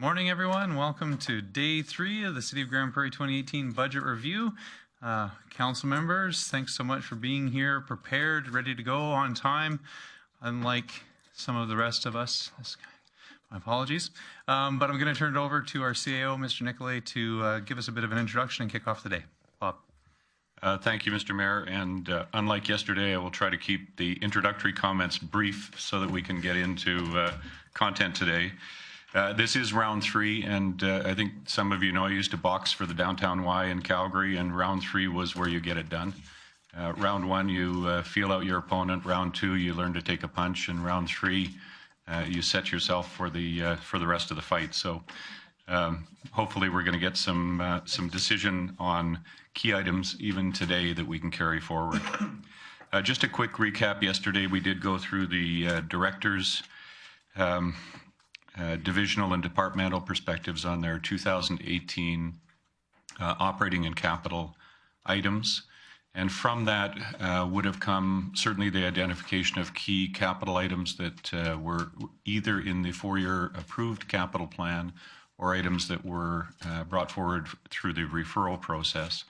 Morning, everyone. Welcome to day 3 of the City of Grande Prairie 2018 budget review. Council members, thanks so much for being here, prepared, ready to go on time, unlike some of the rest of us. My apologies. But I'm going to turn it over to our CAO, Mr. Nicolay, to give us a bit of an introduction and kick off the day. Bob. Thank you, Mr. Mayor. And unlike yesterday, I will try to keep the introductory comments brief so that we can get into content today. This is round 3, and I think some of you know I used to box for the Downtown Y in Calgary, and round 3 was where you get it done. Round 1, you feel out your opponent. Round 2, you learn to take a punch, and round 3, you set yourself for the rest of the fight. So hopefully we're going to get some decision on key items even today that we can carry forward. Just a quick recap. Yesterday we did go through the directors' divisional and departmental perspectives on their 2018 operating and capital items. And from that would have come certainly the identification of key capital items that were either in the 4-year approved capital plan or items that were brought forward through the referral process.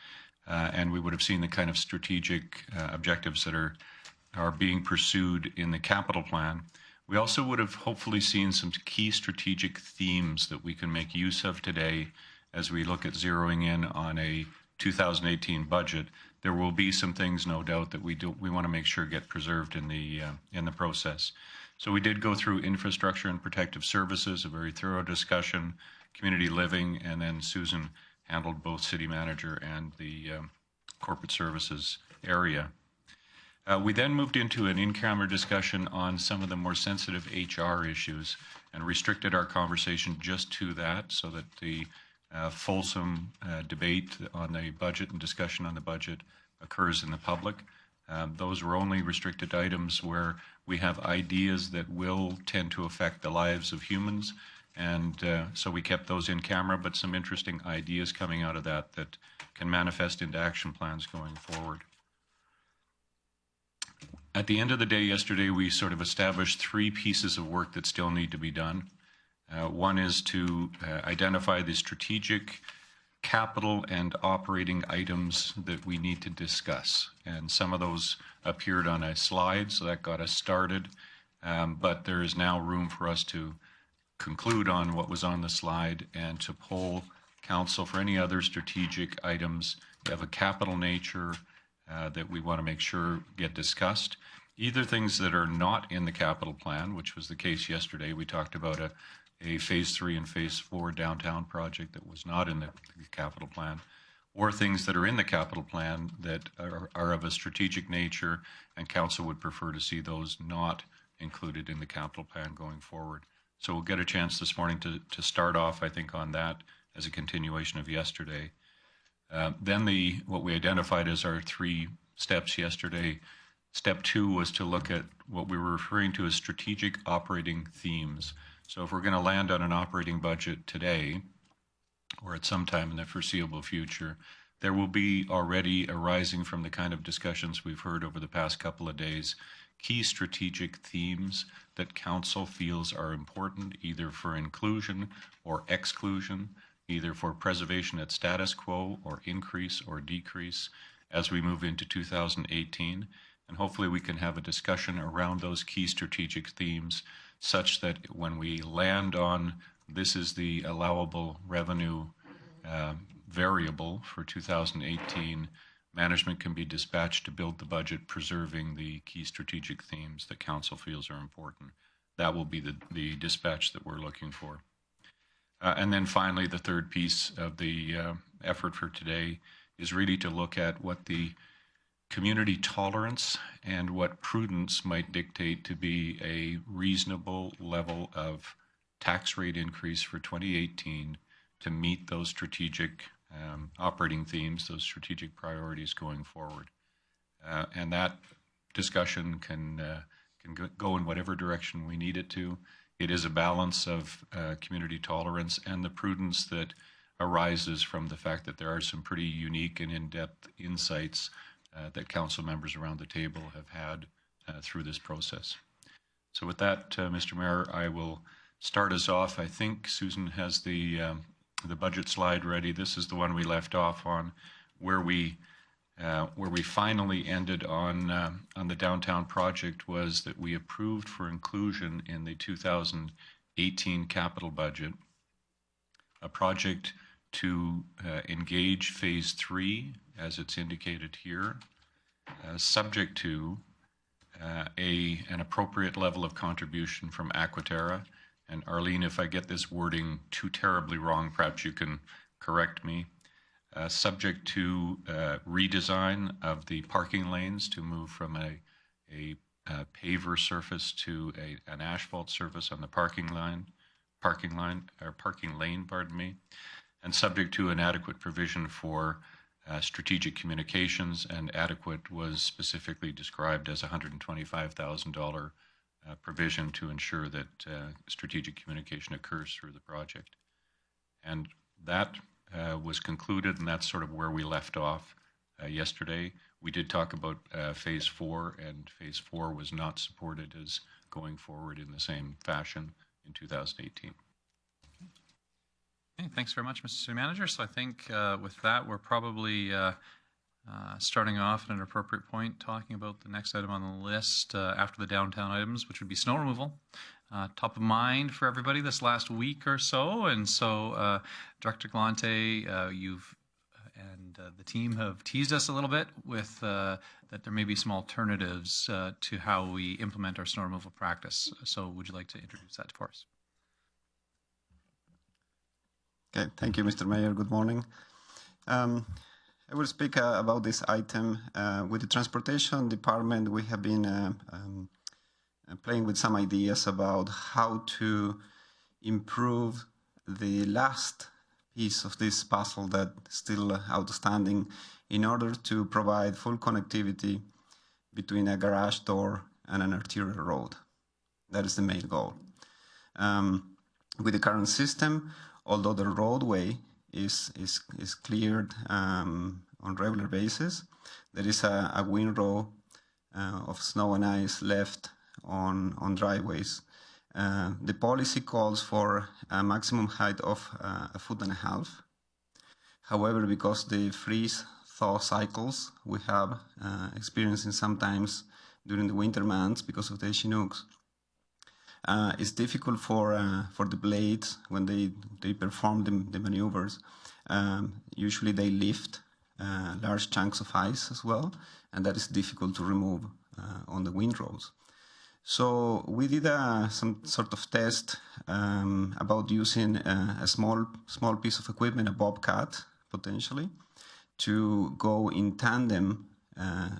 And we would have seen the kind of strategic objectives that are being pursued in the capital plan. We also would have hopefully seen some key strategic themes that we can make use of today as we look at zeroing in on a 2018 budget. There will be some things, no doubt, that we want to make sure get preserved in the process. So we did go through infrastructure and protective services, a very thorough discussion, community living, and then Susan handled both city manager and the corporate services area. We then moved into an in-camera discussion on some of the more sensitive HR issues and restricted our conversation just to that so that the fulsome debate on the budget and discussion on the budget occurs in the public. Those were only restricted items where we have ideas that will tend to affect the lives of humans, and so we kept those in camera, but some interesting ideas coming out of that can manifest into action plans going forward. At the end of the day yesterday, we sort of established 3 pieces of work that still need to be done. One is to identify the strategic capital and operating items that we need to discuss. And some of those appeared on a slide, so that got us started. But there is now room for us to conclude on what was on the slide and to poll council for any other strategic items of a capital nature that we want to make sure get discussed. Either things that are not in the capital plan, which was the case yesterday. We talked about a phase 3 and phase 4 downtown project that was not in the capital plan, or things that are in the capital plan that are of a strategic nature, and council would prefer to see those not included in the capital plan going forward. So we'll get a chance this morning to start off, I think, on that as a continuation of yesterday. Then what we identified as our 3 steps yesterday. Step 2 was to look at what we were referring to as strategic operating themes. So if we're going to land on an operating budget today, or at some time in the foreseeable future, there will be already arising from the kind of discussions we've heard over the past couple of days, key strategic themes that council feels are important either for inclusion or exclusion, either for preservation at status quo or increase or decrease as we move into 2018. And hopefully we can have a discussion around those key strategic themes such that when we land on this is the allowable revenue variable for 2018, management can be dispatched to build the budget preserving the key strategic themes that council feels are important. That will be the dispatch that we're looking for. And then finally, the third piece of the effort for today is really to look at what the community tolerance and what prudence might dictate to be a reasonable level of tax rate increase for 2018 to meet those strategic operating themes, those strategic priorities going forward. And that discussion can go in whatever direction we need it to. It is a balance of community tolerance and the prudence that arises from the fact that there are some pretty unique and in-depth insights that council members around the table have had through this process. So with that, Mr. Mayor, I will start us off. I think Susan has the budget slide ready. This is the one we left off on, where we finally ended on the downtown project was that we approved for inclusion in the 2018 capital budget a project to engage phase 3, as it's indicated here, subject to an appropriate level of contribution from Aquaterra. And Arlene, if I get this wording too terribly wrong, perhaps you can correct me. Subject to redesign of the parking lanes to move from a paver surface to an asphalt surface on the parking lane, pardon me, and subject to an adequate provision for strategic communications, and adequate was specifically described as $125,000 provision to ensure that strategic communication occurs through the project. And that was concluded, and that's sort of where we left off yesterday. We did talk about phase 4, and phase 4 was not supported as going forward in the same fashion in 2018. Okay, thanks very much, Mr. City Manager. So I think with that, we're probably starting off at an appropriate point, talking about the next item on the list after the downtown items, which would be snow removal. Top of mind for everybody this last week or so, and so Director Galante, you've and the team have teased us a little bit with that there may be some alternatives to how we implement our snow removal practice. So would you like to introduce that for us? Okay, thank you, Mr. Mayor. Good morning. I will speak about this item. With the Transportation Department, we have been playing with some ideas about how to improve the last piece of this puzzle that's still outstanding in order to provide full connectivity between a garage door and an arterial road. That is the main goal. With the current system, although the roadway is cleared on regular basis, there is a windrow of snow and ice left on driveways. The policy calls for a maximum height of 1.5 feet. However, because the freeze-thaw cycles we have experiencing sometimes during the winter months because of the Chinooks, it's difficult for the blades when they perform the maneuvers. Usually they lift large chunks of ice as well, and that is difficult to remove on the windrows. So we did some sort of test about using a small piece of equipment, a bobcat potentially, to go in tandem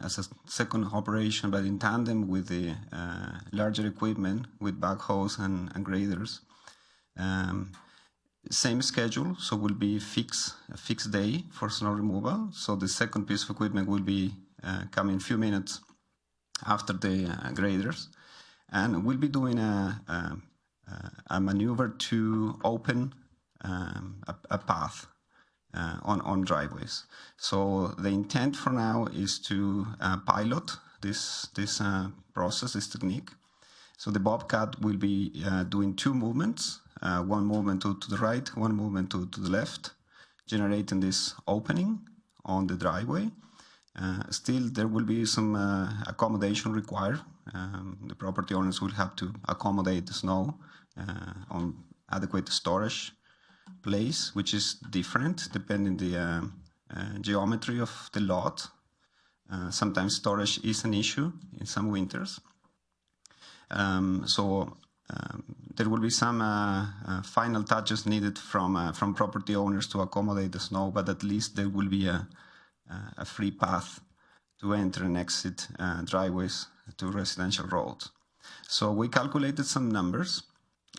as a second operation, but in tandem with the larger equipment with backhoes and graders. Same schedule, so will be a fixed day for snow removal. So the second piece of equipment will be coming a few minutes after the graders, and we'll be doing a maneuver to open a path on driveways. So the intent for now is to pilot this process, this technique. So the bobcat will be doing 2 movements, one movement to the right, one movement to the left, generating this opening on the driveway. Still, there will be some accommodation required. The property owners will have to accommodate the snow on adequate storage place, which is different depending the geometry of the lot. Sometimes storage is an issue in some winters. So there will be some final touches needed from property owners to accommodate the snow, but at least there will be a free path to enter and exit driveways to residential roads. So we calculated some numbers,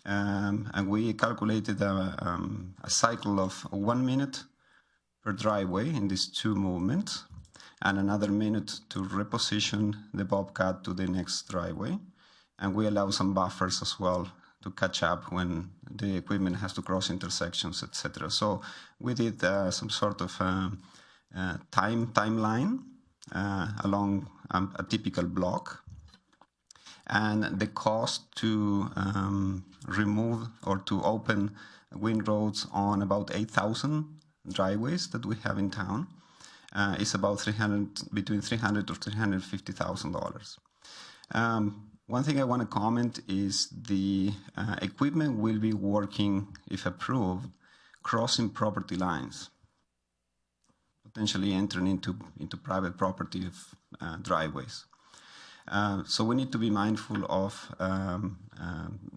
and we calculated a cycle of 1 minute per driveway in these 2 movements, and another minute to reposition the bobcat to the next driveway. And we allow some buffers as well to catch up when the equipment has to cross intersections, etc. So we did some sort of timeline along a typical block. and the cost to remove or to open wind roads on about 8,000 driveways that we have in town is about between $300,000 to $350,000. One thing I want to comment is the equipment will be working, if approved, crossing property lines, potentially entering into private property of driveways. So we need to be mindful of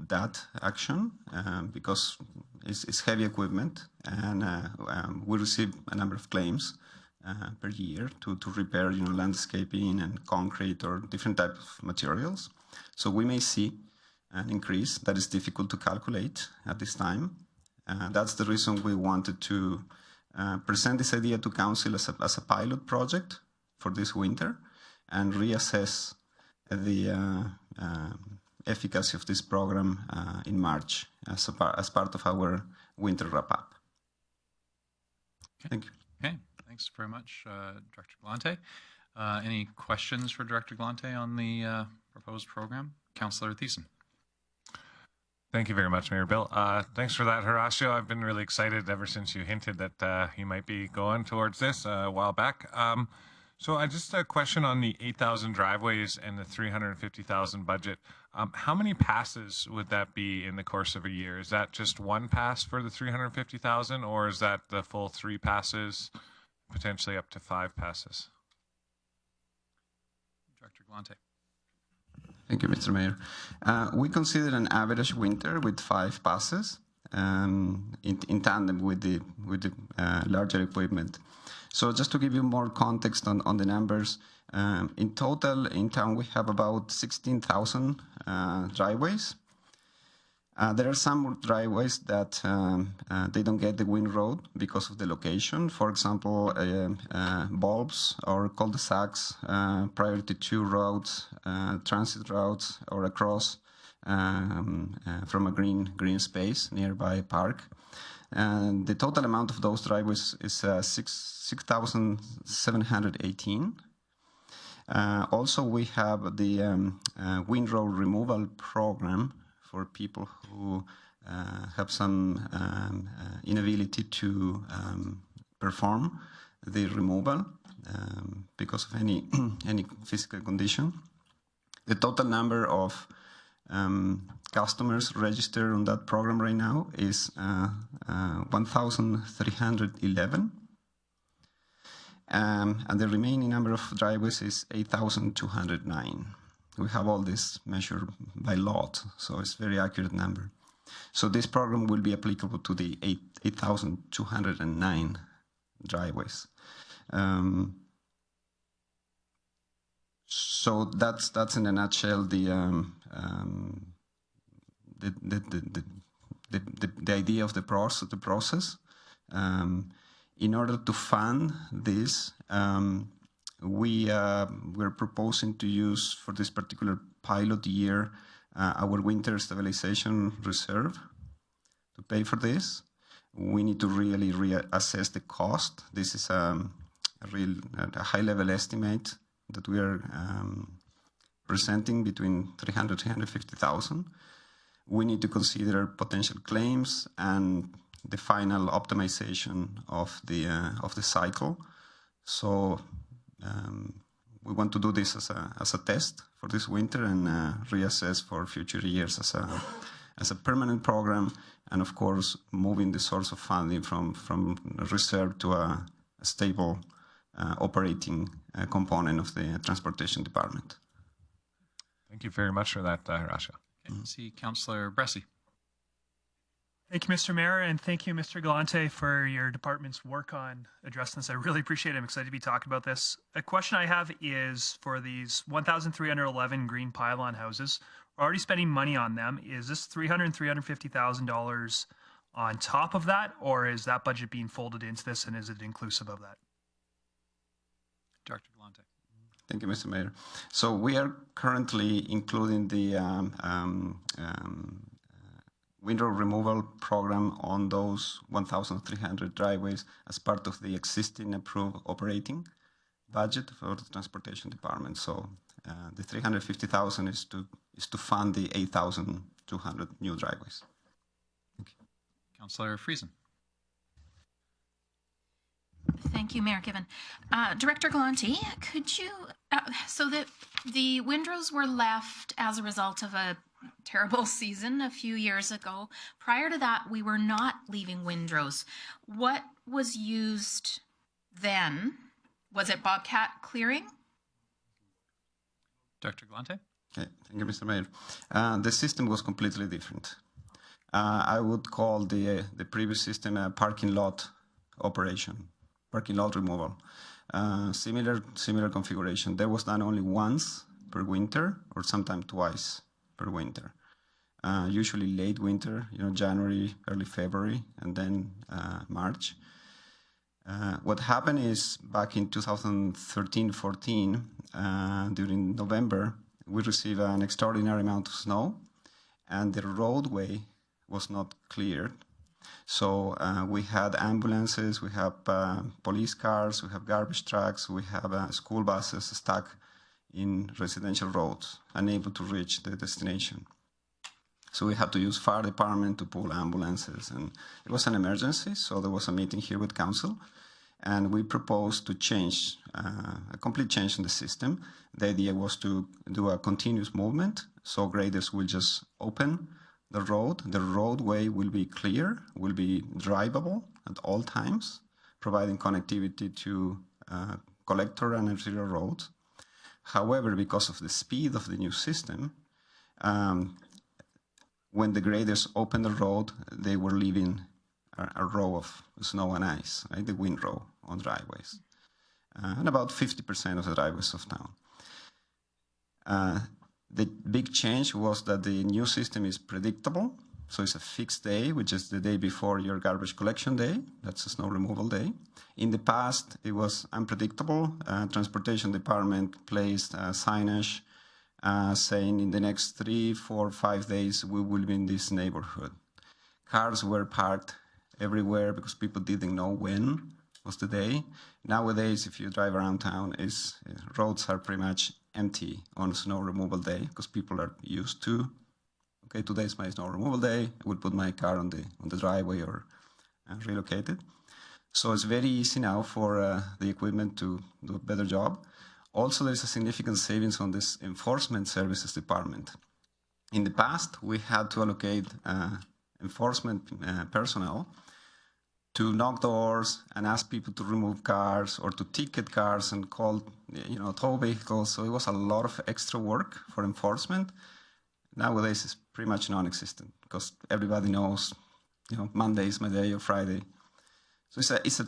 that action because it's heavy equipment, and we receive a number of claims per year to repair, landscaping and concrete or different types of materials. So we may see an increase that is difficult to calculate at this time. That's the reason we wanted to present this idea to Council as a pilot project for this winter and reassess the efficacy of this program in March as part of our winter wrap-up. Okay. Thank you. Okay, thanks very much, Director Galante. Any questions for Director Galante on the proposed program? Councillor Thiessen. Thank you very much, Mayor Bill. Thanks for that, Horacio. I've been really excited ever since you hinted that you might be going towards this a while back. So I just a question on the 8,000 driveways and the 350,000 budget. How many passes would that be in the course of a year? Is that just one pass for the 350,000, or is that the full 3 passes, potentially up to 5 passes? Director Galante. Thank you, Mr. Mayor. We consider an average winter with 5 passes in tandem with the larger equipment. So just to give you more context on the numbers, in total in town we have about 16,000 driveways. There are some driveways that they don't get the wind road because of the location. For example, bulbs or cul-de-sacs, priority 2 roads, transit routes, or across from a green space nearby a park. And the total amount of those driveways is 6,718. Also, we have the wind road removal program for people who have some inability to perform the removal because of any physical condition. The total number of customers registered on that program right now is 1,311. And the remaining number of driveways is 8,209. We have all this measured by lot, so it's a very accurate number. So this program will be applicable to the 8,209 driveways. So that's in a nutshell the idea of the process. In order to fund this, we're proposing to use for this particular pilot year our winter stabilization reserve to pay for this. We need to really reassess the cost. This is a high-level estimate that we are presenting between 300,000 and 350,000. We need to consider potential claims and the final optimization of the cycle. So we want to do this as a test for this winter and reassess for future years as a permanent program, and of course moving the source of funding from reserve to a stable operating component of the transportation department. Thank you very much for that, Horacio. Okay, see Councillor Pressey. Thank you, Mr. Mayor, and thank you, Mr. Galante, for your department's work on addressing this. I really appreciate it. I'm excited to be talking about this. A question I have is for these 1,311 green pylon houses. We're already spending money on them. Is this $300,000 and $350,000 on top of that, or is that budget being folded into this, and is it inclusive of that? Director Galante. Thank you, Mr. Mayor. So we are currently including the window removal program on those 1,300 driveways as part of the existing approved operating budget for the transportation department. So the 350,000 is to is to fund the 8,200 new driveways. Councillor Friesen. Thank you, Mayor Given. Director Galante, could you, so that the windrows were left as a result of a terrible season a few years ago. Prior to that, we were not leaving windrows. What was used then? Was it bobcat clearing? Dr. Galante. Okay, thank you, Mr. Mayor. The system was completely different. I would call the previous system a parking lot operation, parking lot removal. Similar configuration. That was done only once per winter, or sometimes twice per winter. Usually late winter, January, early February, and then March. What happened is back in 2013-14, during November, we received an extraordinary amount of snow, and the roadway was not cleared. So we had ambulances, we have police cars, we have garbage trucks, we have school buses stuck in residential roads, unable to reach the destination. So we had to use fire department to pull ambulances, and it was an emergency. So there was a meeting here with council, and we proposed to change, a complete change in the system. The idea was to do a continuous movement, so graders will just open the road. The roadway will be clear, will be drivable at all times, providing connectivity to collector and arterial roads. However, because of the speed of the new system, when the graders opened the road, they were leaving a row of snow and ice, right? The windrow on driveways, and about 50% of the driveways of town. The big change was that the new system is predictable, so it's a fixed day, which is the day before your garbage collection day. That's a snow removal day. In the past, it was unpredictable. Transportation department placed signage saying in the next 3, 4, 5 days, we will be in this neighborhood. Cars were parked everywhere because people didn't know when was the day. Nowadays, if you drive around town, roads are pretty much empty on snow removal day because people are used to, okay, today's my snow removal day, I would put my car on the driveway or relocate it. So it's very easy now for the equipment to do a better job. Also, there's a significant savings on this enforcement services department. In the past, we had to allocate enforcement personnel to knock doors and ask people to remove cars or to ticket cars and call, tow vehicles. So it was a lot of extra work for enforcement. Nowadays, it's pretty much non-existent because everybody knows, Monday is my day or Friday. So it's a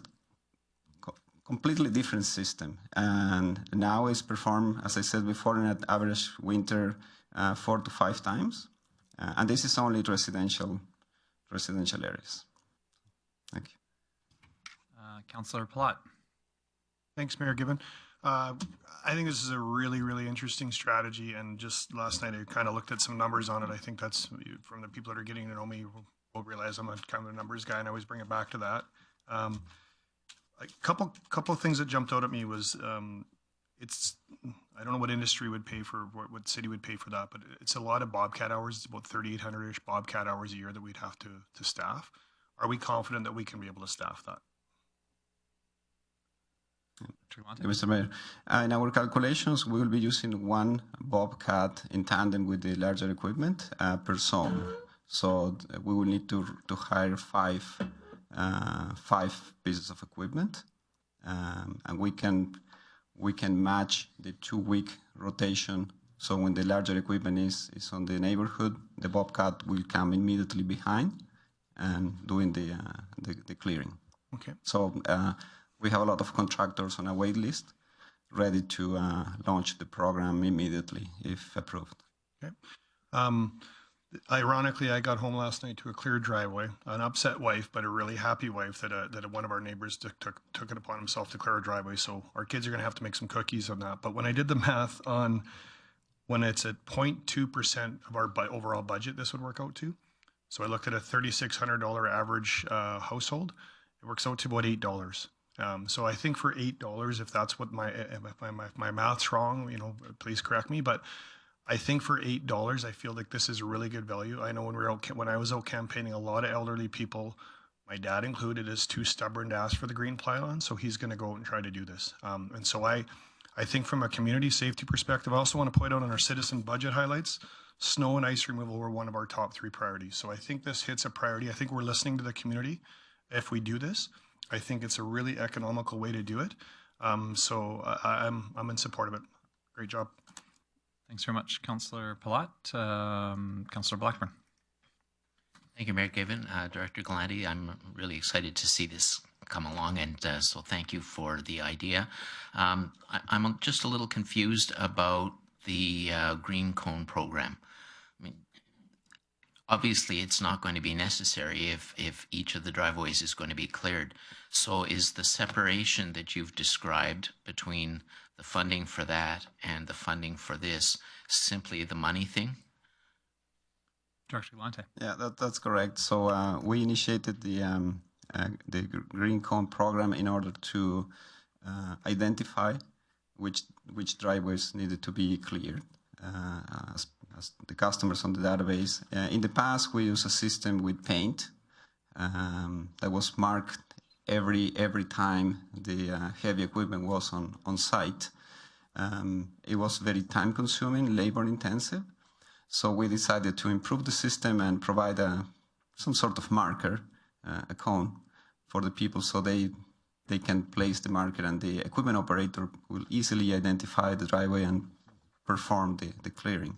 completely different system. And now it's performed, as I said before, in an average winter 4 to 5 times. And this is only residential areas. Thank you. Councillor Palat. Thanks, Mayor Given. I think this is a really, really interesting strategy. And just last night, I kind of looked at some numbers on it. I think that's from the people that are getting to know me will realize I'm a kind of a numbers guy, and I always bring it back to that. A couple of things that jumped out at me was I don't know what industry would pay for what city would pay for that, but it's a lot of Bobcat hours. It's about 3,800-ish Bobcat hours a year that we'd have to staff. Are we confident that we can be able to staff that? Mr. Mayor, in our calculations, we will be using one Bobcat in tandem with the larger equipment per zone. So we will need to hire five pieces of equipment, and we can match the 2-week rotation. So when the larger equipment is on the neighborhood, the Bobcat will come immediately behind and doing the clearing. Okay. So we have a lot of contractors on a wait list ready to launch the program immediately if approved. Okay. Ironically, I got home last night to a clear driveway, an upset wife, but a really happy wife that one of our neighbors took it upon himself to clear a driveway. So our kids are going to have to make some cookies on that. But when I did the math on when it's at 0.2% of our overall budget, this would work out to. So I looked at a $3,600 average household. It works out to about $8. So I think for $8, if that's what if my math's wrong, please correct me. But I think for $8, I feel like this is a really good value. I know when I was out campaigning, a lot of elderly people, my dad included, is too stubborn to ask for the green pylon, so he's going to go out and try to do this. And so I think from a community safety perspective, I also want to point out on our citizen budget highlights, snow and ice removal were one of our top 3 priorities. So I think this hits a priority. I think we're listening to the community if we do this. I think it's a really economical way to do it. So I'm in support of it. Great job. Thanks very much, Councillor Palat. Councillor Blackburn. Thank you, Mayor Given. Director Galante, I'm really excited to see this come along, and so thank you for the idea. I'm just a little confused about the green cone program. I mean, obviously, it's not going to be necessary if each of the driveways is going to be cleared. So is the separation that you've described between the funding for that and the funding for this simply the money thing? Director Galante. Yeah, that's correct. So we initiated the Green Cone program in order to identify which driveways needed to be cleared as the customers on the database. In the past, we used a system with paint that was marked every time the heavy equipment was on site. It was very time consuming, labor intensive. So we decided to improve the system and provide some sort of marker, a cone, for the people so they can place the marker and the equipment operator will easily identify the driveway and perform the clearing.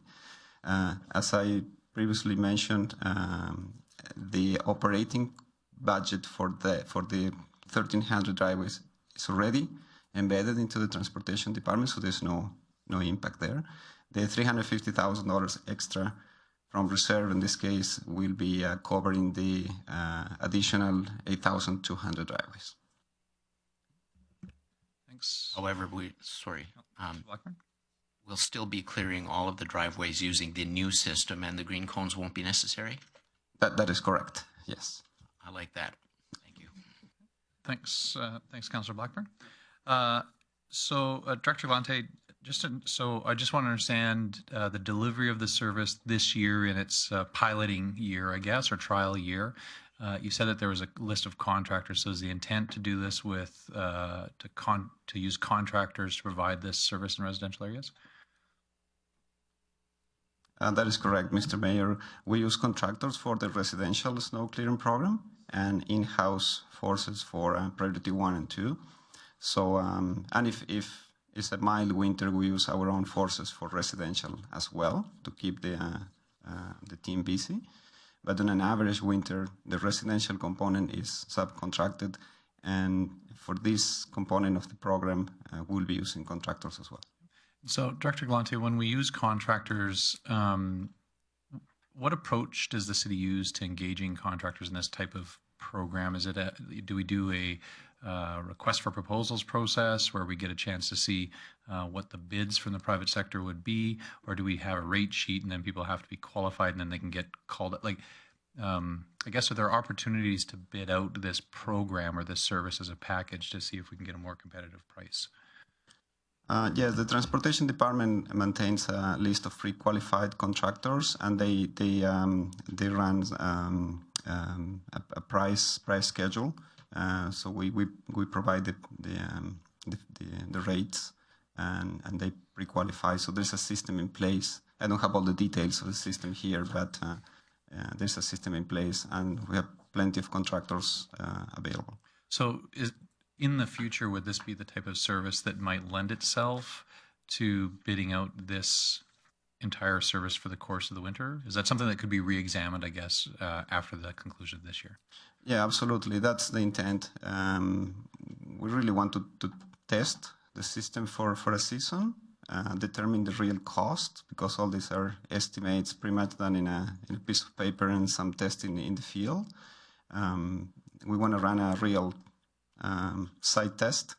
As I previously mentioned, the operating budget for the 1,300 driveways is already embedded into the transportation department, so there's no impact there. The $350,000 extra from reserve in this case will be covering the additional 8,200 driveways. Thanks. However, we'll still be clearing all of the driveways using the new system, and the green cones won't be necessary? That is correct, yes. I like that. Thank you. Thanks, Councillor Blackburn. Director Galante, so I just want to understand the delivery of the service this year in its piloting year, I guess, or trial year. You said that there was a list of contractors. So is the intent to do this with to use contractors to provide this service in residential areas? That is correct, Mr. Mayor. We use contractors for the residential snow clearing program and in-house forces for priority 1 and 2. So, and if it's a mild winter, we use our own forces for residential as well to keep the team busy. But on an average winter, the residential component is subcontracted, and for this component of the program, we'll be using contractors as well. So, Director Galante, when we use contractors, what approach does the city use to engaging contractors in this type of program? Is it do we do a request for proposals process where we get a chance to see what the bids from the private sector would be, or do we have a rate sheet and then people have to be qualified and then they can get called? Like, I guess, are there opportunities to bid out this program or this service as a package to see if we can get a more competitive price? Yes, the transportation department maintains a list of pre-qualified contractors, and they run a price schedule. So we provide the rates, and they pre-qualify. So there's a system in place. I don't have all the details of the system here, but there's a system in place, and we have plenty of contractors available. So in the future, would this be the type of service that might lend itself to bidding out this entire service for the course of the winter? Is that something that could be re-examined, I guess, after the conclusion of this year? Yeah, absolutely. That's the intent. We really want to test the system for a season, determine the real cost, because all these are estimates pretty much done in a piece of paper and some testing in the field. We want to run a real site test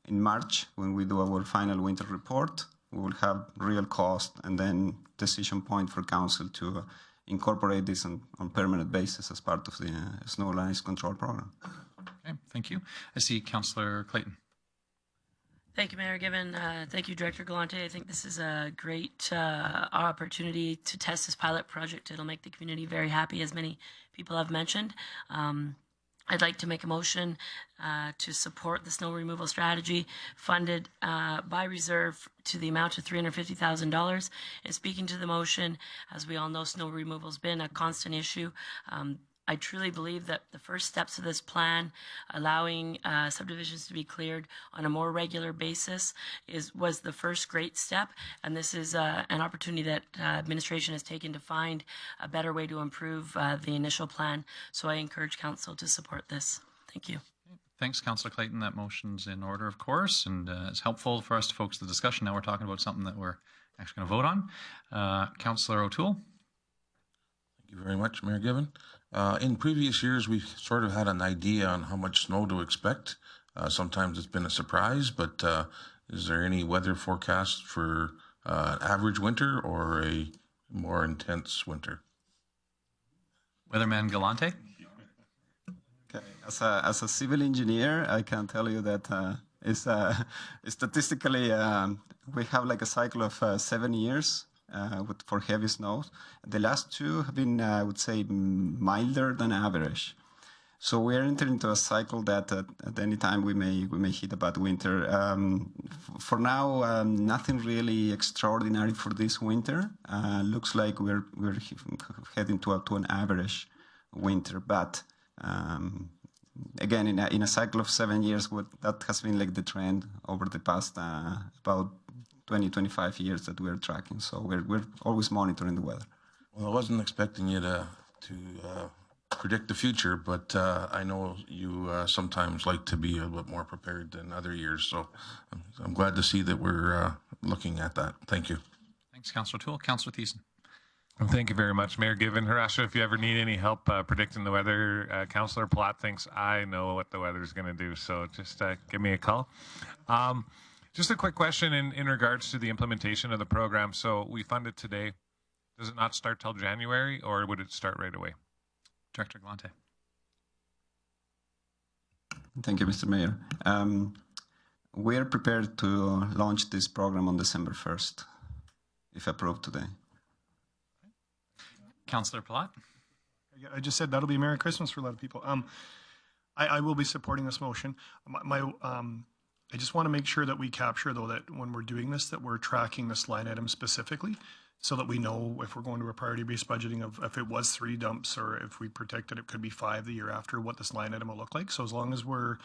in March. When we do our final winter report, we will have real cost and then decision point for council to incorporate this on permanent basis as part of the snow and ice control program. Okay, thank you. I see Councillor Clayton. Thank you, Mayor Given. Thank you, Director Galante. I think this is a great opportunity to test this pilot project. It'll make the community very happy, as many people have mentioned. I'd like to make a motion to support the snow removal strategy funded by reserve to the amount of $350,000. And speaking to the motion, as we all know, snow removal has been a constant issue. I truly believe that the first steps of this plan, allowing subdivisions to be cleared on a more regular basis, was the first great step. And this is an opportunity that administration has taken to find a better way to improve the initial plan. So I encourage council to support this. Thank you. Thanks, Councillor Clayton. That motion's in order, of course, and it's helpful for us to focus the discussion. Now we're talking about something that we're actually going to vote on. Councillor O'Toole. Thank you very much, Mayor Given. In previous years, we sort of had an idea on how much snow to expect. Sometimes it's been a surprise, but is there any weather forecast for average winter or a more intense winter? Weatherman Galante. Okay. As a civil engineer, I can tell you that statistically we have like a cycle of 7 years. For heavy snows. The last two have been, I would say, milder than average. So we are entering into a cycle that at any time we may hit a bad winter. For now, nothing really extraordinary for this winter. Looks like we're heading to an average winter, but again, in a cycle of 7 years, that has been like the trend over the past about 20-25 years that we're tracking. So we're always monitoring the weather. Well, I wasn't expecting you to predict the future, but I know you sometimes like to be a bit more prepared than other years. So I'm glad to see that we're looking at that. Thank you. Thanks, Councillor O'Toole. Councillor Thiessen. Thank you very much, Mayor Given. Horacio, if you ever need any help predicting the weather, Councillor Platt thinks I know what the weather is going to do. So just give me a call. Just a quick question in regards to the implementation of the program. So we fund it today. Does it not start till January, or would it start right away? Director Galante. Thank you, Mr. Mayor. We're prepared to launch this program on December 1st, if approved today. Councillor Platt. I just said that'll be Merry Christmas for a lot of people. I will be supporting this motion. I just want to make sure that we capture, though, that when we're doing this, that we're tracking this line item specifically so that we know if we're going to a priority-based budgeting of if it was 3 dumps or if we predicted it could be 5 the year after, what this line item will look like. So as long as we're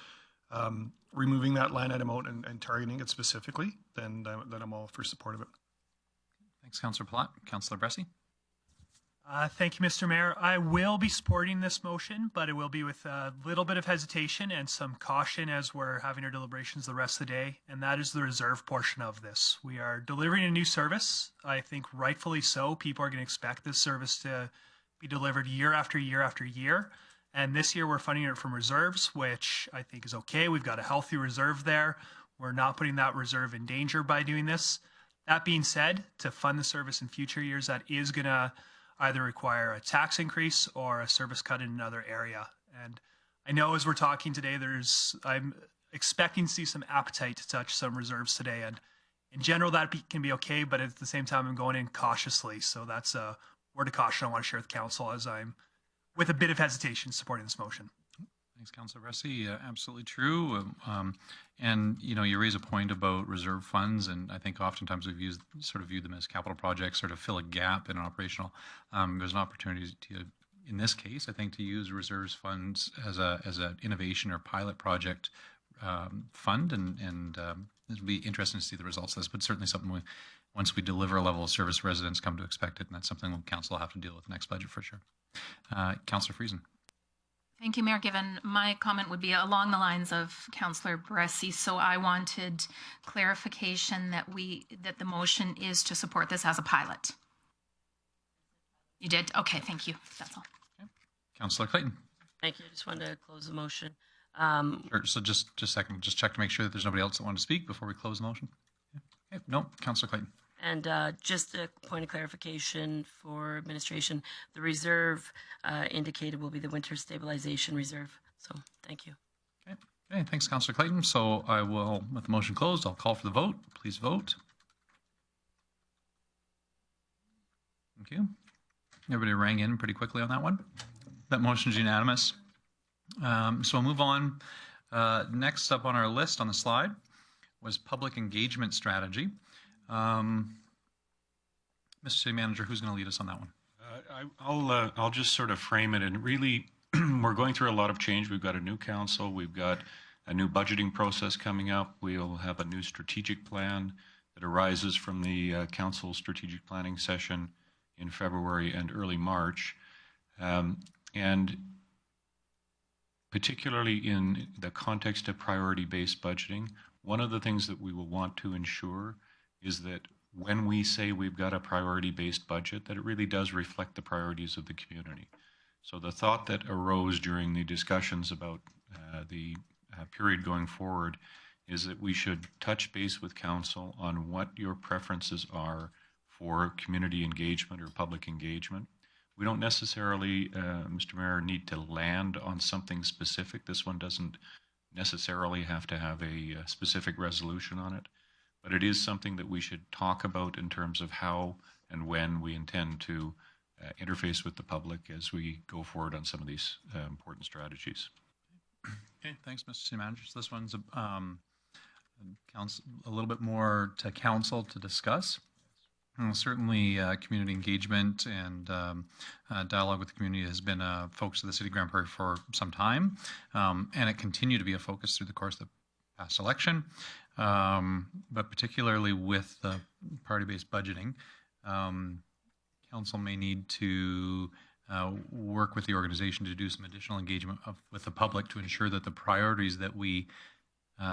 removing that line item out and targeting it specifically, then I'm all for support of it. Thanks, Councillor Platt. Councillor Pressey. Thank you, Mr. Mayor. I will be supporting this motion, but it will be with a little bit of hesitation and some caution as we're having our deliberations the rest of the day, and that is the reserve portion of this. We are delivering a new service. I think rightfully so. People are going to expect this service to be delivered year after year after year, and this year we're funding it from reserves, which I think is okay. We've got a healthy reserve there. We're not putting that reserve in danger by doing this. That being said, to fund the service in future years, that is going to either require a tax increase or a service cut in another area. And I know as we're talking today, I'm expecting to see some appetite to touch some reserves today. And in general, that can be okay, but at the same time, I'm going in cautiously. So that's a word of caution I want to share with council as I'm, with a bit of hesitation, supporting this motion. Thanks, Councillor Pressey. Absolutely true. And you raise a point about reserve funds, and I think oftentimes we've viewed them as capital projects, sort of fill a gap in an operational. There's an opportunity to, in this case, I think, to use reserves funds as an innovation or pilot project fund, and it'll be interesting to see the results of this. But certainly something once we deliver a level of service, residents come to expect it, and that's something council will have to deal with next budget for sure. Councillor Friesen. Thank you, Mayor Given. My comment would be along the lines of Councillor Pressey. So I wanted clarification that the motion is to support this as a pilot. You did? Okay, thank you. That's all. Okay. Councillor Clayton. Thank you. I just wanted to close the motion. Sure. So just a second, just check to make sure that there's nobody else that wanted to speak before we close the motion. Okay. No, Councillor Clayton. And just a point of clarification for administration, the reserve indicated will be the winter stabilization reserve. So thank you. Okay. Okay, thanks, Councillor Clayton. So I will, with the motion closed, I'll call for the vote. Please vote. Thank you. Everybody rang in pretty quickly on that one. That motion is unanimous. So we'll move on. Next up on our list on the slide was public engagement strategy. Mr. City Manager, who's going to lead us on that one? I'll just sort of frame it, and really we're going through a lot of change. We've got a new council, we've got a new budgeting process coming up. We'll have a new strategic plan that arises from the council strategic planning session in February and early March. And particularly in the context of priority-based budgeting, one of the things that we will want to ensure is that when we say we've got a priority-based budget, that it really does reflect the priorities of the community. So the thought that arose during the discussions about the period going forward is that we should touch base with council on what your preferences are for community engagement or public engagement. We don't necessarily, Mr. Mayor, need to land on something specific. This one doesn't necessarily have to have a specific resolution on it, but it is something that we should talk about in terms of how and when we intend to interface with the public as we go forward on some of these important strategies. Okay, thanks, Mr. City Manager. So this one's a little bit more to council to discuss. Certainly, community engagement and dialogue with the community has been a focus of the City of Grande Prairie for some time, and it continued to be a focus through the course of the past election, but particularly with the party-based budgeting. Council may need to work with the organization to do some additional engagement with the public to ensure that the priorities that we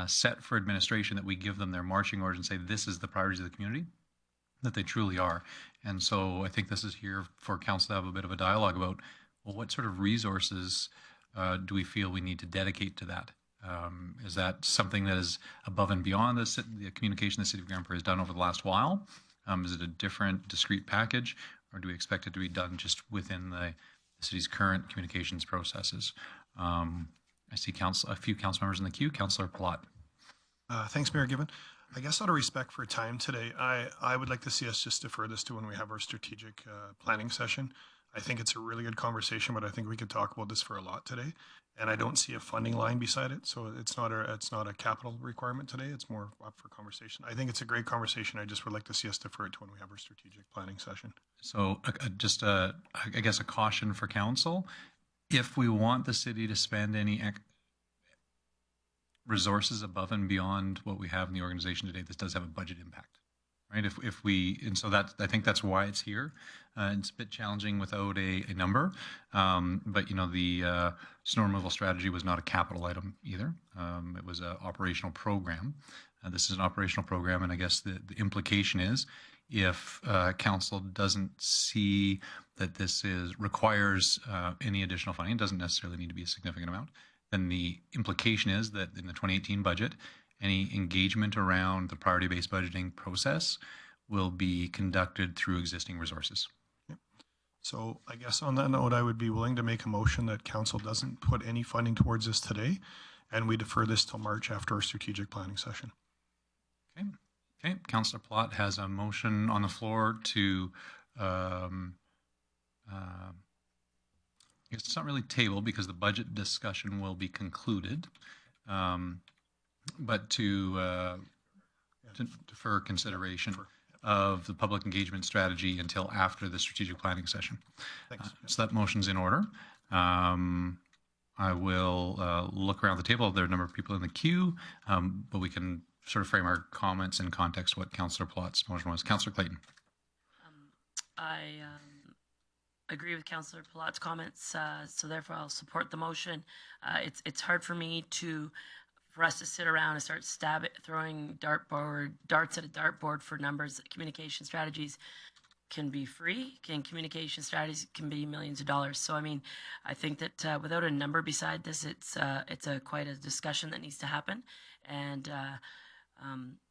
set for administration, that we give them their marching orders and say, this is the priorities of the community, that they truly are. And so I think this is here for council to have a bit of a dialogue about, well, what sort of resources do we feel we need to dedicate to that? Is that something that is above and beyond the communication the City of Grande Prairie has done over the last while? Is it a different discrete package, or do we expect it to be done just within the city's current communications processes? I see a few council members in the queue. Councillor Plott. Thanks, Mayor Given. I guess out of respect for time today, I would like to see us just defer this to when we have our strategic planning session. I think it's a really good conversation, but I think we could talk about this for a lot today. And I don't see a funding line beside it, so it's not a capital requirement today. It's more up for conversation. I think it's a great conversation. I just would like to see us defer it to when we have our strategic planning session. So just I guess a caution for council: if we want the city to spend any resources above and beyond what we have in the organization today, this does have a budget impact, right? And so that, I think that's why it's here. It's a bit challenging without a number, but you know, the snow removal strategy was not a capital item either. It was an operational program. This is an operational program, and I guess the implication is, if council doesn't see that this requires any additional funding, it doesn't necessarily need to be a significant amount, then the implication is that in the 2018 budget, any engagement around the priority-based budgeting process will be conducted through existing resources. Yep. So I guess on that note, I would be willing to make a motion that council doesn't put any funding towards this today, and we defer this till March after our strategic planning session. Okay. Okay. Councillor Plott has a motion on the floor to it's not really table because the budget discussion will be concluded, but to defer consideration of the public engagement strategy until after the strategic planning session. Thanks. So that motion's in order. I will look around the table. There are a number of people in the queue, but we can sort of frame our comments in context of what Councillor Plott's motion was. Councillor Clayton. I agree with Councillor Plott's comments, so therefore I'll support the motion. It's hard for us to sit around and start throwing darts at a dartboard for numbers. Communication strategies can be free, communication strategies can be millions of dollars. So I mean, I think that without a number beside this, it's quite a discussion that needs to happen. And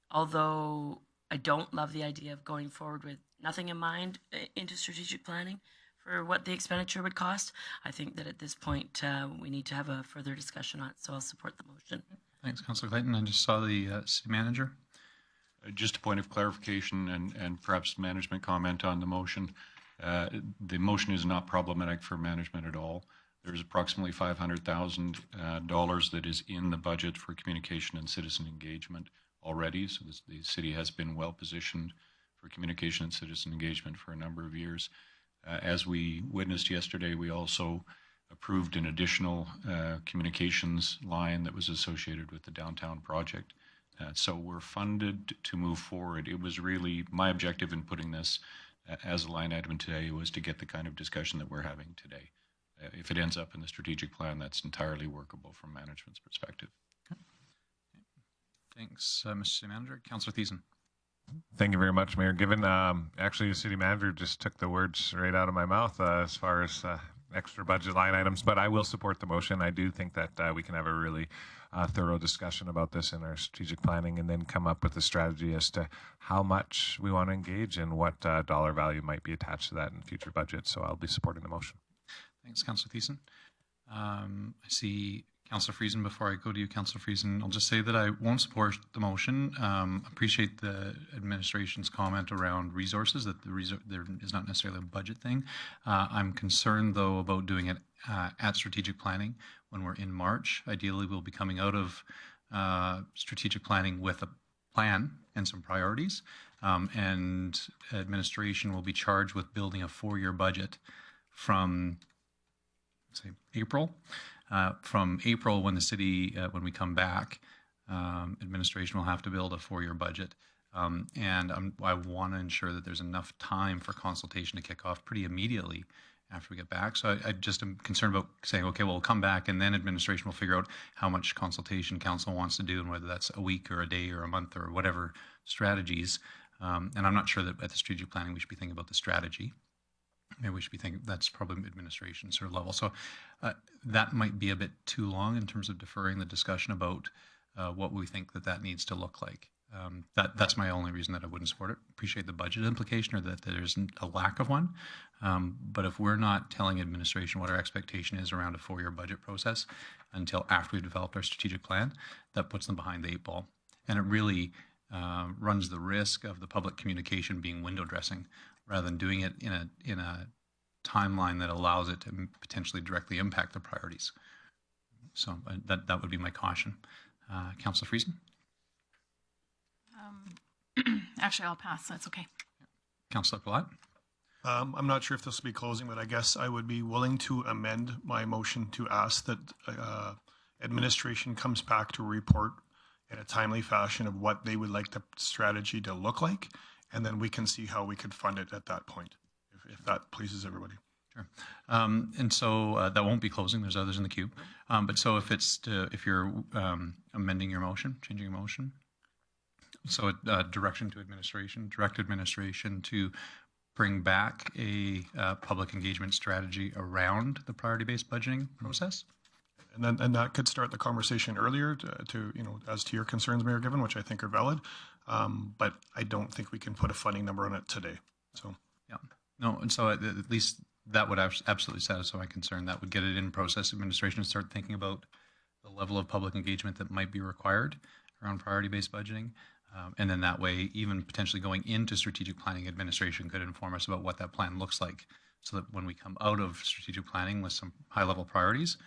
although I don't love the idea of going forward with nothing in mind into strategic planning for what the expenditure would cost, I think that at this point we need to have a further discussion on it. So I'll support the motion. Thanks, Councillor Clayton. I just saw the city manager. Just a point of clarification and perhaps management comment on the motion. The motion is not problematic for management at all. There's approximately $500,000 that is in the budget for communication and citizen engagement already. So the city has been well positioned for communication and citizen engagement for a number of years. As we witnessed yesterday, we also approved an additional communications line that was associated with the downtown project. So we're funded to move forward. It was really my objective in putting this as a line item today was to get the kind of discussion that we're having today. If it ends up in the strategic plan, that's entirely workable from management's perspective. Okay. Thanks, Mr. City Manager. Councillor Thiessen. Thank you very much, Mayor Given. Actually, the city manager just took the words right out of my mouth as far as extra budget line items, but I will support the motion. I do think that we can have a really thorough discussion about this in our strategic planning and then come up with a strategy as to how much we want to engage and what dollar value might be attached to that in future budgets. So I'll be supporting the motion. Thanks, Councillor Thiessen. I see Councillor Friesen. Before I go to you, Councillor Friesen, I'll just say that I won't support the motion. Appreciate the administration's comment around resources, that there is not necessarily a budget thing. I'm concerned, though, about doing it at strategic planning when we're in March. Ideally, we'll be coming out of strategic planning with a plan and some priorities, and administration will be charged with building a 4-year budget from, say, April. From April, when the city, when we come back, administration will have to build a 4-year budget. And I want to ensure that there's enough time for consultation to kick off pretty immediately after we get back. So I just am concerned about saying, okay, well, we'll come back and then administration will figure out how much consultation council wants to do and whether that's a week or a day or a month or whatever strategies. And I'm not sure that at the strategic planning we should be thinking about the strategy. Maybe we should be thinking that's probably administration sort of level. So that might be a bit too long in terms of deferring the discussion about what we think that needs to look like. That's my only reason that I wouldn't support it. Appreciate the budget implication or that there isn't a lack of one. But if we're not telling administration what our expectation is around a 4-year budget process until after we've developed our strategic plan, that puts them behind the 8 ball. And it really runs the risk of the public communication being window dressing rather than doing it in a timeline that allows it to potentially directly impact the priorities. So that would be my caution. Councillor Friesen? Actually, I'll pass. That's okay. Councillor Palat? I'm not sure if this will be closing, but I guess I would be willing to amend my motion to ask that administration comes back to report in a timely fashion of what they would like the strategy to look like, and then we can see how we could fund it at that point, if that pleases everybody. Sure. And so that won't be closing. There's others in the queue. But so if you're amending your motion, changing your motion, so direction to administration, direct administration to bring back a public engagement strategy around the priority-based budgeting process. And that could start the conversation earlier to as to your concerns, Mayor Given, which I think are valid. But I don't think we can put a funding number on it today. So yeah, no, and so at least that would absolutely satisfy my concern. That would get it in process. Administration to start thinking about the level of public engagement that might be required around priority-based budgeting. And then that way, even potentially going into strategic planning, administration could inform us about what that plan looks like so that when we come out of strategic planning with some high-level priorities,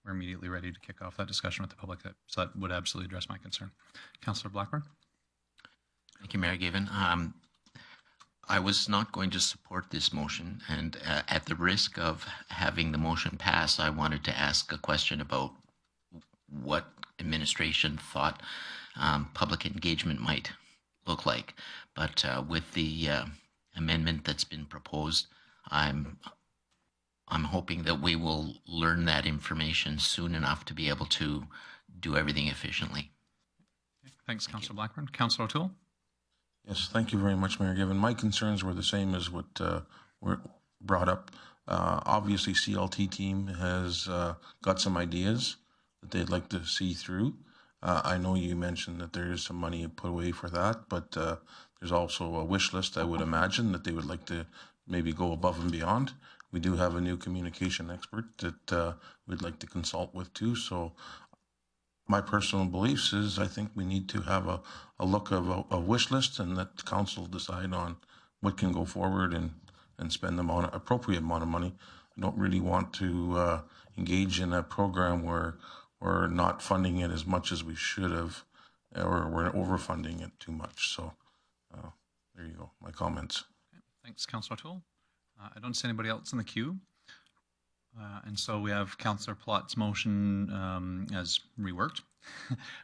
we're immediately ready to kick off that discussion with the public. So that would absolutely address my concern. Councillor Blackburn? Thank you, Mayor Given. I was not going to support this motion, and at the risk of having the motion pass, I wanted to ask a question about what administration thought public engagement might look like. But with the amendment that's been proposed, I'm hoping that we will learn that information soon enough to be able to do everything efficiently. Thanks, Councillor Blackburn. Councillor O'Toole? Yes, thank you very much, Mayor Given. My concerns were the same as what were brought up. Obviously, CLT team has got some ideas that they'd like to see through. I know you mentioned that there is some money put away for that, but there's also a wish list, I would imagine, that they would like to maybe go above and beyond. We do have a new communication expert that we'd like to consult with too. So my personal beliefs is I think we need to have a look of a wish list and let the council decide on what can go forward and spend the appropriate amount of money. I don't really want to engage in a program where we're not funding it as much as we should have, or we're overfunding it too much. So there you go, my comments. Thanks, Councillor Toole. I don't see anybody else in the queue. And so we have Councillor Plott's motion as reworked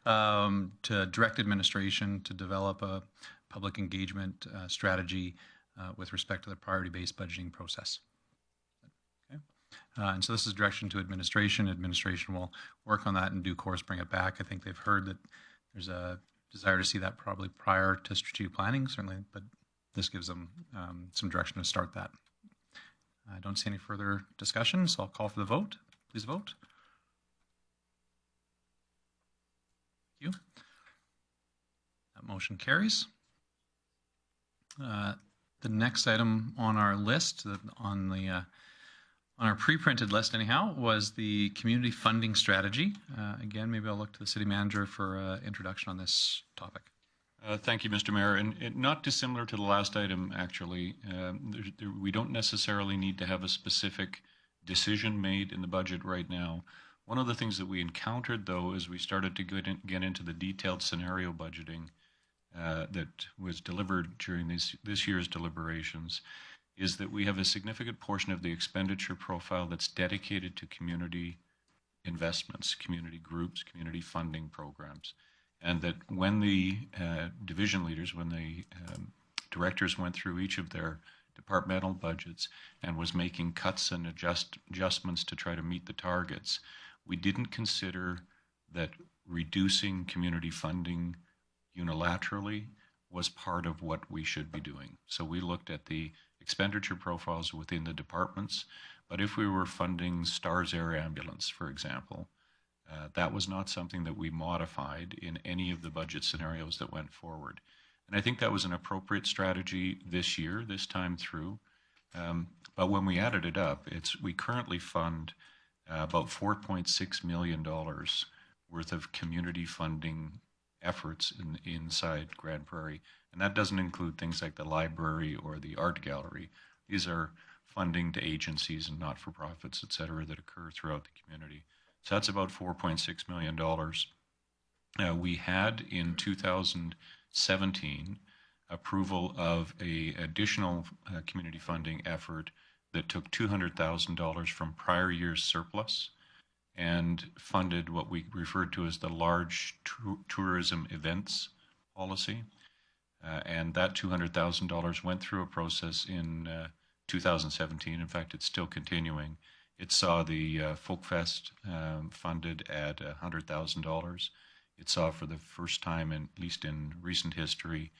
to direct administration to develop a public engagement strategy with respect to the priority-based budgeting process. Okay. And so this is direction to administration. Administration will work on that in due course, bring it back. I think they've heard that there's a desire to see that probably prior to strategic planning, certainly, but this gives them some direction to start that. I don't see any further discussion, so I'll call for the vote. Please vote. Thank you. That motion carries. The next item on our list, on our pre-printed list anyhow, was the community funding strategy. Again, maybe I'll look to the city manager for introduction on this topic. Thank you, Mr. Mayor. And not dissimilar to the last item, actually, we don't necessarily need to have a specific decision made in the budget right now. One of the things that we encountered, though, as we started to get into the detailed scenario budgeting that was delivered during this year's deliberations, is that we have a significant portion of the expenditure profile that's dedicated to community investments, community groups, community funding programs. And that when the division leaders, when the directors went through each of their departmental budgets and was making cuts and adjustments to try to meet the targets, we didn't consider that reducing community funding unilaterally was part of what we should be doing. So we looked at the expenditure profiles within the departments, but if we were funding STARS Air Ambulance, for example, that was not something that we modified in any of the budget scenarios that went forward. And I think that was an appropriate strategy this year, this time through. But when we added it up, we currently fund about $4.6 million worth of community funding efforts inside Grande Prairie. And that doesn't include things like the library or the art gallery. These are funding to agencies and not-for-profits, et cetera, that occur throughout the community. So that's about $4.6 million. We had in 2017 approval of an additional community funding effort that took $200,000 from prior year's surplus and funded what we referred to as the large tourism events policy. And that $200,000 went through a process in 2017. In fact, it's still continuing. It saw the Folkfest funded at $100,000. It saw for the first time, at least in recent history,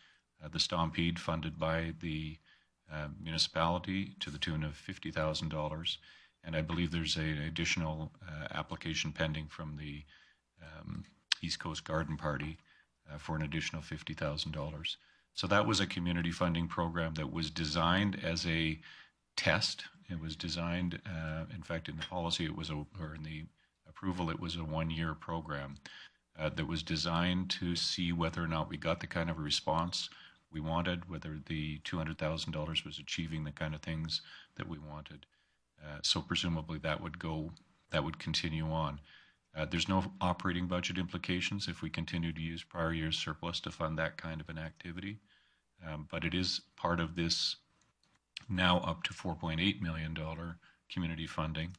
the Stampede funded by the municipality to the tune of $50,000. And I believe there's an additional application pending from the East Coast Garden Party for an additional $50,000. So that was a community funding program that was designed as a test. It was designed, in fact, in the policy, or in the approval, it was a one-year program that was designed to see whether or not we got the kind of response we wanted, whether the $200,000 was achieving the kind of things that we wanted. So presumably that would continue on. There's no operating budget implications if we continue to use prior year's surplus to fund that kind of an activity. But it is part of this now up to $4.8 million community funding.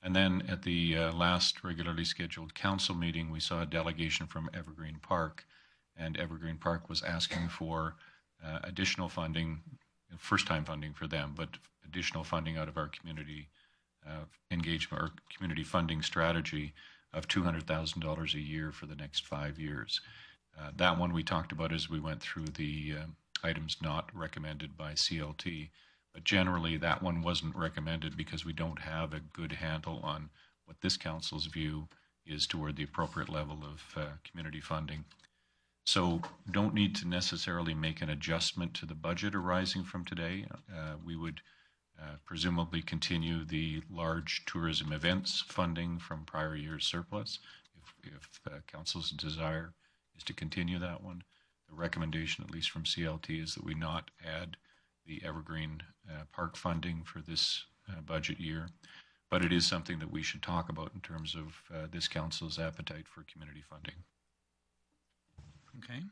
And then at the last regularly scheduled council meeting, we saw a delegation from Evergreen Park, and Evergreen Park was asking for additional funding, first-time funding for them, but additional funding out of our community engagement or community funding strategy of $200,000 a year for the next 5 years. That one we talked about as we went through the items not recommended by CLT. But generally, that one wasn't recommended because we don't have a good handle on what this council's view is toward the appropriate level of community funding. So don't need to necessarily make an adjustment to the budget arising from today. We would presumably continue the large tourism events funding from prior year's surplus council's desire is to continue that one. The recommendation, at least from CLT, is that we not add the Evergreen Park funding for this budget year. But it is something that we should talk about in terms of this council's appetite for community funding. Okay.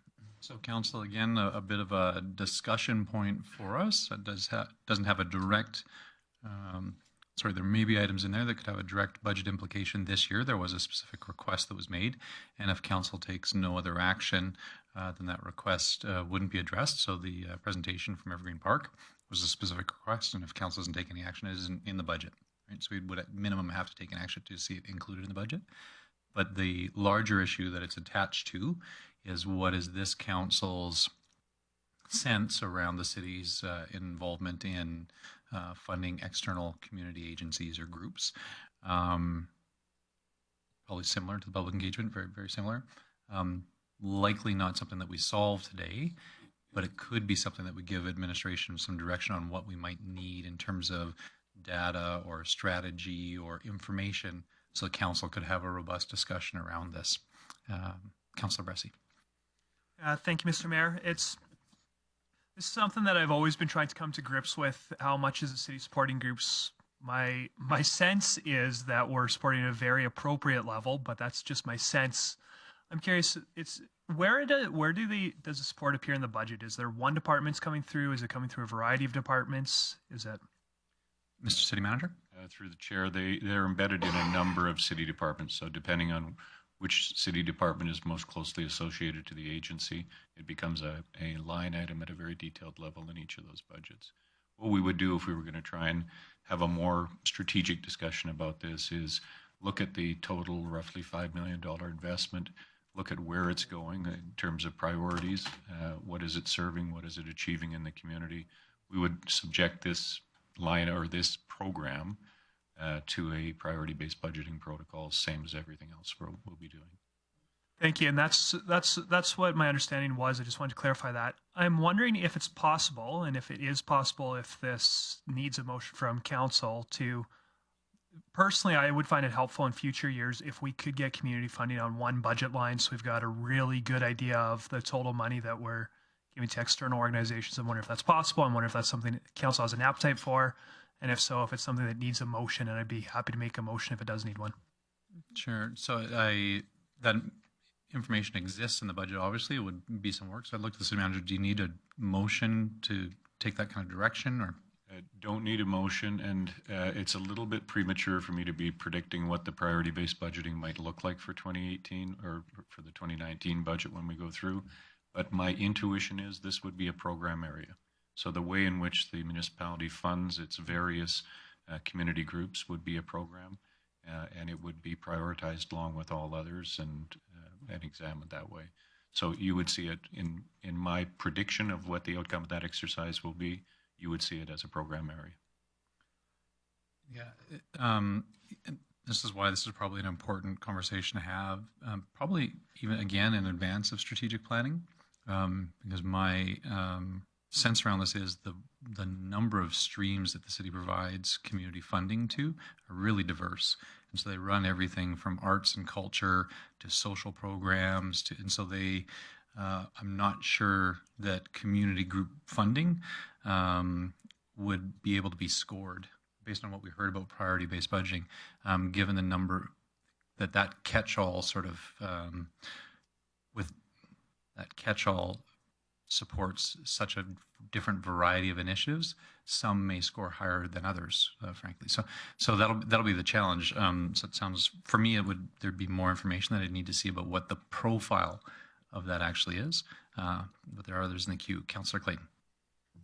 So council, again, a bit of a discussion point for us. It doesn't have a direct, there may be items in there that could have a direct budget implication this year. There was a specific request that was made, and if council takes no other action, then that request wouldn't be addressed. So the presentation from Evergreen Park was a specific request, and if council doesn't take any action, it isn't in the budget. Right? So we would at minimum have to take an action to see it included in the budget. But the larger issue that it's attached to is what is this council's sense around the city's involvement in funding external community agencies or groups. Probably similar to the public engagement, very, very similar. Likely not something that we solve today, but it could be something that would give administration some direction on what we might need in terms of data or strategy or information, so the council could have a robust discussion around this. Councillor Pressey. Thank you, Mr. Mayor. This is something that I've always been trying to come to grips with. How much is the city supporting groups? My sense is that we're supporting at a very appropriate level, but that's just my sense. I'm curious. Does the support appear in the budget? Is there one department's coming through? Is it coming through a variety of departments? Is it? Mr. City Manager? Through the chair, they're embedded in a number of city departments. So depending on which city department is most closely associated to the agency, it becomes a line item at a very detailed level in each of those budgets. What we would do if we were going to try and have a more strategic discussion about this is look at the total roughly $5 million investment, look at where it's going in terms of priorities, what is it serving, what is it achieving in the community. We would subject this line or this program to a priority-based budgeting protocol, same as everything else we'll be doing. Thank you, and that's what my understanding was. I just wanted to clarify that. I'm wondering if it's possible, and if it is possible, if this needs a motion from council to. Personally, I would find it helpful in future years if we could get community funding on one budget line, so we've got a really good idea of the total money that we're giving to external organizations. I wonder if that's possible. I wonder if that's something that council has an appetite for. And if so, if it's something that needs a motion, and I'd be happy to make a motion if it does need one. Sure. So that information exists in the budget. Obviously, it would be some work. So I'd look to the city manager. Do you need a motion to take that kind of direction, or? Don't need a motion, and it's a little bit premature for me to be predicting what the priority-based budgeting might look like for 2018 or for the 2019 budget when we go through. But my intuition is this would be a program area. So the way in which the municipality funds its various community groups would be a program, and it would be prioritized along with all others and examined that way. So you would see it in my prediction of what the outcome of that exercise will be. You would see it as a program area. Yeah, this is why this is probably an important conversation to have, probably even again in advance of strategic planning, because my sense around this is the number of streams that the city provides community funding to are really diverse. And so they run everything from arts and culture to social programs and so they, I'm not sure that community group funding would be able to be scored based on what we heard about priority-based budgeting, given the number that catch-all sort of, with that catch-all supports such a different variety of initiatives. Some may score higher than others, frankly. So that'll be the challenge. So it sounds, for me, there'd be more information that I'd need to see about what the profile of that actually is. But there are others in the queue. Councillor Clayton.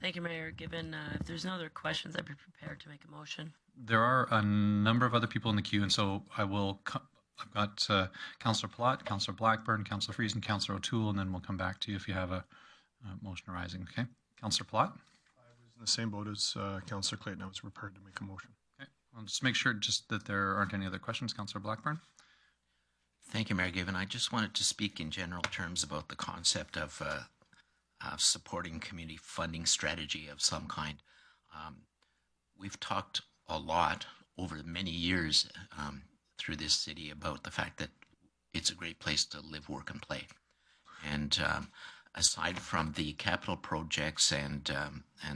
Thank you, Mayor. Given if there's no other questions, I'd be prepared to make a motion. There are a number of other people in the queue, and so I've got Councillor Plott, Councillor Blackburn, Councillor Friesen, Councillor O'Toole, and then we'll come back to you if you have a motion arising. Okay, Councillor Plott. I was in the same boat as Councillor Clayton. I was prepared to make a motion. Okay, I'll just make sure that there aren't any other questions. Councillor Blackburn. Thank you, Mayor Given. I just wanted to speak in general terms about the concept of supporting community funding strategy of some kind. We've talked a lot over many years through this city about the fact that it's a great place to live, work, and play. And aside from the capital projects and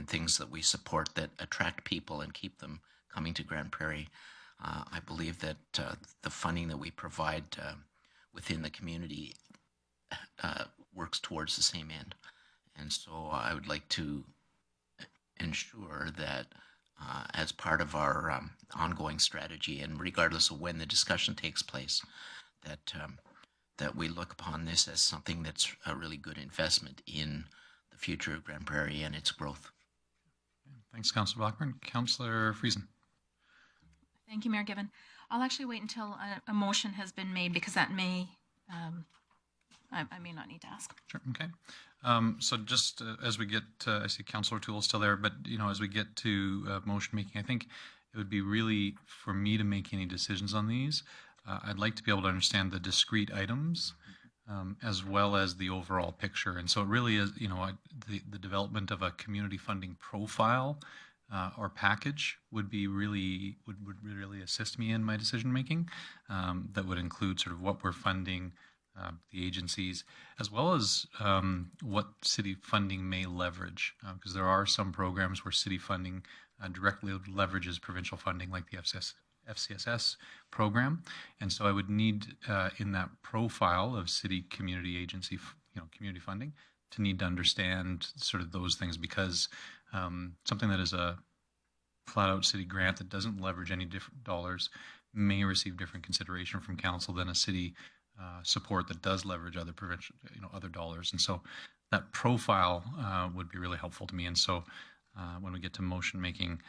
things that we support that attract people and keep them coming to Grande Prairie, I believe that the funding that we provide within the community works towards the same end. And so I would like to ensure that as part of our ongoing strategy, and regardless of when the discussion takes place, that we look upon this as something that's a really good investment in the future of Grande Prairie and its growth. Thanks, Councillor Blackburn. Councillor Friesen. Thank you, Mayor Given. I'll actually wait until a motion has been made, because that may, I may not need to ask. Sure, okay. So just as we get, I see Councillor Toole still there, but as we get to motion making, I think it would be really, for me to make any decisions on these, I'd like to be able to understand the discrete items as well as the overall picture. And so it really is, the development of a community funding profile or package would be really, would really assist me in my decision making. That would include sort of what we're funding, the agencies, as well as what city funding may leverage, because there are some programs where city funding directly leverages provincial funding, like the FCSS program. And so I would need in that profile of city community agency, community funding, to need to understand sort of those things, because something that is a flat out city grant that doesn't leverage any different dollars may receive different consideration from council than a city support that does leverage other provincial, other dollars. And so that profile would be really helpful to me. And so when we get to motion making,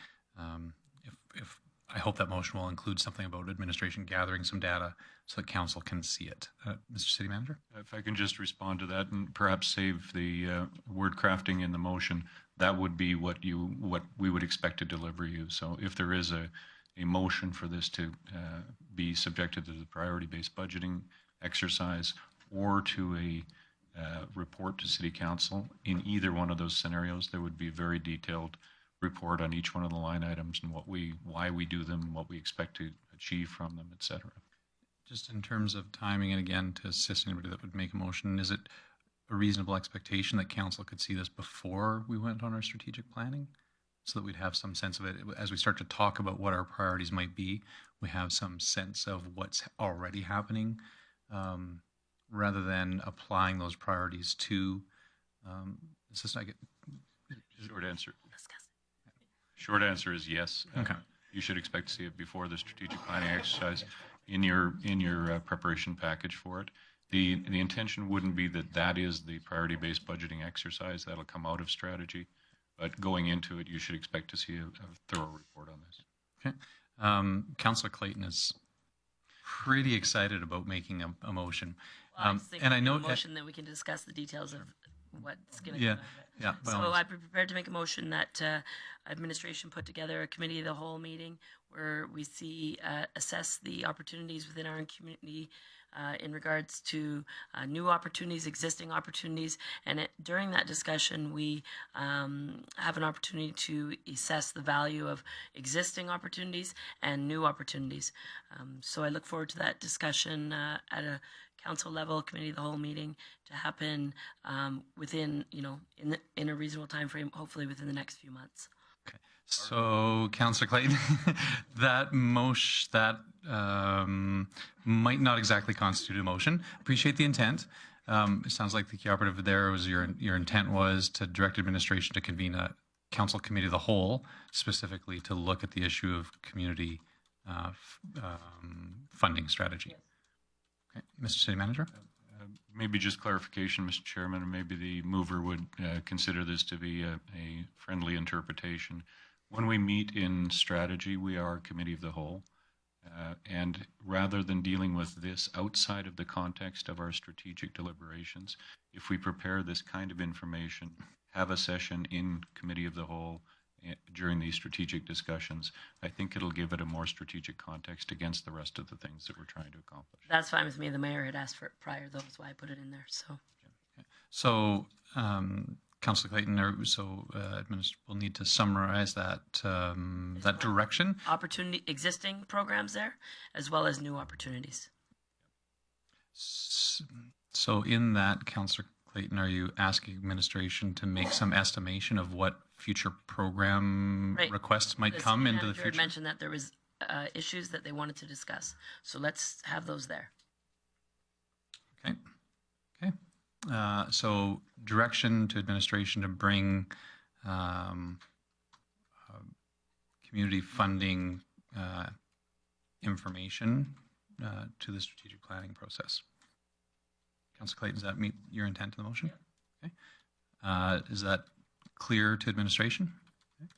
if I hope that motion will include something about administration gathering some data so that council can see it. Mr. City Manager? If I can just respond to that and perhaps save the word crafting in the motion, that would be what we would expect to deliver you. So if there is a motion for this to be subjected to the priority-based budgeting exercise or to a report to City Council, in either one of those scenarios, there would be a very detailed report on each one of the line items and why we do them, what we expect to achieve from them, etc. Just in terms of timing, and again, to assist anybody that would make a motion, is it a reasonable expectation that council could see this before we went on our strategic planning, so that we'd have some sense of it as we start to talk about what our priorities might be? We have some sense of what's already happening, rather than applying those priorities to. Short answer is yes. Okay. You should expect to see it before the strategic planning exercise in your preparation package for it. The intention wouldn't be that is the priority-based budgeting exercise. That'll come out of strategy. But going into it, you should expect to see a thorough report on this. Okay. Councillor Clayton is pretty excited about making a motion. Well, I was thinking and I know a motion that we can discuss the details of what's going to come out of it. Yeah. So I'd be prepared to make a motion that administration put together a committee of the whole meeting where we assess the opportunities within our community in regards to new opportunities, existing opportunities, and during that discussion we have an opportunity to assess the value of existing opportunities and new opportunities. So I look forward to that discussion at a council level, committee of the whole meeting, to happen within, in a reasonable time frame, hopefully within the next few months. Okay. So, Councillor Clayton, that might not exactly constitute a motion. Appreciate the intent. It sounds like the key operative there was your intent was to direct administration to convene a council committee of the whole, specifically to look at the issue of community funding strategy. Yes. Okay. Mr. City Manager? Maybe just clarification, Mr. Chairman, and maybe the mover would consider this to be a friendly interpretation. When we meet in strategy, we are a committee of the whole. And rather than dealing with this outside of the context of our strategic deliberations, if we prepare this kind of information, have a session in committee of the whole during these strategic discussions, I think it'll give it a more strategic context against the rest of the things that we're trying to accomplish. That's fine with me. The mayor had asked for it prior, though, that's why I put it in there. So, okay. So Councillor Clayton, we'll need to summarize that that direction. Existing programs there, as well as new opportunities. So in that, Councillor Clayton, are you asking administration to make some estimation of what future program Right. requests might The come city into the manager had future? mentioned that there was issues that they wanted to discuss. So let's have those there. Okay. Okay. So direction to administration to bring community funding information to the strategic planning process. Councillor Clayton, does that meet your intent of the motion? Yeah. Okay. Is that clear to administration? Okay.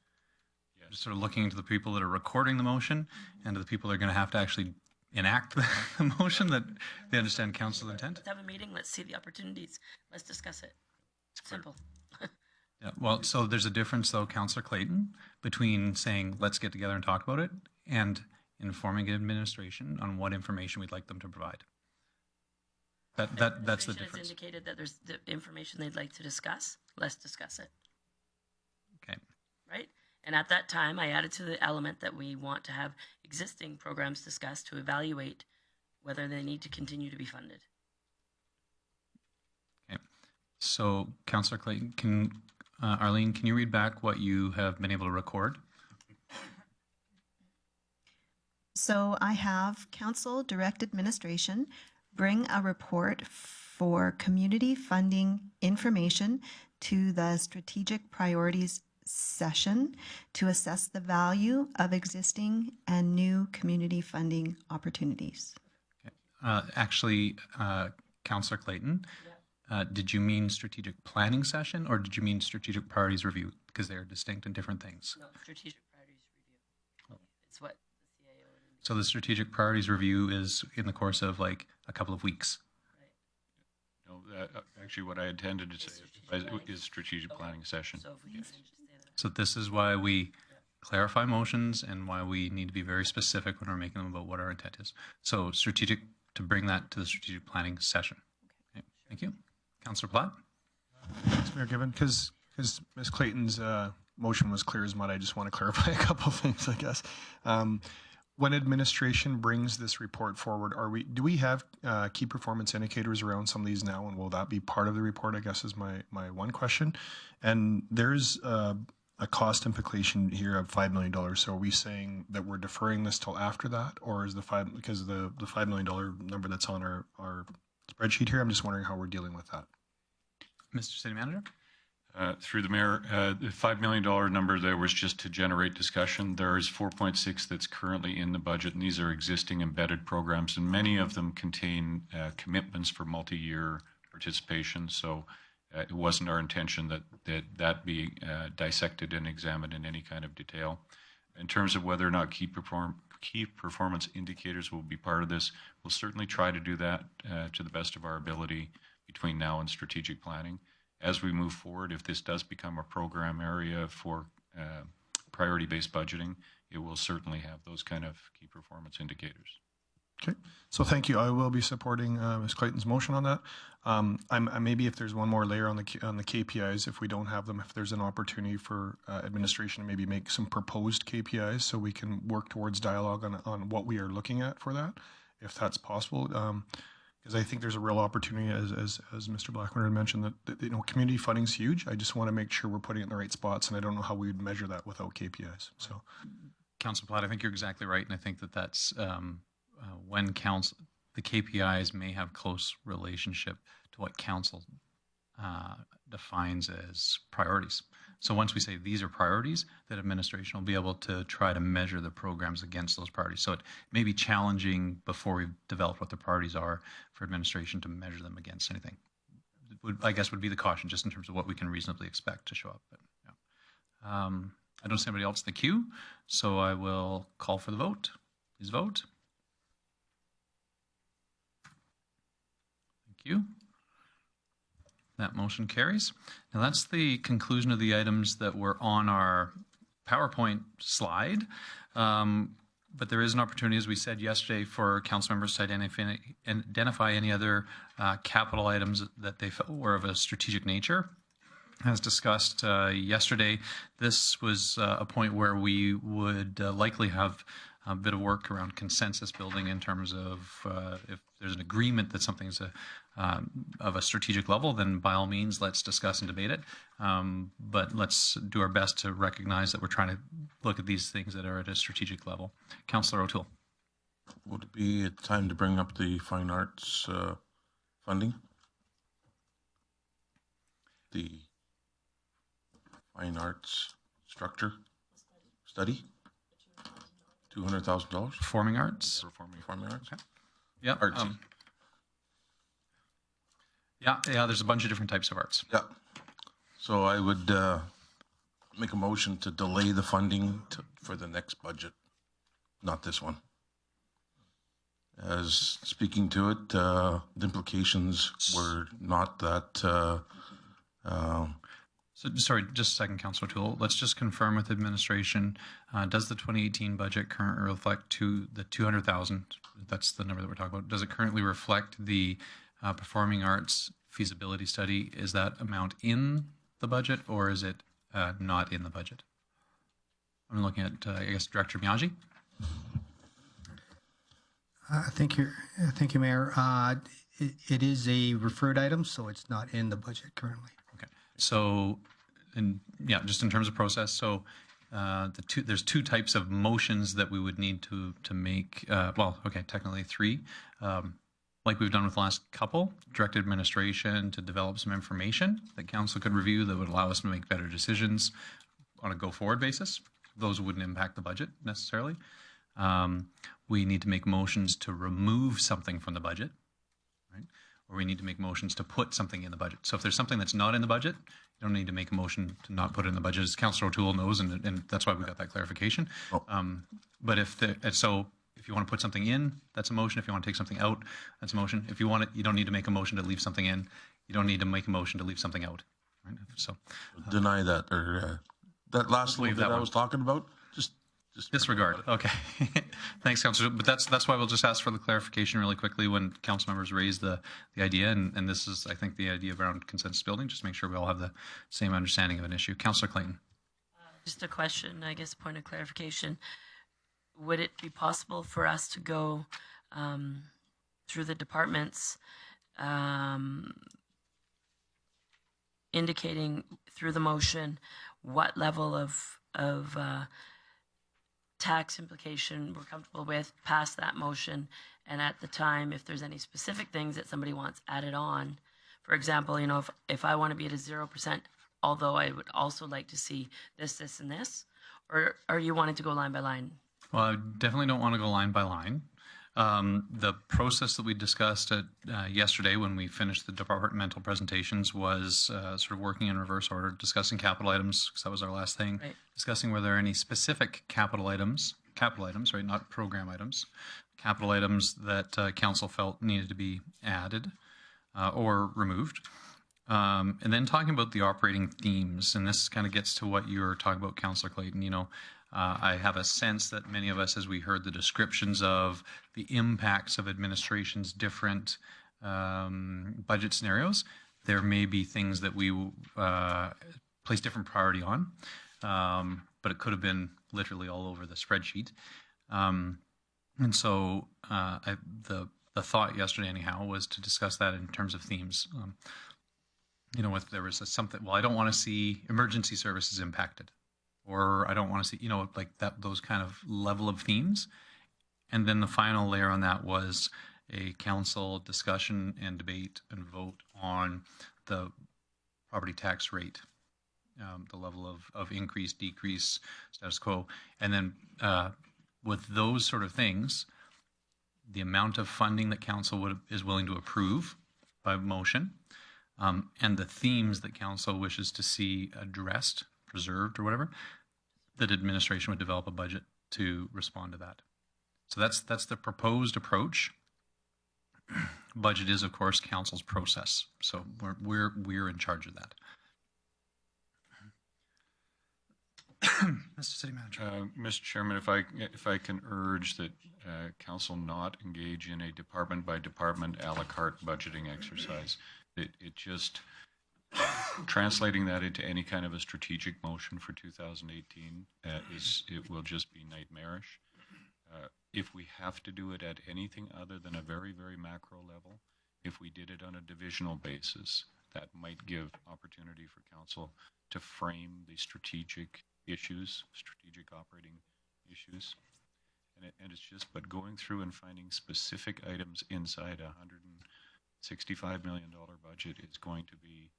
Yes. Just sort of looking to the people that are recording the motion and to the people that are going to have to actually enact the motion, that they understand council intent? Let's have a meeting. Let's see the opportunities. Let's discuss it. Simple. Yeah, well, so there's a difference, though, Councillor Clayton, between saying, let's get together and talk about it, and informing administration on what information we'd like them to provide. That's the Administration has difference. indicated that there's the information they'd like to discuss. Let's discuss it. Okay. Right? And at that time, I added to the element that we want to have existing programs discussed to evaluate whether they need to continue to be funded. Okay. So, Councillor Clayton, Arlene, can you read back what you have been able to record? So I have council direct administration bring a report for community funding information to the strategic priorities session to assess the value of existing and new community funding opportunities. Okay. Actually, Councillor Clayton, did you mean strategic planning session or did you mean strategic priorities review? Because they're distinct and different things. No, strategic priorities review. It's what the CIO. So the strategic priorities review is in the course of like a couple of weeks. No, actually, what I intended to say is strategic planning session. So if we can just say that. So this is why we clarify motions and why we need to be very specific when we're making them about what our intent is. So strategic, to bring that to the strategic planning session. Okay. Thank you. Councillor Platt? Thanks, Mayor Given. Because Ms. Clayton's motion was clear as mud, I just want to clarify a couple of things, I guess. When administration brings this report forward, do we have key performance indicators around some of these now, and will that be part of the report, I guess, is my one question. And there's a cost implication here of $5 million. So are we saying that we're deferring this till after that, or is the $5 million number that's on our spreadsheet here? I'm just wondering how we're dealing with that. Mr. City Manager? Through the mayor, the $5 million number there was just to generate discussion. There is 4.6 that's currently in the budget, and these are existing embedded programs, and many of them contain commitments for multi-year participation. So it wasn't our intention that be dissected and examined in any kind of detail. In terms of whether or not key performance indicators will be part of this, we'll certainly try to do that to the best of our ability between now and strategic planning. As we move forward, if this does become a program area for priority-based budgeting, it will certainly have those kind of key performance indicators. Okay, so thank you. I will be supporting Ms. Clayton's motion on that. Maybe if there's one more layer on the KPIs, if we don't have them, if there's an opportunity for administration to maybe make some proposed KPIs so we can work towards dialogue on what we are looking at for that, if that's possible. Because I think there's a real opportunity, as Mr. Blackburn had mentioned, that community funding is huge. I just want to make sure we're putting it in the right spots, and I don't know how we would measure that without KPIs. So, Councillor Platt, I think you're exactly right, and I think that's when the KPIs may have close relationship to what council defines as priorities. So once we say these are priorities, that administration will be able to try to measure the programs against those priorities. So it may be challenging before we've developed what the priorities are for administration to measure them against anything. I guess would be the caution just in terms of what we can reasonably expect to show up. But, yeah. I don't see anybody else in the queue, so I will call for the vote. Please vote. Thank you. That motion carries. Now that's the conclusion of the items that were on our PowerPoint slide. But there is an opportunity, as we said yesterday, for council members to identify any other capital items that they felt were of a strategic nature. As discussed yesterday, this was a point where we would likely have a bit of work around consensus building in terms of if there's an agreement that something's of a strategic level, then by all means, let's discuss and debate it. But let's do our best to recognize that we're trying to look at these things that are at a strategic level. Councillor O'Toole. Would it be time to bring up the fine arts funding? The fine arts structure study? $200,000? Performing arts? Performing arts? Okay. Yeah. Artsy. Yeah, there's a bunch of different types of arts. Yeah. So I would make a motion to delay the funding for the next budget, not this one. As speaking to it, the implications were not that. So, sorry, just a second, Councillor O'Toole. Let's just confirm with administration. Does the 2018 budget currently reflect the 200,000? That's the number that we're talking about. Does it currently reflect the performing arts feasibility study? Is that amount in the budget, or is it not in the budget? I'm looking at, I guess, Director Miyagi. Thank you, Mayor. It is a referred item, so it's not in the budget currently. Okay. So, and yeah, just in terms of process, so there's two types of motions that we would need to make. Well, okay, technically three. Like we've done with the last couple, direct administration to develop some information that council could review that would allow us to make better decisions on a go-forward basis. Those wouldn't impact the budget necessarily. We need to make motions to remove something from the budget, right? Or we need to make motions to put something in the budget. So if there's something that's not in the budget, you don't need to make a motion to not put it in the budget, as Councillor O'Toole knows, and that's why we got that clarification. But if you want to put something in, that's a motion. If you want to take something out, that's a motion. If you want it, you don't need to make a motion to leave something in. You don't need to make a motion to leave something out. Right? So deny that, or that last little bit I was talking about. Just disregard. Okay. Thanks, Councillor. But that's why we'll just ask for the clarification really quickly when council members raise the idea, and this is, I think, the idea around consensus building. Just make sure we all have the same understanding of an issue. Councillor Clayton. Just a question, I guess, point of clarification. Would it be possible for us to go through the departments, indicating through the motion what level of tax implication we're comfortable with past that motion, and at the time, if there's any specific things that somebody wants added on, for example, you know, if I want to be at a 0%, although I would also like to see this, this, and this, or are you wanting to go line by line? Well, I definitely don't want to go line by line. The process that we discussed yesterday when we finished the departmental presentations was sort of working in reverse order, discussing capital items, because that was our last thing, right. Discussing whether there are any specific capital items, right, not program items, capital items that council felt needed to be added or removed. And then talking about the operating themes, and this kind of gets to what you were talking about, Councillor Clayton. You know, I have a sense that many of us, as we heard the descriptions of the impacts of administration's different budget scenarios, there may be things that we place different priority on, but it could have been literally all over the spreadsheet. And so the thought yesterday, anyhow, was to discuss that in terms of themes. You know, if there was something, well, I don't want to see emergency services impacted, or I don't want to see, you know, like that, those kind of level of themes. And then the final layer on that was a council discussion and debate and vote on the property tax rate, the level of increase, decrease, status quo. And then with those sort of things, the amount of funding that council is willing to approve by motion, and the themes that council wishes to see addressed, preserved, or whatever, that administration would develop a budget to respond to that. So that's the proposed approach. Budget is, of course, council's process. So we're in charge of that. Mr. City Manager. Mr. Chairman, if I can urge that council not engage in a department by department a la carte budgeting exercise. It just translating that into any kind of a strategic motion for 2018 it will just be nightmarish. if we have to do it at anything other than a very, very macro level, if we did it on a divisional basis, that might give opportunity for council to frame the strategic issues, strategic operating issues. And it's just, but going through and finding specific items inside a $165 million budget is going to be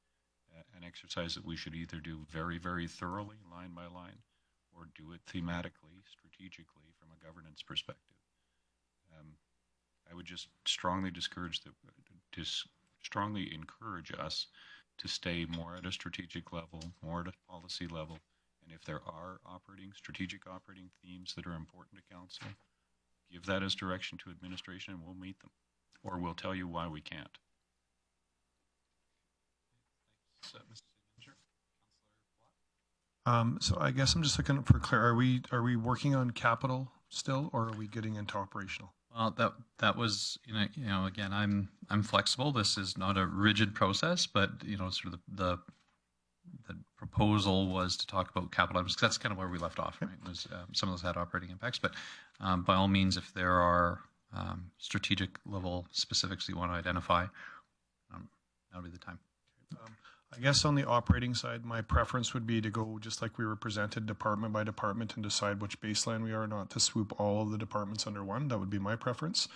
an exercise that we should either do very, very thoroughly, line by line, or do it thematically, strategically, from a governance perspective. I would just strongly strongly encourage us to stay more at a strategic level, more at a policy level, and if there are strategic operating themes that are important to council, give that as direction to administration and we'll meet them, or we'll tell you why we can't. So I guess I'm just looking for clear. Are we working on capital still, or are we getting into operational? Well, that was, again, I'm flexible. This is not a rigid process, but sort of the proposal was to talk about capital items, 'cause that's kind of where we left off, right? Was some of those had operating impacts, but by all means, if there are strategic level specifics that you want to identify, that'll be the time. I guess on the operating side, my preference would be to go just like we were presented, department by department, and decide which baseline we are, not to swoop all of the departments under one. That would be my preference.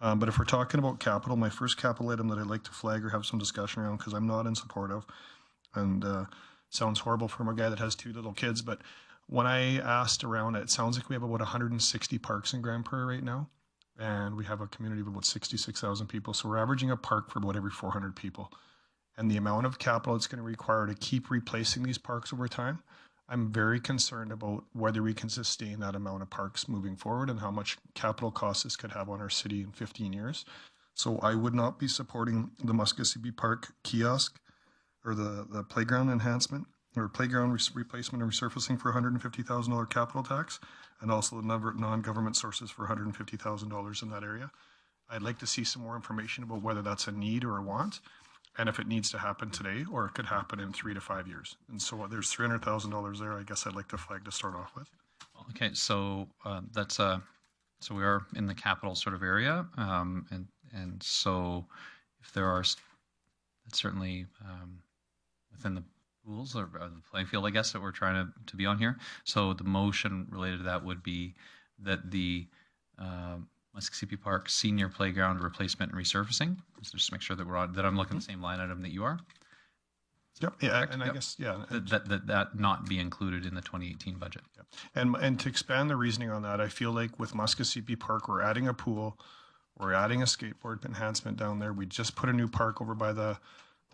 But if we're talking about capital, my first capital item that I'd like to flag or have some discussion around, because I'm not in support of, and sounds horrible from a guy that has 2 little kids, but when I asked around, it sounds like we have about 160 parks in Grande Prairie right now, and we have a community of about 66,000 people. So we're averaging a park for about every 400 people. And the amount of capital it's going to require to keep replacing these parks over time, I'm very concerned about whether we can sustain that amount of parks moving forward and how much capital costs this could have on our city in 15 years. So I would not be supporting the Muskogee Park kiosk or the playground enhancement or playground replacement and resurfacing for $150,000 capital tax, and also the number of non-government sources for $150,000 in that area. I'd like to see some more information about whether that's a need or a want, and if it needs to happen today, or it could happen in 3 to 5 years. And so there's $300,000 there. I guess I'd like to flag to start off with. Okay, so so we are in the capital sort of area, and so if there are, that's certainly within the rules or the playing field, I guess, that we're trying to be on here. So the motion related to that would be that the Muskogee Park Senior Playground Replacement and Resurfacing. So just make sure that that I'm looking at the same line item that you are. Yep. Yeah. Correct? And I guess, yeah. That not be included in the 2018 budget. Yep. And to expand the reasoning on that, I feel like with Muskogee Park, we're adding a pool, we're adding a skateboard enhancement down there. We just put a new park over by the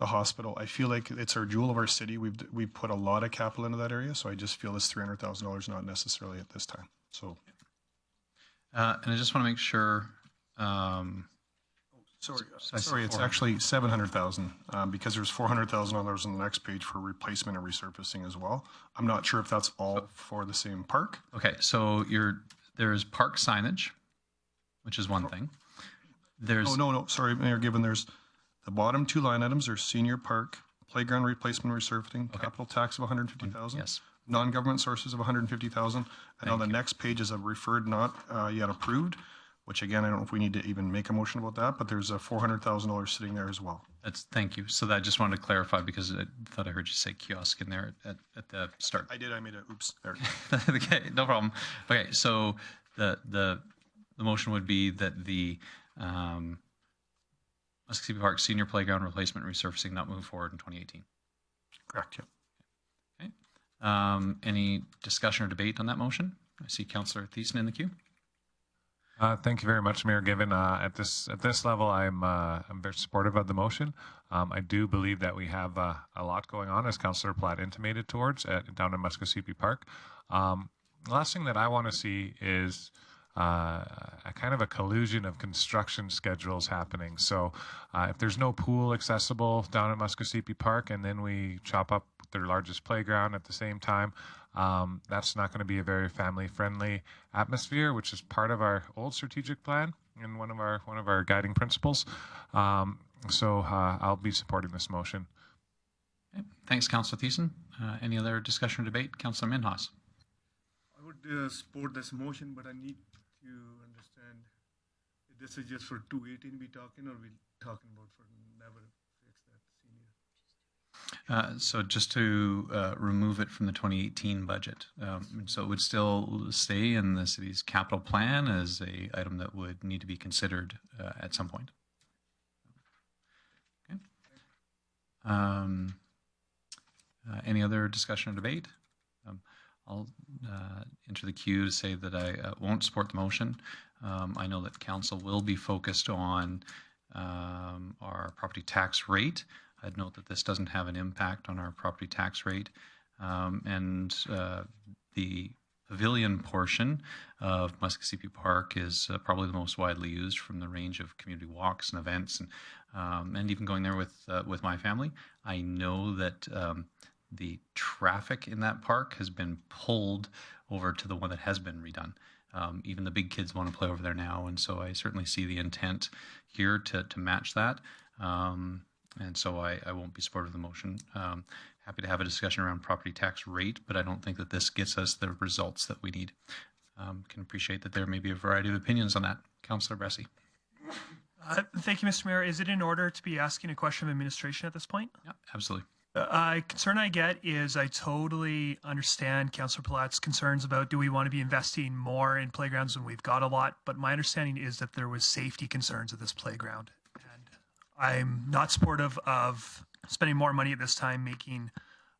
hospital. I feel like it's our jewel of our city. We've put a lot of capital into that area. So I just feel this $300,000 not necessarily at this time. So. And I just want to make sure. Sorry, it's actually $700,000 because there's $400,000 on the next page for replacement and resurfacing as well. I'm not sure if that's all for the same park. Okay, so there's park signage, which is one thing. There's no. Sorry, Mayor Given. There's the bottom 2 line items are senior park, playground replacement, resurfacing, capital tax of $150,000. Yes. Non-government sources of $150,000, and on the next page is a referred, not yet approved, which again, I don't know if we need to even make a motion about that, but there's a $400,000 sitting there as well. Thank you. So that I just wanted to clarify because I thought I heard you say kiosk in there at the start. I did. I made a oops there. Okay, no problem. Okay, so the motion would be that the Muskogee Park Senior Playground Replacement and Resurfacing not move forward in 2018. Correct. Yeah. Any discussion or debate on that motion? I see Councillor Thiessen in the queue. Thank you very much, Mayor Given. At this level, I'm very supportive of the motion. I do believe that we have a lot going on, as Councillor Platt intimated towards down in Muskogee Park. The last thing that I want to see is a kind of a collusion of construction schedules happening. So if there's no pool accessible down at Muskogee Park, and then we chop up their largest playground at the same time, that's not going to be a very family-friendly atmosphere, which is part of our old strategic plan and one of our guiding principles. So I'll be supporting this motion. Okay. Thanks, Councillor Thiessen. Any other discussion or debate? Councillor Minhas. I would support this motion, but I need to understand And this is just for 218 we talking, or we talking about for never fix that senior? So just to remove it from the 2018 budget. And so it would still stay in the city's capital plan as a item that would need to be considered at some point. Okay. Any other discussion or debate? I'll enter the queue to say that I won't support the motion. I know that council will be focused on our property tax rate. I'd note that this doesn't have an impact on our property tax rate. And the pavilion portion of Muskogee Park is probably the most widely used from the range of community walks and events, and even going there with my family. I know that the traffic in that park has been pulled over to the one that has been redone. Even the big kids want to play over there now, and so I certainly see the intent here to match that. And so I won't be supportive of the motion. Happy to have a discussion around property tax rate, but I don't think that this gets us the results that we need. Can appreciate that there may be a variety of opinions on that. Councillor Pressey. Thank you, Mr. Mayor. Is it in order to be asking a question of administration at this point? Yeah, absolutely. Concern I get is I totally understand Councillor Palat's concerns about do we want to be investing more in playgrounds when we've got a lot, but my understanding is that there was safety concerns at this playground. And I'm not supportive of spending more money at this time making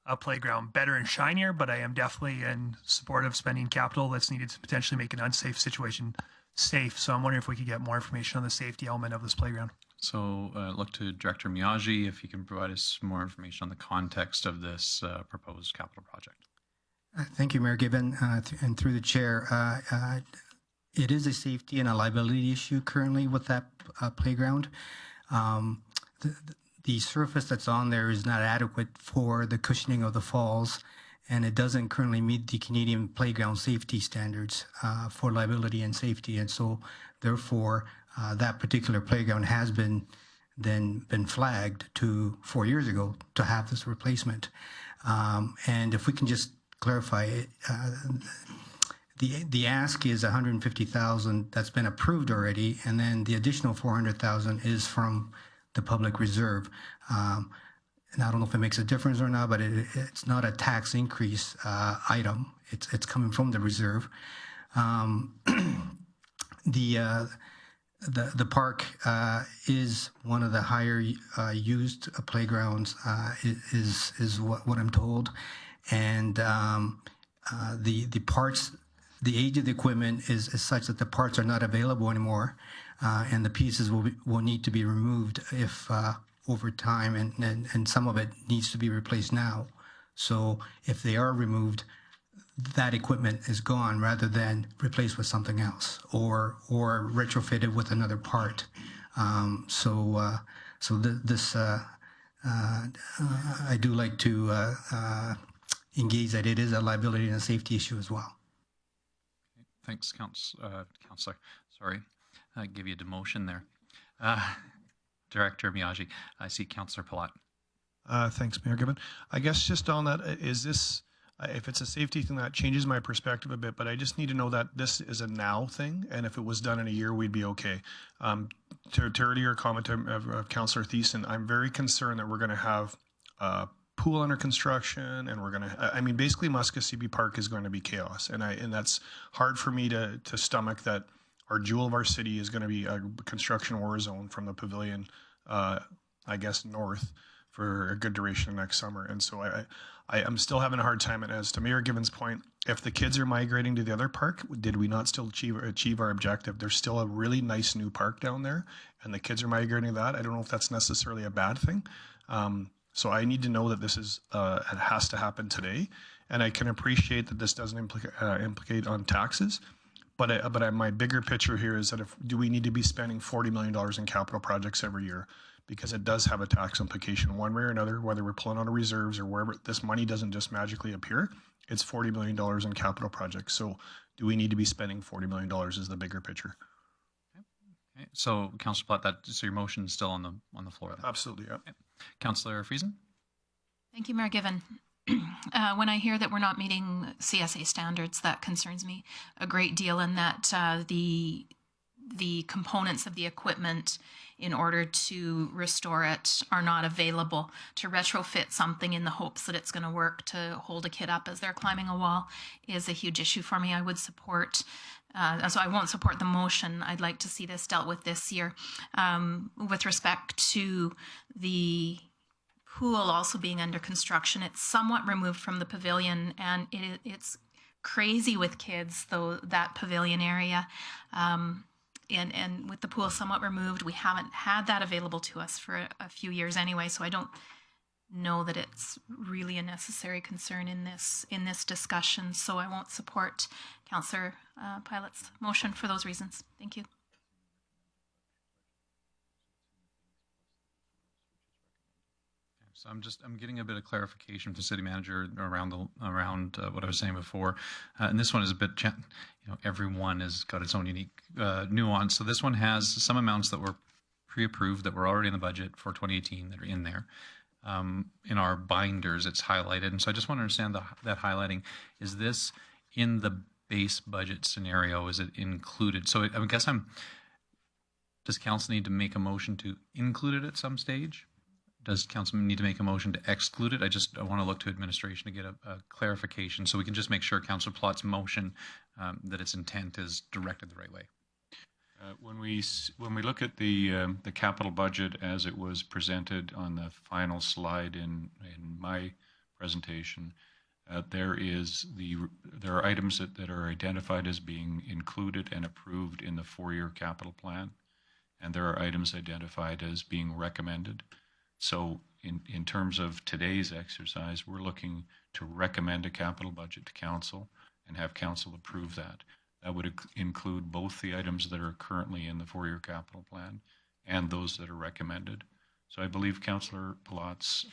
a playground better and shinier, but I am definitely in support of spending capital that's needed to potentially make an unsafe situation safe. So I'm wondering if we could get more information on the safety element of this playground. So look to Director Miyagi if he can provide us more information on the context of this proposed capital project. Thank you, Mayor Gibbon, and through the chair. It is a safety and a liability issue currently with that playground. The surface that's on there is not adequate for the cushioning of the falls, and it doesn't currently meet the Canadian playground safety standards for liability and safety. And so, therefore, that particular playground has been flagged to 4 years ago to have this replacement. And if we can just clarify it, the ask is $150,000 that's been approved already, and then the additional $400,000 is from the public reserve. And I don't know if it makes a difference or not, but it's not a tax increase item. It's coming from the reserve. The park is one of the higher used playgrounds, is what I'm told, and the parts, the age of the equipment is such that the parts are not available anymore, and the pieces will need to be removed if over time, and some of it needs to be replaced now. So if they are removed, that equipment is gone rather than replaced with something else or retrofitted with another part. I do like to engage that it is a liability and a safety issue as well. Thanks, Councillor. Sorry, I gave you a demotion there. Director Miyagi, I see Councillor Palat. Thanks, Mayor Gibbon. I guess just on that, is this, if it's a safety thing, that changes my perspective a bit, but I just need to know that this is a now thing, and if it was done in a year, we'd be okay. To earlier comment of Councillor Thiessen, I'm very concerned that we're going to have a pool under construction, and we're going to, I mean, basically Muskogee Park is going to be chaos, and that's hard for me to stomach that our jewel of our city is going to be a construction war zone from the pavilion, I guess, north for a good duration of next summer. And so I'm still having a hard time. And as to Mayor Gibbon's point, if the kids are migrating to the other park, did we not still achieve our objective? There's still a really nice new park down there, and the kids are migrating to that. I don't know if that's necessarily a bad thing. So I need to know that this is it has to happen today. And I can appreciate that this doesn't implicate on taxes. But my bigger picture here is that do we need to be spending $40 million in capital projects every year? Because it does have a tax implication one way or another, whether we're pulling out of reserves or wherever. This money doesn't just magically appear. It's $40 million in capital projects. So do we need to be spending $40 million is the bigger picture. Okay. So Councillor Platt, so your motion is still on the floor then? Absolutely, yeah. Okay. Councillor Friesen? Thank you, Mayor Gibbon. When I hear that we're not meeting CSA standards, that concerns me a great deal, and that the components of the equipment in order to restore it are not available. To retrofit something in the hopes that it's going to work to hold a kid up as they're climbing a wall is a huge issue for me. I would support, so I won't support the motion. I'd like to see this dealt with this year. With respect to the pool also being under construction, it's somewhat removed from the pavilion, and it's crazy with kids, though, that pavilion area. And with the pool somewhat removed, we haven't had that available to us for a few years anyway, so I don't know that it's really a necessary concern in this discussion. So I won't support Councillor Pilot's motion for those reasons. Thank you. So I'm getting a bit of clarification from the city manager around what I was saying before, and this one is a bit, everyone has got its own unique nuance. So this one has some amounts that were pre-approved that were already in the budget for 2018 that are in there. In our binders, it's highlighted, and so I just want to understand that highlighting. Is this in the base budget scenario? Is it included? So I guess does council need to make a motion to include it at some stage? Does council need to make a motion to exclude it? I want to look to administration to get a clarification so we can just make sure Councillor Plot's motion, that its intent is directed the right way. When we look at the capital budget as it was presented on the final slide in my presentation, there are items that are identified as being included and approved in the 4-year capital plan, and there are items identified as being recommended. So in terms of today's exercise, we're looking to recommend a capital budget to council and have council approve that. That would include both the items that are currently in the 4-year capital plan and those that are recommended. So I believe Councillor Plot's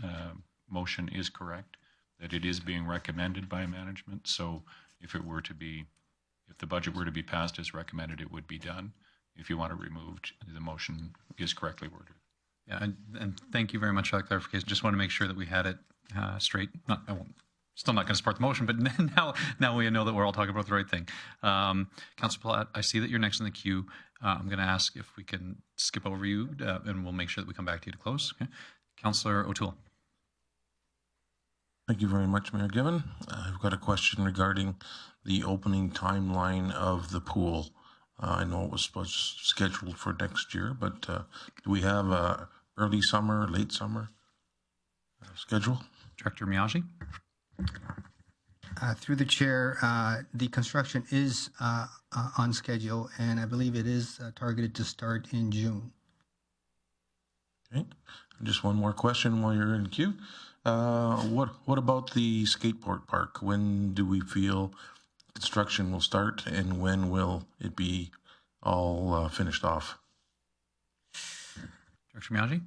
motion is correct, that it is being recommended by management. So if the budget were to be passed as recommended, it would be done. If you want it removed, the motion is correctly worded. Yeah, and thank you very much for that clarification. Just want to make sure that we had it straight. Still not going to support the motion, but now we know that we're all talking about the right thing. Councillor Platt, I see that you're next in the queue. I'm going to ask if we can skip over you, and we'll make sure that we come back to you to close. Okay. Councillor O'Toole. Thank you very much, Mayor Given. I've got a question regarding the opening timeline of the pool. I know it was scheduled for next year, but do we have a early summer, late summer schedule? Director Miyagi. Through the chair, the construction is on schedule, and I believe it is targeted to start in June. Okay. Just one more question while you're in queue. What about the skateboard park? When do we feel construction will start, and when will it be all finished off? Director Miyagi?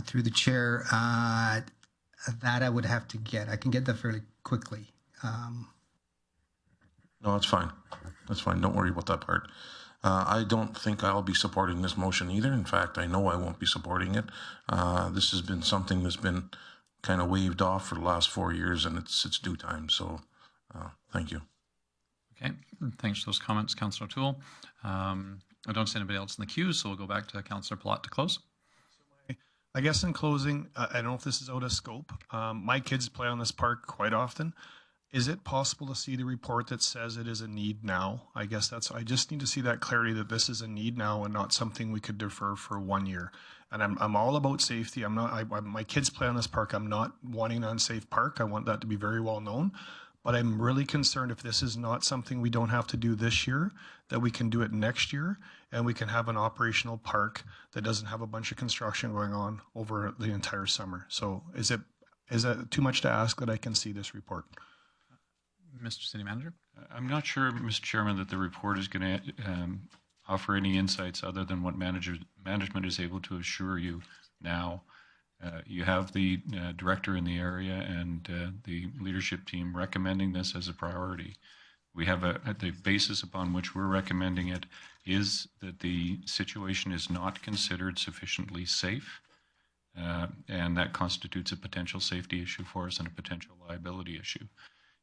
Through the chair, that I would have to get. I can get that fairly quickly. No, that's fine. That's fine. Don't worry about that part. I don't think I'll be supporting this motion either. In fact, I know I won't be supporting it. This has been something that's been kind of waved off for the last 4 years, and it's due time. So thank you. Okay, thanks for those comments, Councillor O'Toole. I don't see anybody else in the queue, so we'll go back to Councillor Plot to close. I guess in closing, I don't know if this is out of scope. My kids play on this park quite often. Is it possible to see the report that says it is a need now? I guess I just need to see that clarity that this is a need now and not something we could defer for 1 year. And I'm all about safety. My kids play on this park. I'm not wanting an unsafe park. I want that to be very well known. But I'm really concerned if this is not something we don't have to do this year, that we can do it next year, and we can have an operational park that doesn't have a bunch of construction going on over the entire summer. So is that too much to ask that I can see this report? Mr. City Manager? I'm not sure, Mr. Chairman, that the report is going to offer any insights other than what management is able to assure you now. You have the director in the area and the leadership team recommending this as a priority. We have the basis upon which we're recommending it is that the situation is not considered sufficiently safe, and that constitutes a potential safety issue for us and a potential liability issue.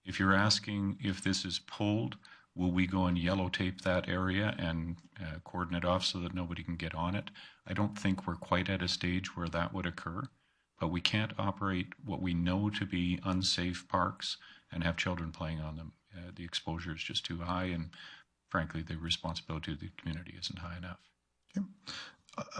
If you're asking if this is pulled Will we go and yellow tape that area and cordon it off so that nobody can get on it? I don't think we're quite at a stage where that would occur, but we can't operate what we know to be unsafe parks and have children playing on them. The exposure is just too high, and frankly, the responsibility of the community isn't high enough. Okay.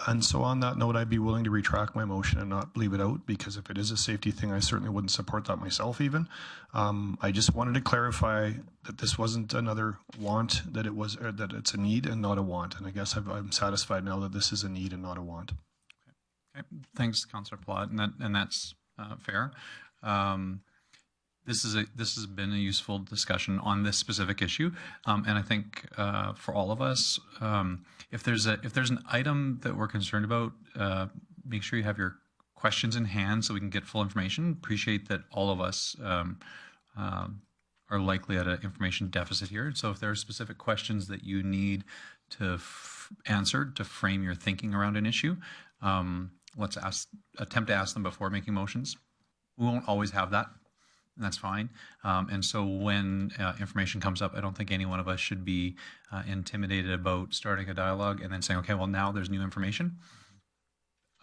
And so on that note, I'd be willing to retract my motion and not leave it out, because if it is a safety thing, I certainly wouldn't support that myself even. I just wanted to clarify that this wasn't another want, that it was, or that it's a need and not a want. And I guess I'm satisfied now that this is a need and not a want. Okay. Thanks, Councillor Plott, and that's fair. This has been a useful discussion on this specific issue, and I think for all of us, if there's an item that we're concerned about, make sure you have your questions in hand so we can get full information. Appreciate that all of us are likely at an information deficit here. So if there are specific questions that you need to answer to frame your thinking around an issue, let's attempt to ask them before making motions. We won't always have that. And that's fine. And so when information comes up, I don't think any one of us should be intimidated about starting a dialogue and then saying, okay, well, now there's new information.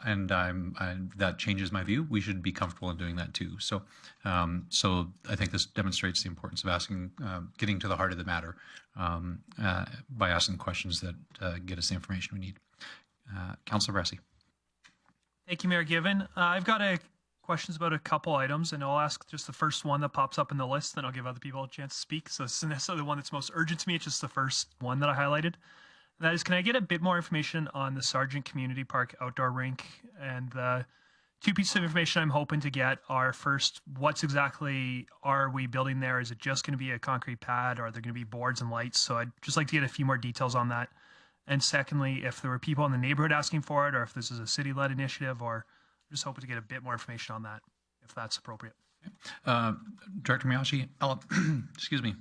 And that changes my view. We should be comfortable in doing that too. So I think this demonstrates the importance of asking, getting to the heart of the matter by asking questions that get us the information we need. Councillor Pressey. Thank you, Mayor Given. I've got questions about a couple items, and I'll ask just the first one that pops up in the list, then I'll give other people a chance to speak. So this isn't necessarily the one that's most urgent to me, it's just the first one that I highlighted. And that is, can I get a bit more information on the Sargent Community Park outdoor rink? And the two pieces of information I'm hoping to get are, first, what's exactly are we building there? Is it just going to be a concrete pad? Are there going to be boards and lights? So I'd just like to get a few more details on that. And secondly, if there were people in the neighborhood asking for it, or if this is a city-led initiative, or just hoping to get a bit more information on that, if that's appropriate. Director Miyashi, excuse me,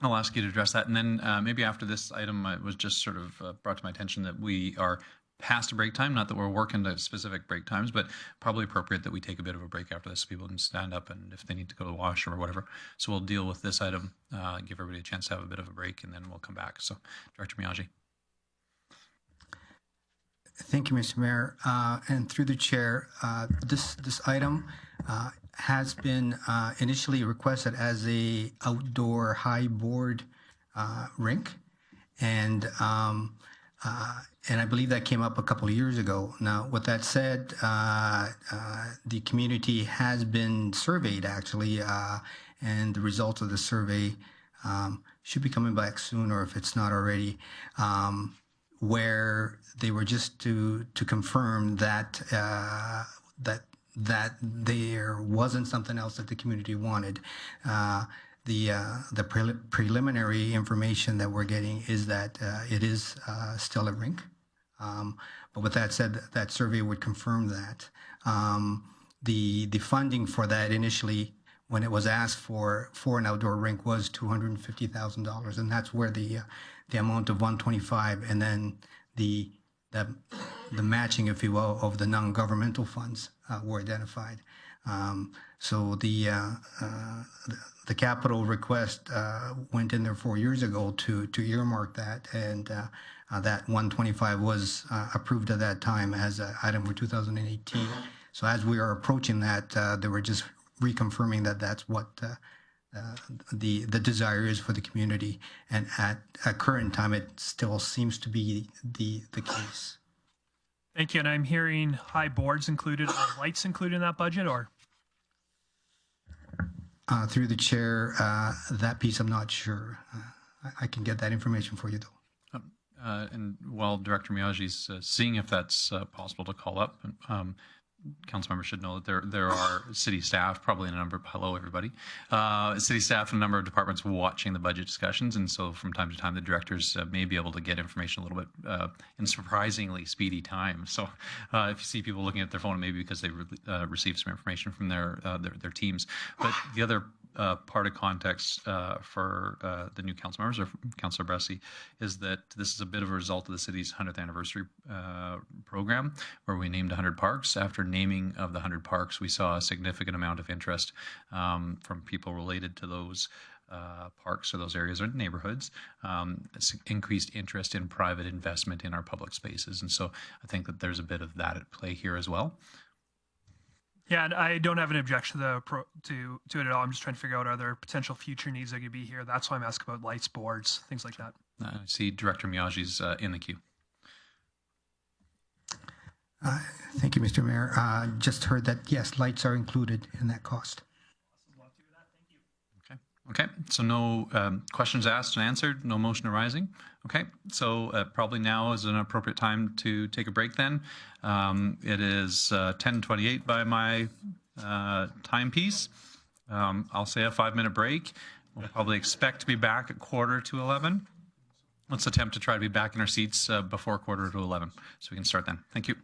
I'll ask you to address that. And then maybe after this item, it was just sort of brought to my attention that we are past a break time, not that we're working to specific break times, but probably appropriate that we take a bit of a break after this so people can stand up and if they need to go to the wash or whatever. So we'll deal with this item, give everybody a chance to have a bit of a break, and then we'll come back. So Director Miyashi. Thank you, Mr. Mayor. And through the chair, this item has been initially requested as a outdoor high board rink, and I believe that came up a couple of years ago. Now, with that said, the community has been surveyed actually, and the results of the survey should be coming back soon, or if it's not already. Where they were just to confirm that that there wasn't something else that the community wanted. The preliminary information that we're getting is that it is still a rink. But with that said, that survey would confirm that. The funding for that initially, when it was asked for an outdoor rink, was $250,000, and that's where the amount of 125, and then the matching, if you will, of the non-governmental funds were identified. So the capital request went in there 4 years ago to earmark that, and that 125 was approved at that time as an item for 2018. So as we are approaching that, they were just reconfirming that that's what the desire is for the community, and at current time it still seems to be the case. Thank you. And I'm hearing high boards included, or lights included in that budget, or? Through the chair, that piece I'm not sure. I can get that information for you though. And while Director Miyagi's seeing if that's possible to call up, council members should know that there are city staff, probably in a number of, hello everybody, city staff in a number of departments watching the budget discussions, and so from time to time the directors may be able to get information a little bit in surprisingly speedy time. So if you see people looking at their phone, maybe because they received some information from their teams. But the other part of context for the new council members, or Councillor Pressey, is that this is a bit of a result of the city's 100th anniversary program, where we named 100 parks. After naming of the 100 parks, we saw a significant amount of interest from people related to those parks or those areas or neighborhoods, it's increased interest in private investment in our public spaces. And so I think that there's a bit of that at play here as well. Yeah, and I don't have an objection to it at all. I'm just trying to figure out are there potential future needs that could be here. That's why I'm asking about lights, boards, things like that. I see Director Miyagi's in the queue. Thank you, Mr. Mayor. Just heard that, yes, lights are included in that cost. Okay, so no questions asked and answered, no motion arising. Okay, so probably now is an appropriate time to take a break then. It is 10:28 by my timepiece. I'll say a 5-minute break. We'll probably expect to be back at 10:45. Let's attempt to try to be back in our seats before 11:15, so we can start then. Thank you.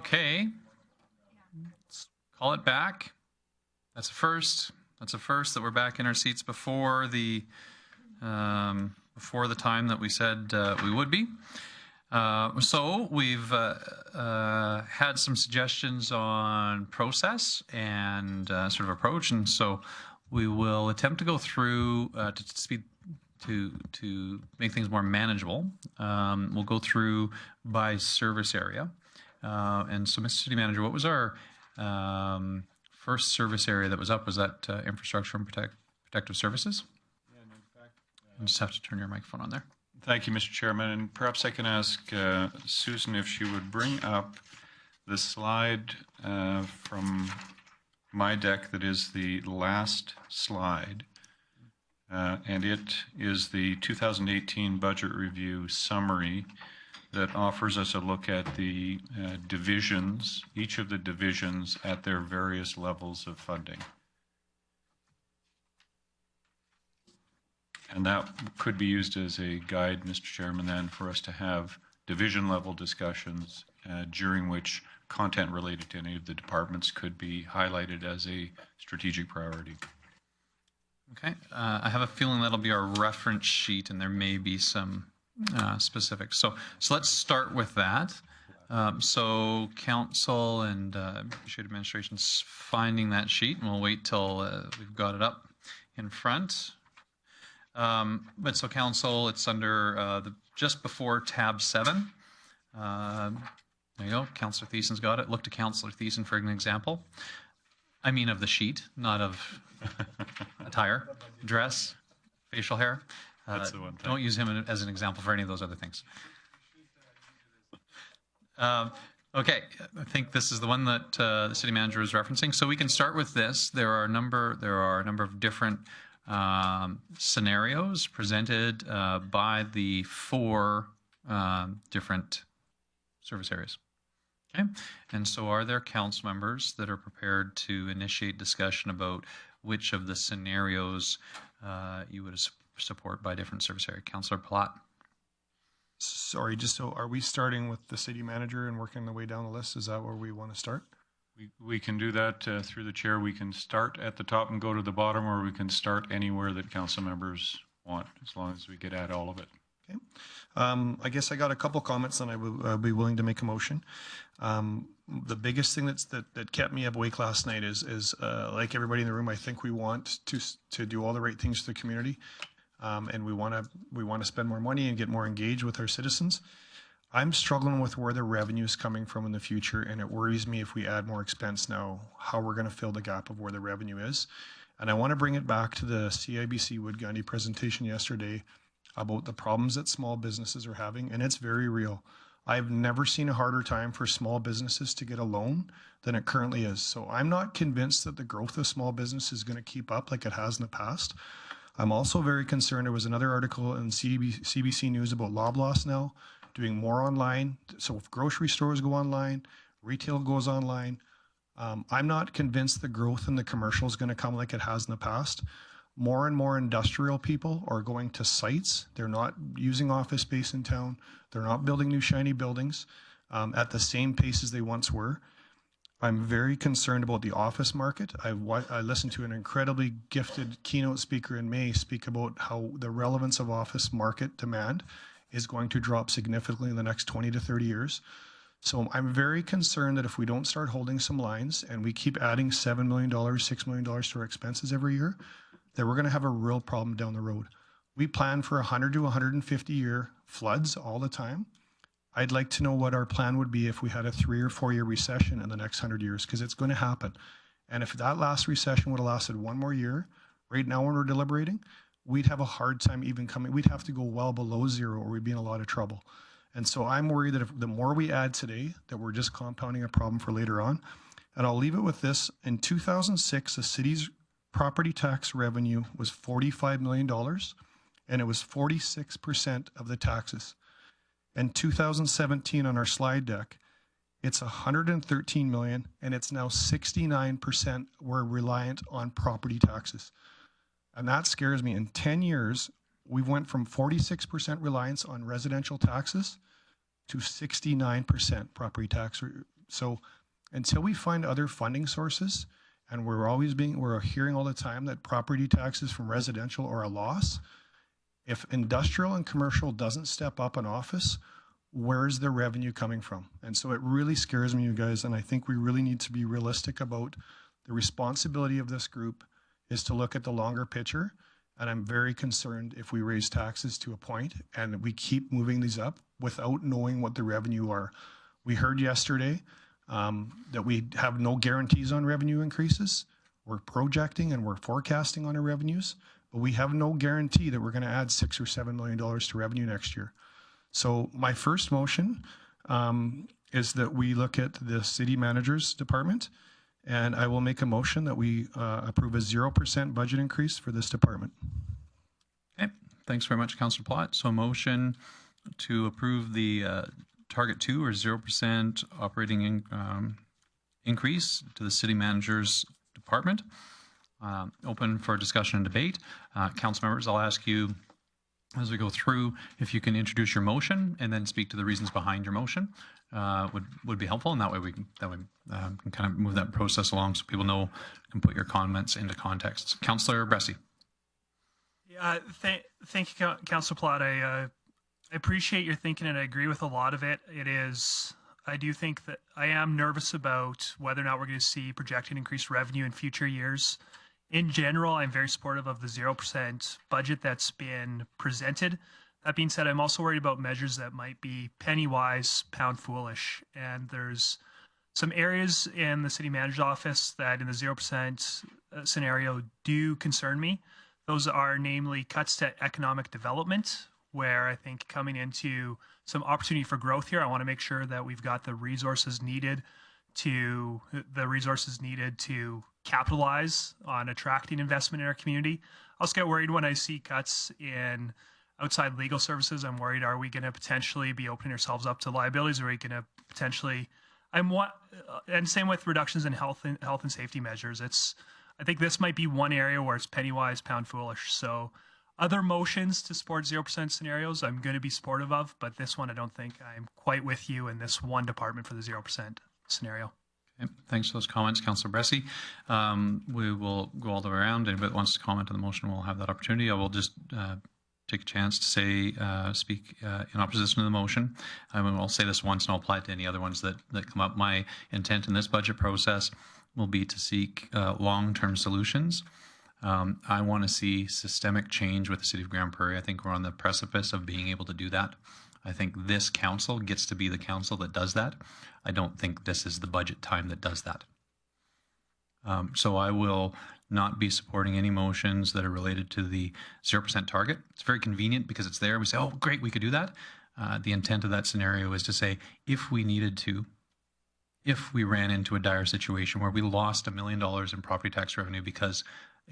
Okay. Let's call it back. That's a first. That's a first that we're back in our seats before the time that we said we would be. So we've had some suggestions on process and sort of approach, and so we will attempt to go through to make things more manageable. We'll go through by service area. And so, Mr. City Manager, what was our first service area that was up? Was that infrastructure and protective services? Yeah, and in fact, you just have to turn your microphone on there. Thank you, Mr. Chairman. And perhaps I can ask Susan if she would bring up the slide from my deck that is the last slide. And it is the 2018 budget review summary that offers us a look at the divisions, each of the divisions at their various levels of funding. And that could be used as a guide, Mr. Chairman, then for us to have division level discussions during which content related to any of the departments could be highlighted as a strategic priority. Okay, I have a feeling that'll be our reference sheet, and there may be some specifics. So let's start with that. So council and administration's finding that sheet, and we'll wait till we've got it up in front. But so council, it's under just before tab 7. There you go. Councillor Thiessen's got it. Look to Councillor Thiessen for an example. I mean of the sheet, not of attire, dress, facial hair. That's the one thing. Don't use him as an example for any of those other things. Okay, I think this is the one that the city manager is referencing. So we can start with this. There are a number of different scenarios presented by the 4 different service areas. Okay, and so are there council members that are prepared to initiate discussion about which of the scenarios you would support by different service area? Councillor Platt. Sorry, just so are we starting with the city manager and working the way down the list? Is that where we want to start? We can do that through the chair. We can start at the top and go to the bottom, or we can start anywhere that council members want, as long as we get at all of it. Okay. I guess I got a couple comments and I will be willing to make a motion. The biggest thing that kept me up awake last night is like everybody in the room, I think we want to do all the right things for the community. And we want to spend more money and get more engaged with our citizens. I'm struggling with where the revenue is coming from in the future, and it worries me if we add more expense now, how we're going to fill the gap of where the revenue is. And I want to bring it back to the CIBC Wood Gundy presentation yesterday about the problems that small businesses are having, and it's very real. I've never seen a harder time for small businesses to get a loan than it currently is. So I'm not convinced that the growth of small business is going to keep up like it has in the past. I'm also very concerned. There was another article in CBC News about Loblaws now doing more online. So if grocery stores go online, retail goes online. I'm not convinced the growth in the commercial is going to come like it has in the past. More and more industrial people are going to sites. They're not using office space in town. They're not building new shiny buildings at the same pace as they once were. I'm very concerned about the office market. I listened to an incredibly gifted keynote speaker in May speak about how the relevance of office market demand is going to drop significantly in the next 20 to 30 years. So I'm very concerned that if we don't start holding some lines and we keep adding $7 million, $6 million to our expenses every year, that we're going to have a real problem down the road. We plan for 100 to 150 year floods all the time. I'd like to know what our plan would be if we had a 3 or 4 year recession in the next 100 years, because it's going to happen. And if that last recession would have lasted 1 more year, right now when we're deliberating, we'd have a hard time even coming. We'd have to go well below 0 or we'd be in a lot of trouble. And so I'm worried that if the more we add today, that we're just compounding a problem for later on. And I'll leave it with this. In 2006, the city's property tax revenue was $45 million, and it was 46% of the taxes. In 2017, on our slide deck, it's 113 million, and it's now 69% we're reliant on property taxes. And that scares me. In 10 years, we went from 46% reliance on residential taxes to 69% property tax So until we find other funding sources, and we're hearing all the time that property taxes from residential are a loss. If industrial and commercial doesn't step up in office, where's the revenue coming from? And so it really scares me, you guys, and I think we really need to be realistic about the responsibility of this group is to look at the longer picture. And I'm very concerned if we raise taxes to a point and we keep moving these up without knowing what the revenue are. We heard yesterday that we have no guarantees on revenue increases. We're projecting and we're forecasting on our revenues, but we have no guarantee that we're going to add $6 or $7 million to revenue next year. So my first motion is that we look at the city manager's department, and I will make a motion that we approve a 0% budget increase for this department. Okay, thanks very much, Councillor Plott. So a motion to approve the target 2 or 0% operating increase to the city manager's department. Open for discussion and debate. Council members, I'll ask you as we go through if you can introduce your motion and then speak to the reasons behind your motion. Would be helpful, and that way we can kind of move that process along so people know, can put your comments into context. Councillor Pressey. Yeah, thank you, Councillor Plott. I appreciate your thinking, and I agree with a lot of it. I do think that I am nervous about whether or not we're going to see projected increased revenue in future years. In general, I'm very supportive of the 0% budget that's been presented. That being said, I'm also worried about measures that might be penny wise, pound foolish. And there's some areas in the city manager's office that in the 0% scenario do concern me. Those are namely cuts to economic development, where I think coming into some opportunity for growth here, I want to make sure that we've got the resources needed to capitalize on attracting investment in our community. I also get worried when I see cuts in outside legal services. I'm worried, are we going to potentially be opening ourselves up to liabilities? Are we going to potentially, and same with reductions in health and safety measures. I think this might be one area where it's penny wise, pound foolish. So other motions to support 0% scenarios, I'm going to be supportive of, but this one, I don't think I'm quite with you in this one department for the 0% scenario. Okay, thanks for those comments, Councillor Pressey. We will go all the way around. Anybody that wants to comment on the motion will have that opportunity. I will just take a chance to speak in opposition to the motion. I'll say this once and I'll apply it to any other ones that come up. My intent in this budget process will be to seek long-term solutions. I want to see systemic change with the City of Grande Prairie. I think we're on the precipice of being able to do that. I think this council gets to be the council that does that. I don't think this is the budget time that does that. So I will not be supporting any motions that are related to the 0% target. It's very convenient because it's there. We say, oh, great, we could do that. The intent of that scenario is to say, if we needed to, if we ran into a dire situation where we lost $1 million in property tax revenue because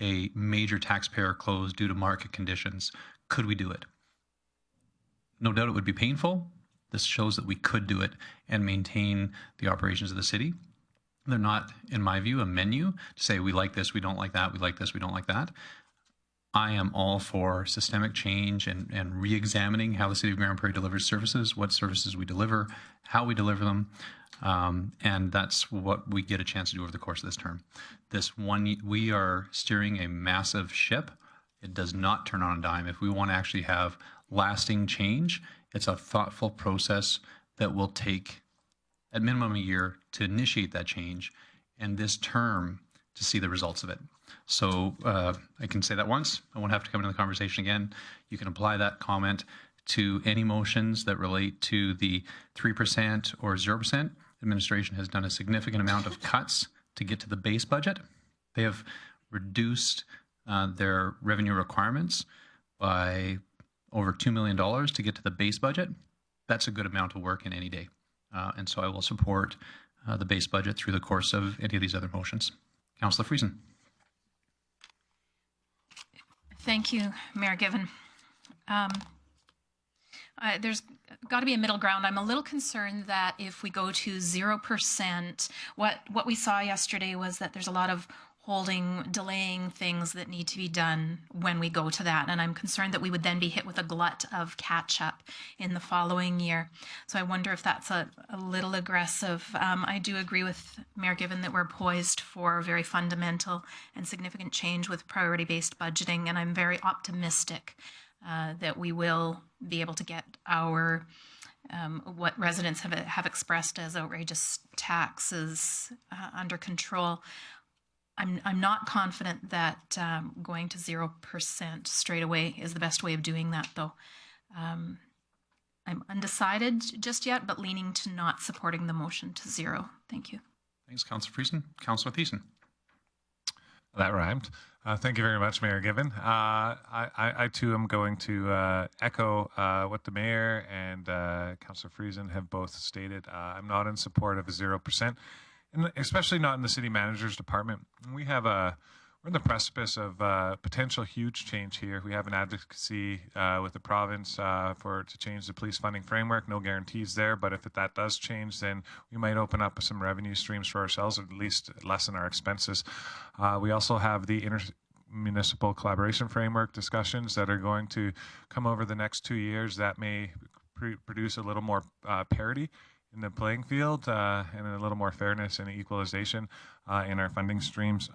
a major taxpayer closed due to market conditions, could we do it? No doubt it would be painful. This shows that we could do it and maintain the operations of the city. They're not, in my view, a menu to say we like this, we don't like that, we like this, we don't like that. I am all for systemic change and re-examining how the City of Grande Prairie delivers services, what services we deliver, how we deliver them, and that's what we get a chance to do over the course of this term. We are steering a massive ship. It does not turn on a dime. If we want to actually have lasting change, it's a thoughtful process that will take at minimum a year to initiate that change, and this term to see the results of it. So I can say that once. I won't have to come into the conversation again. You can apply that comment to any motions that relate to the 3% or 0%. Administration has done a significant amount of cuts to get to the base budget. They have reduced their revenue requirements by over $2 million to get to the base budget. That's a good amount of work in any day. And so I will support the base budget through the course of any of these other motions. Councillor Friesen. Thank you, Mayor Given. There's got to be a middle ground. I'm a little concerned that if we go to 0%, what we saw yesterday was that there's a lot of delaying things that need to be done when we go to that. And I'm concerned that we would then be hit with a glut of catch up in the following year. So I wonder if that's a little aggressive. I do agree with Mayor Given that we're poised for very fundamental and significant change with priority-based budgeting. And I'm very optimistic that we will be able to get our what residents have expressed as outrageous taxes under control. I'm not confident that going to 0% straight away is the best way of doing that, though. I'm undecided just yet, but leaning to not supporting the motion to 0. Thank you. Thanks, Councillor Friesen. Councillor Thiessen. That rhymed. Thank you very much, Mayor Given. I too am going to echo what the Mayor and Councillor Friesen have both stated. I'm not in support of a 0%. Especially not in the city manager's department. We're in the precipice of potential huge change here. We have an advocacy with the province to change the police funding framework. No guarantees there, but if that does change, then we might open up some revenue streams for ourselves, or at least lessen our expenses. We also have the intermunicipal collaboration framework discussions that are going to come over the next 2 years that may produce a little more parity in the playing field and a little more fairness and equalization in our funding streams.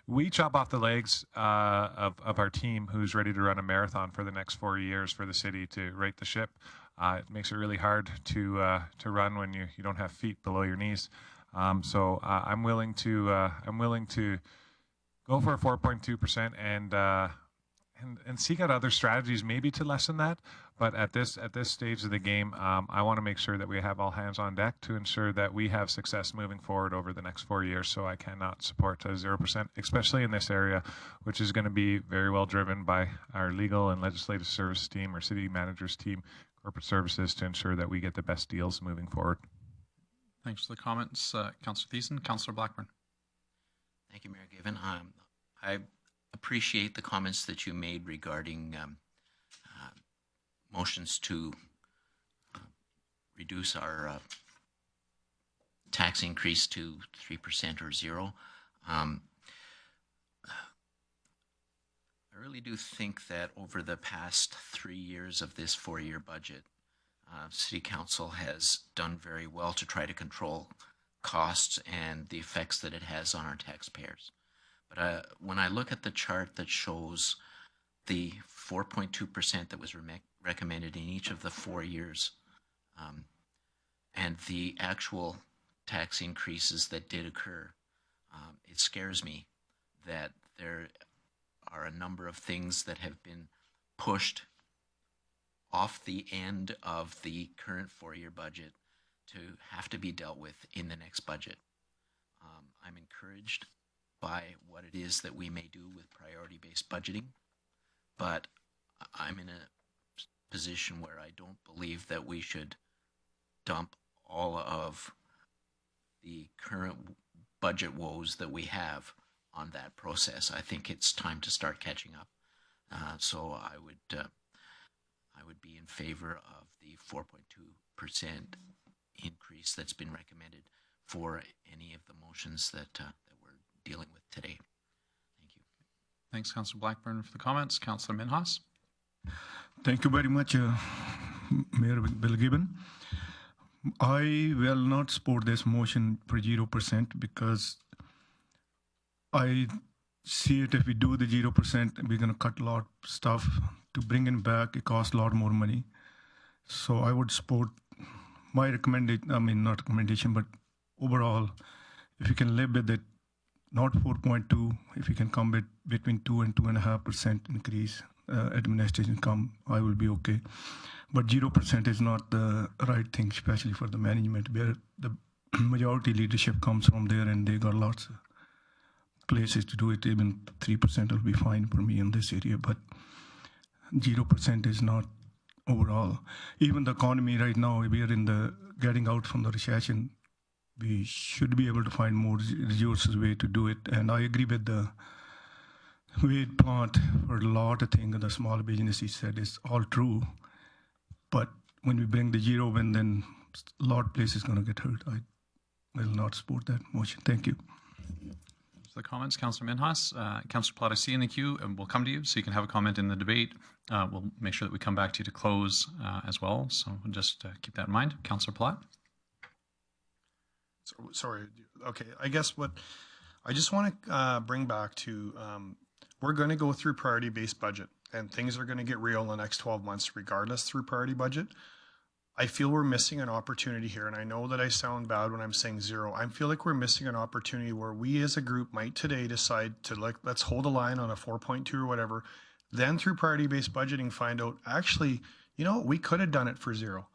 We chop off the legs of our team who's ready to run a marathon for the next 4 years for the city to right the ship. It makes it really hard to run when you don't have feet below your knees. So I'm willing to go for a 4.2% and seek out other strategies maybe to lessen that. But at this stage of the game, I want to make sure that we have all hands on deck to ensure that we have success moving forward over the next 4 years. So I cannot support 0%, especially in this area, which is going to be very well driven by our legal and legislative service team, our city manager's team, corporate services, to ensure that we get the best deals moving forward. Thanks for the comments, Councillor Thiessen. Councillor Blackburn. Thank you, Mayor Given. I appreciate the comments that you made regarding motions to reduce our tax increase to 3% or 0. I really do think that over the past 3 years of this 4-year budget, City Council has done very well to try to control costs and the effects that it has on our taxpayers. But when I look at the chart that shows the 4.2% that was recommended in each of the 4 years, and the actual tax increases that did occur, it scares me that there are a number of things that have been pushed off the end of the current 4-year budget to have to be dealt with in the next budget. I'm encouraged by what it is that we may do with priority-based budgeting, but I'm in a position where I don't believe that we should dump all of the current budget woes that we have on that process. I think it's time to start catching up. So I would be in favor of the 4.2% increase that's been recommended for any of the motions that we're dealing with today. Thank you. Thanks, Councillor Blackburn, for the comments. Councillor Minhas. Thank you very much, Mayor Bill Gibbon. I will not support this motion for 0% because I see it if we do the 0%, we're going to cut a lot of stuff. To bring it back, it costs a lot more money. So I would support my recommendation, not recommendation, but overall, if you can live with it, not 4.2, if you can come with between 2 and 2.5% increase administration income, I will be okay. But 0% is not the right thing, especially for the management, where the majority leadership comes from there and they got lots of places to do it. Even 3% will be fine for me in this area, but 0% is not overall. Even the economy right now, we are in the getting out from the recession. We should be able to find more resources way to do it. And I agree with the weight plant for a lot of things. The small business, he said, is all true. But when we bring the 0 in, then a lot of places going to get hurt. I will not support that motion. Thank you. For for the comments, Councillor Minhas. Councillor Platt, I see in the queue, and we'll come to you so you can have a comment in the debate. We'll make sure that we come back to you to close as well. So just keep that in mind. Councillor Platt. Sorry. Okay. I guess what I just want to bring back to, we're going to go through priority-based budget, and things are going to get real in the next 12 months regardless through priority budget. I feel we're missing an opportunity here, and I know that I sound bad when I'm saying zero. I feel like we're missing an opportunity where we as a group might today decide to, like, let's hold a line on a 4.2 or whatever, then through priority-based budgeting find out, actually, you know, we could have done it for zero.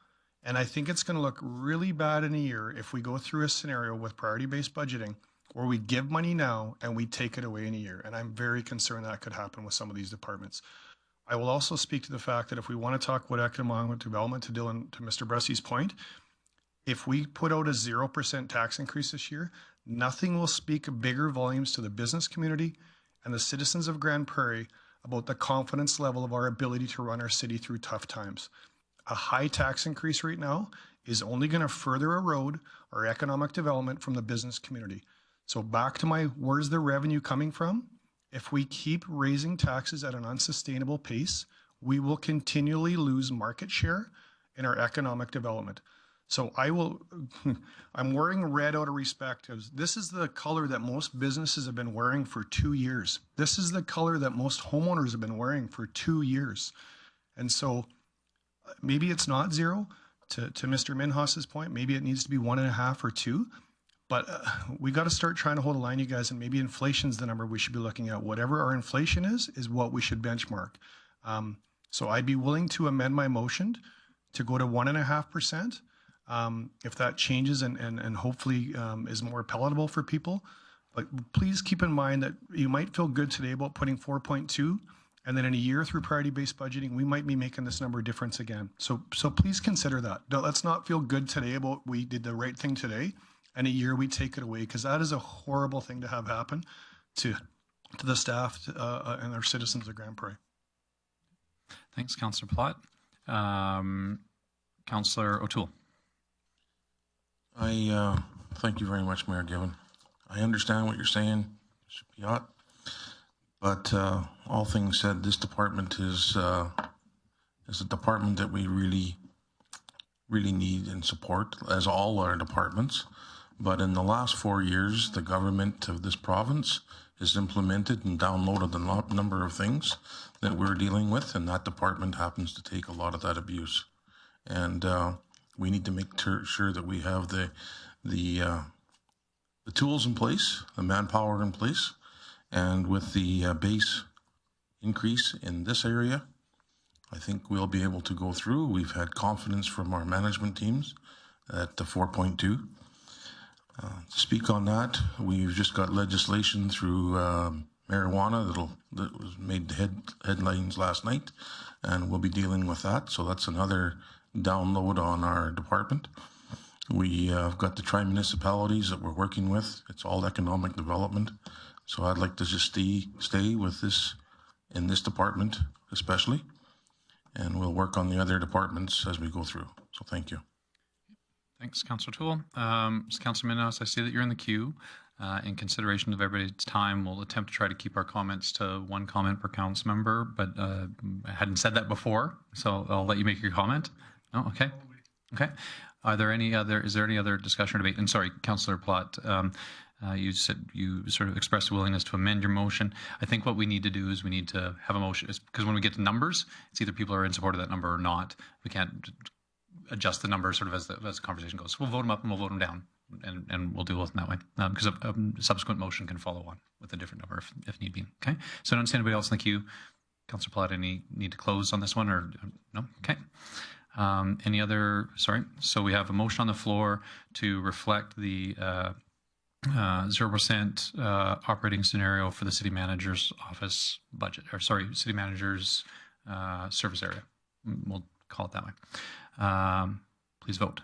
And I think it's going to look really bad in a year if we go through a scenario with priority-based budgeting where we give money now and we take it away in a year. And I'm very concerned that could happen with some of these departments. I will also speak to the fact that if we want to talk about economic development, to Mr. Pressey's point, if we put out a 0% tax increase this year, nothing will speak bigger volumes to the business community and the citizens of Grande Prairie about the confidence level of our ability to run our city through tough times. A high tax increase right now is only going to further erode our economic development from the business community. So back to my, where's the revenue coming from? If we keep raising taxes at an unsustainable pace, we will continually lose market share in our economic development. So I'm wearing red out of respect. This is the color that most businesses have been wearing for 2 years. This is the color that most homeowners have been wearing for 2 years. And so maybe it's not zero, to Mr. Minhas's point. Maybe it needs to be 1.5 or 2. But we got to start trying to hold a line, you guys, and maybe inflation's the number we should be looking at. Whatever our inflation is what we should benchmark. So I'd be willing to amend my motion to go to 1.5%. If that changes and hopefully is more palatable for people. But please keep in mind that you might feel good today about putting 4.2, and then in a year through priority-based budgeting, we might be making this number difference again. So please consider that. Let's not feel good today about we did the right thing today, and a year we take it away, because that is a horrible thing to have happen to the staff and our citizens of Grande Prairie. Thanks, Councillor Platt. Councillor O'Toole. I thank you very much, Mayor Given. I understand what you're saying, Mr. Piot, but all things said, this department is a department that we really need and support, as all our departments. But in the last 4 years, the government of this province has implemented and downloaded a number of things that we're dealing with, and that department happens to take a lot of that abuse. And we need to make sure that we have the tools in place, the manpower in place, and with the base increase in this area, I think we'll be able to go through. We've had confidence from our management teams at the 4.2. To speak on that, we've just got legislation through marijuana that was made headlines last night, and we'll be dealing with that. So that's another download on our department. We have got the tri-municipalities that we're working with. It's all economic development. So I'd like to just stay with this in this department especially, and we'll work on the other departments as we go through. So thank you. Thanks, Councillor Toole. Councillor Minhas, I see that you're in the queue. In consideration of everybody's time, we'll attempt to try to keep our comments to 1 comment per council member, but I hadn't said that before, so I'll let you make your comment. Oh, okay. Okay. Is there any other discussion or debate? And sorry, Councillor Platt, you said you sort of expressed a willingness to amend your motion. I think what we need to do is we need to have a motion, because when we get to numbers, it's either people are in support of that number or not. We can't adjust the numbers sort of as the conversation goes. So we'll vote them up and we'll vote them down, and we'll deal with them that way, because a subsequent motion can follow on with a different number if need be. Okay. So I don't see anybody else in the queue. Councillor Platt, any need to close on this one or no? Okay. Any other? Sorry. So we have a motion on the floor to reflect the 0% operating scenario for the city manager's office budget, or sorry, city manager's service area. We'll call it that way. Please vote.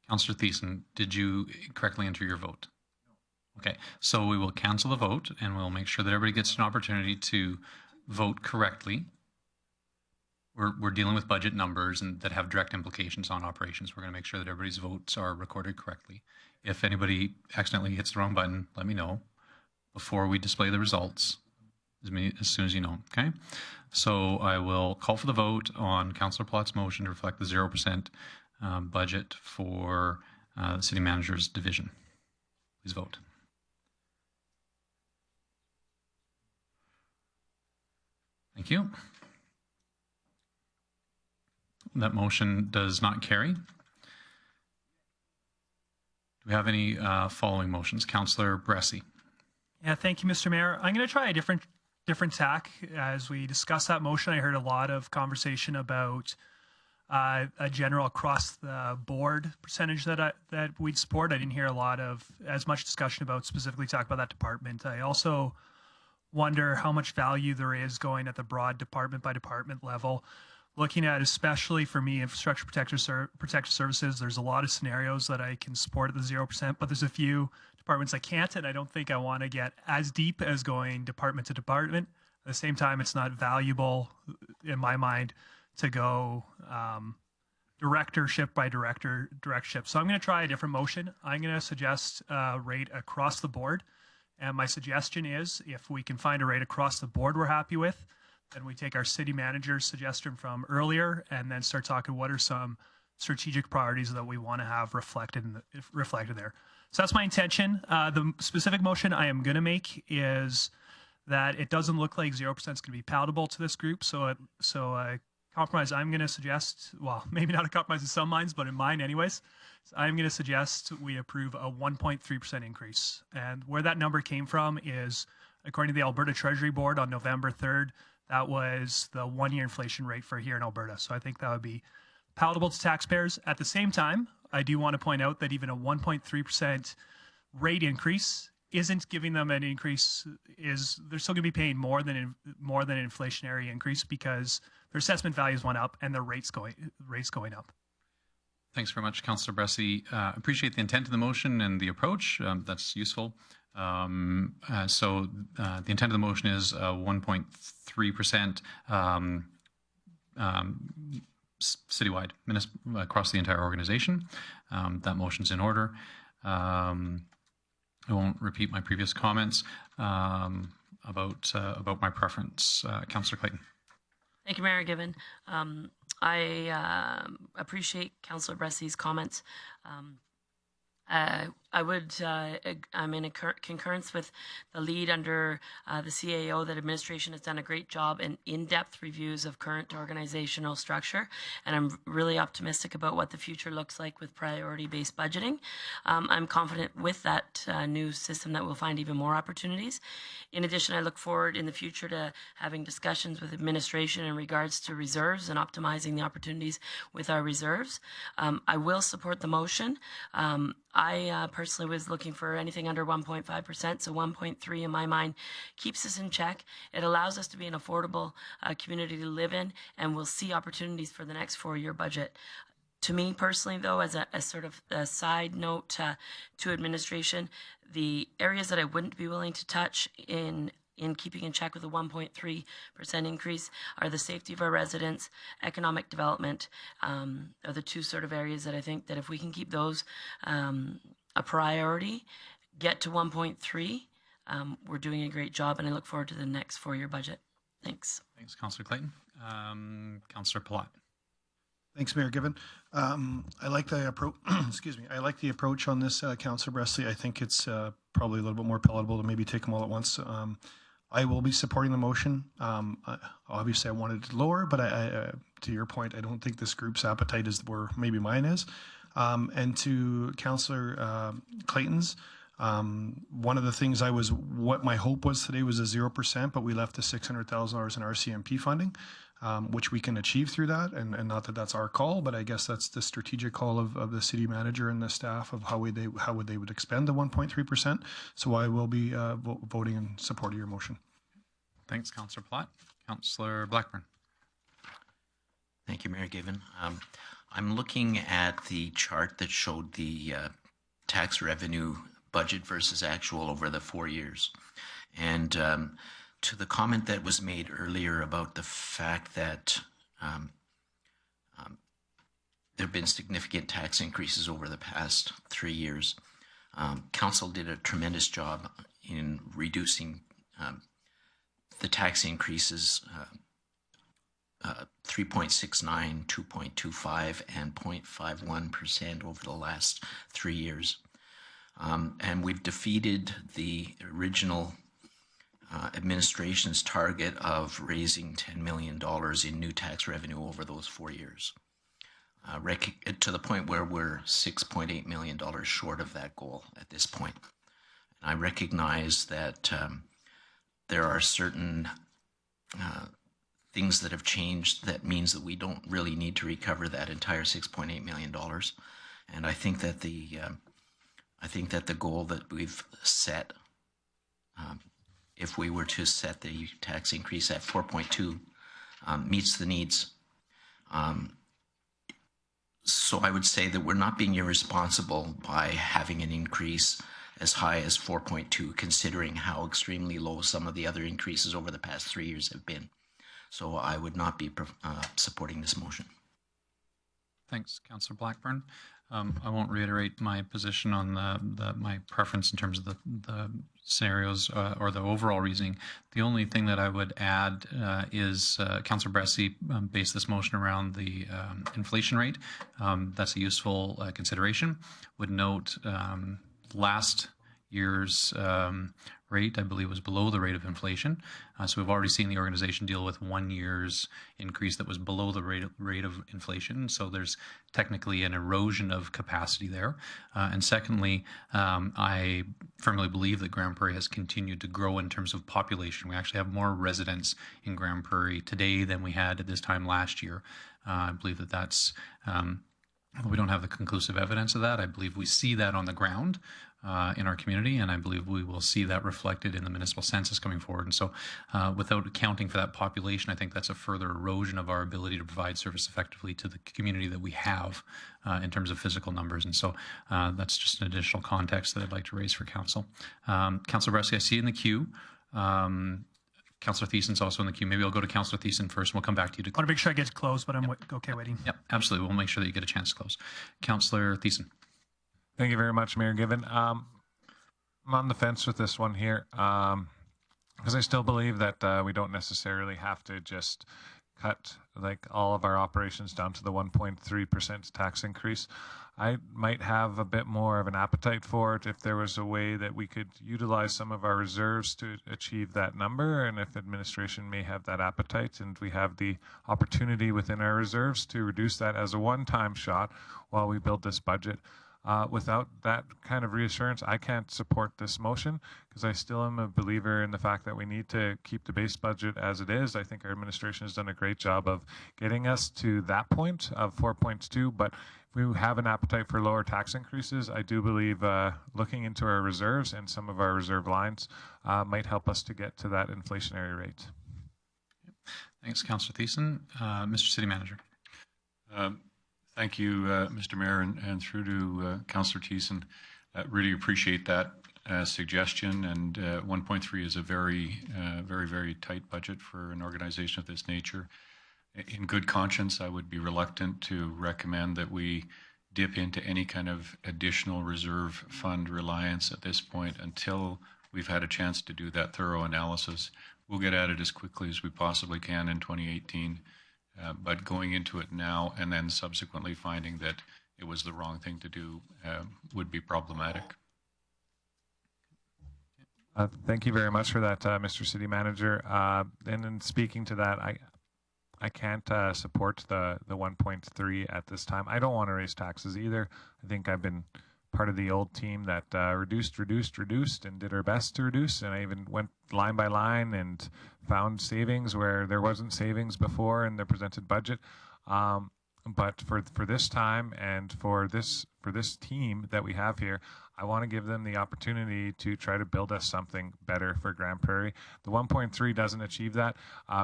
Councillor Thiessen, did you correctly enter your vote? Okay, so we will cancel the vote and we'll make sure that everybody gets an opportunity to vote correctly. we're dealing with budget numbers and that have direct implications on operations. We're going to make sure that everybody's votes are recorded correctly. If anybody accidentally hits the wrong button, let me know before we display the results, as soon as you know, okay? So I will call for the vote on Councillor Plott's motion to reflect the 0% budget for the City Manager's division. Please vote. Thank you. That motion does not carry. Do we have any following motions? Councillor Pressey. Yeah, thank you, Mr. Mayor. I'm going to try a different tack. As we discussed that motion, I heard a lot of conversation about a general across the board percentage that we'd support. I didn't hear as much discussion about specifically talk about that department. I also wonder how much value there is going at the broad department by department level. Looking at, especially for me, infrastructure protective services, there's a lot of scenarios that I can support at the 0%, but there's a few departments I can't, and I don't think I want to get as deep as going department to department. At the same time, it's not valuable in my mind to go directorship by directorship. So I'm going to try a different motion. I'm going to suggest a rate across the board. And my suggestion is, if we can find a rate across the board we're happy with, then we take our city manager's suggestion from earlier and then start talking what are some strategic priorities that we want to have reflected there. So that's my intention. The specific motion I am going to make is that it doesn't look like 0% is going to be palatable to this group. So a compromise I'm going to suggest, well, maybe not a compromise in some minds, but in mine anyways, I'm going to suggest we approve a 1.3% increase. And where that number came from is, according to the Alberta Treasury Board on November 3rd, that was the one-year inflation rate for here in Alberta. So I think that would be palatable to taxpayers. At the same time, I do want to point out that even a 1.3% rate increase isn't giving them an increase. They're still going to be paying more than an inflationary increase because their assessment values went up and their rates going up. Thanks very much, Councillor Pressey. Appreciate the intent of the motion and the approach. That's useful. So the intent of the motion is 1.3% citywide, across the entire organization. That motion's in order. I won't repeat my previous comments about my preference. Councillor Clayton. Thank you, Mayor Given. I appreciate Councillor Pressey's comments. I'm in concurrence with the lead under the CAO that administration has done a great job in in-depth reviews of current organizational structure, and I'm really optimistic about what the future looks like with priority-based budgeting. I'm confident with that new system that we'll find even more opportunities. In addition, I look forward in the future to having discussions with administration in regards to reserves and optimizing the opportunities with our reserves. I will support the motion. I personally was looking for anything under 1.5%, so 1.3 in my mind keeps us in check. It allows us to be an affordable community to live in, and we'll see opportunities for the next 4-year budget. To me personally, though, as a sort of a side note to administration, the areas that I wouldn't be willing to touch in keeping in check with a 1.3% increase are the safety of our residents, economic development, are the two sort of areas that I think that if we can keep those a priority, get to 1.3, we're doing a great job, and I look forward to the next 4-year budget. Thanks. Thanks, Councillor Clayton. Councillor Plott. Thanks, Mayor Given. I like the approach. Excuse me. I like the approach on this, Councillor Pressey. I think it's probably a little bit more palatable to maybe take them all at once. I will be supporting the motion. Obviously, I wanted it lower, but to your point, I don't think this group's appetite is where maybe mine is. And to Councillor Clayton's, one of the things what my hope was today was a 0%, but we left the $600,000 in RCMP funding, which we can achieve through that. And not that that's our call, but I guess that's the strategic call of the city manager and the staff of how would they expend the 1.3%. So I will be voting in support of your motion. Thanks, Councillor Plott. Councillor Blackburn. Thank you, Mayor Given. I'm looking at the chart that showed the tax revenue budget versus actual over the 4 years. And to the comment that was made earlier about the fact that there have been significant tax increases over the past 3 years. Council did a tremendous job in reducing the tax increases 3.69, 2.25, and 0.51% over the last 3 years. And we've defeated the original administration's target of raising $10 million in new tax revenue over those 4 years, to the point where we're $6.8 million short of that goal at this point. And I recognize that there are certain things that have changed that means that we don't really need to recover that entire $6.8 million. And I think that the goal that we've set, if we were to set the tax increase at 4.2, meets the needs. So I would say that we're not being irresponsible by having an increase as high as 4.2, considering how extremely low some of the other increases over the past 3 years have been. So I would not be supporting this motion. Thanks, Councillor Blackburn. I won't reiterate my position on my preference in terms of the scenarios or the overall reasoning. The only thing that I would add is Councillor Pressey based this motion around the inflation rate. That's a useful consideration. Would note last year's rate, I believe, was below the rate of inflation. So we've already seen the organization deal with 1 year's increase that was below the rate of inflation. So there's technically an erosion of capacity there. And secondly, I firmly believe that Grande Prairie has continued to grow in terms of population. We actually have more residents in Grande Prairie today than we had at this time last year. I believe that that's we don't have the conclusive evidence of that. I believe we see that on the ground in our community, and I believe we will see that reflected in the municipal census coming forward. And so without accounting for that population, I think that's a further erosion of our ability to provide service effectively to the community that we have in terms of physical numbers. And so that's just an additional context that I'd like to raise for council. Councillor Pressey, I see in the queue. Councillor Thiessen's also in the queue. Maybe I'll go to Councillor Thiessen first, and we'll come back to you. I want to make sure I get closed, but I'm okay waiting. Yep, absolutely. We'll make sure that you get a chance to close. Councillor Thiessen. Thank you very much, Mayor Given. I'm on the fence with this one here because I still believe that we don't necessarily have to just cut like all of our operations down to the 1.3% tax increase. I might have a bit more of an appetite for it if there was a way that we could utilize some of our reserves to achieve that number, and if administration may have that appetite and we have the opportunity within our reserves to reduce that as a one-time shot while we build this budget. Without that kind of reassurance, I can't support this motion because I still am a believer in the fact that we need to keep the base budget as it is. I think our administration has done a great job of getting us to that point of 4.2, but if we have an appetite for lower tax increases, I do believe looking into our reserves and some of our reserve lines might help us to get to that inflationary rate. Thanks, Councillor Thiessen. Mr. City Manager. Thank you, Mr. Mayor, and through to Councillor Thiessen. Really appreciate that suggestion, and 1.3 is a very, very tight budget for an organization of this nature. In good conscience, I would be reluctant to recommend that we dip into any kind of additional reserve fund reliance at this point until we've had a chance to do that thorough analysis. We'll get at it as quickly as we possibly can in 2018. But going into it now and then subsequently finding that it was the wrong thing to do would be problematic. Thank you very much for that, Mr. City Manager. And in speaking to that, I can't support the 1.3 at this time. I don't want to raise taxes either. I think I've been part of the old team that reduced and did our best to reduce, and I even went line by line and found savings where there wasn't savings before in the presented budget. But for this time and for this team that we have here, I want to give them the opportunity to try to build us something better for Grande Prairie. The 1.3 doesn't achieve that.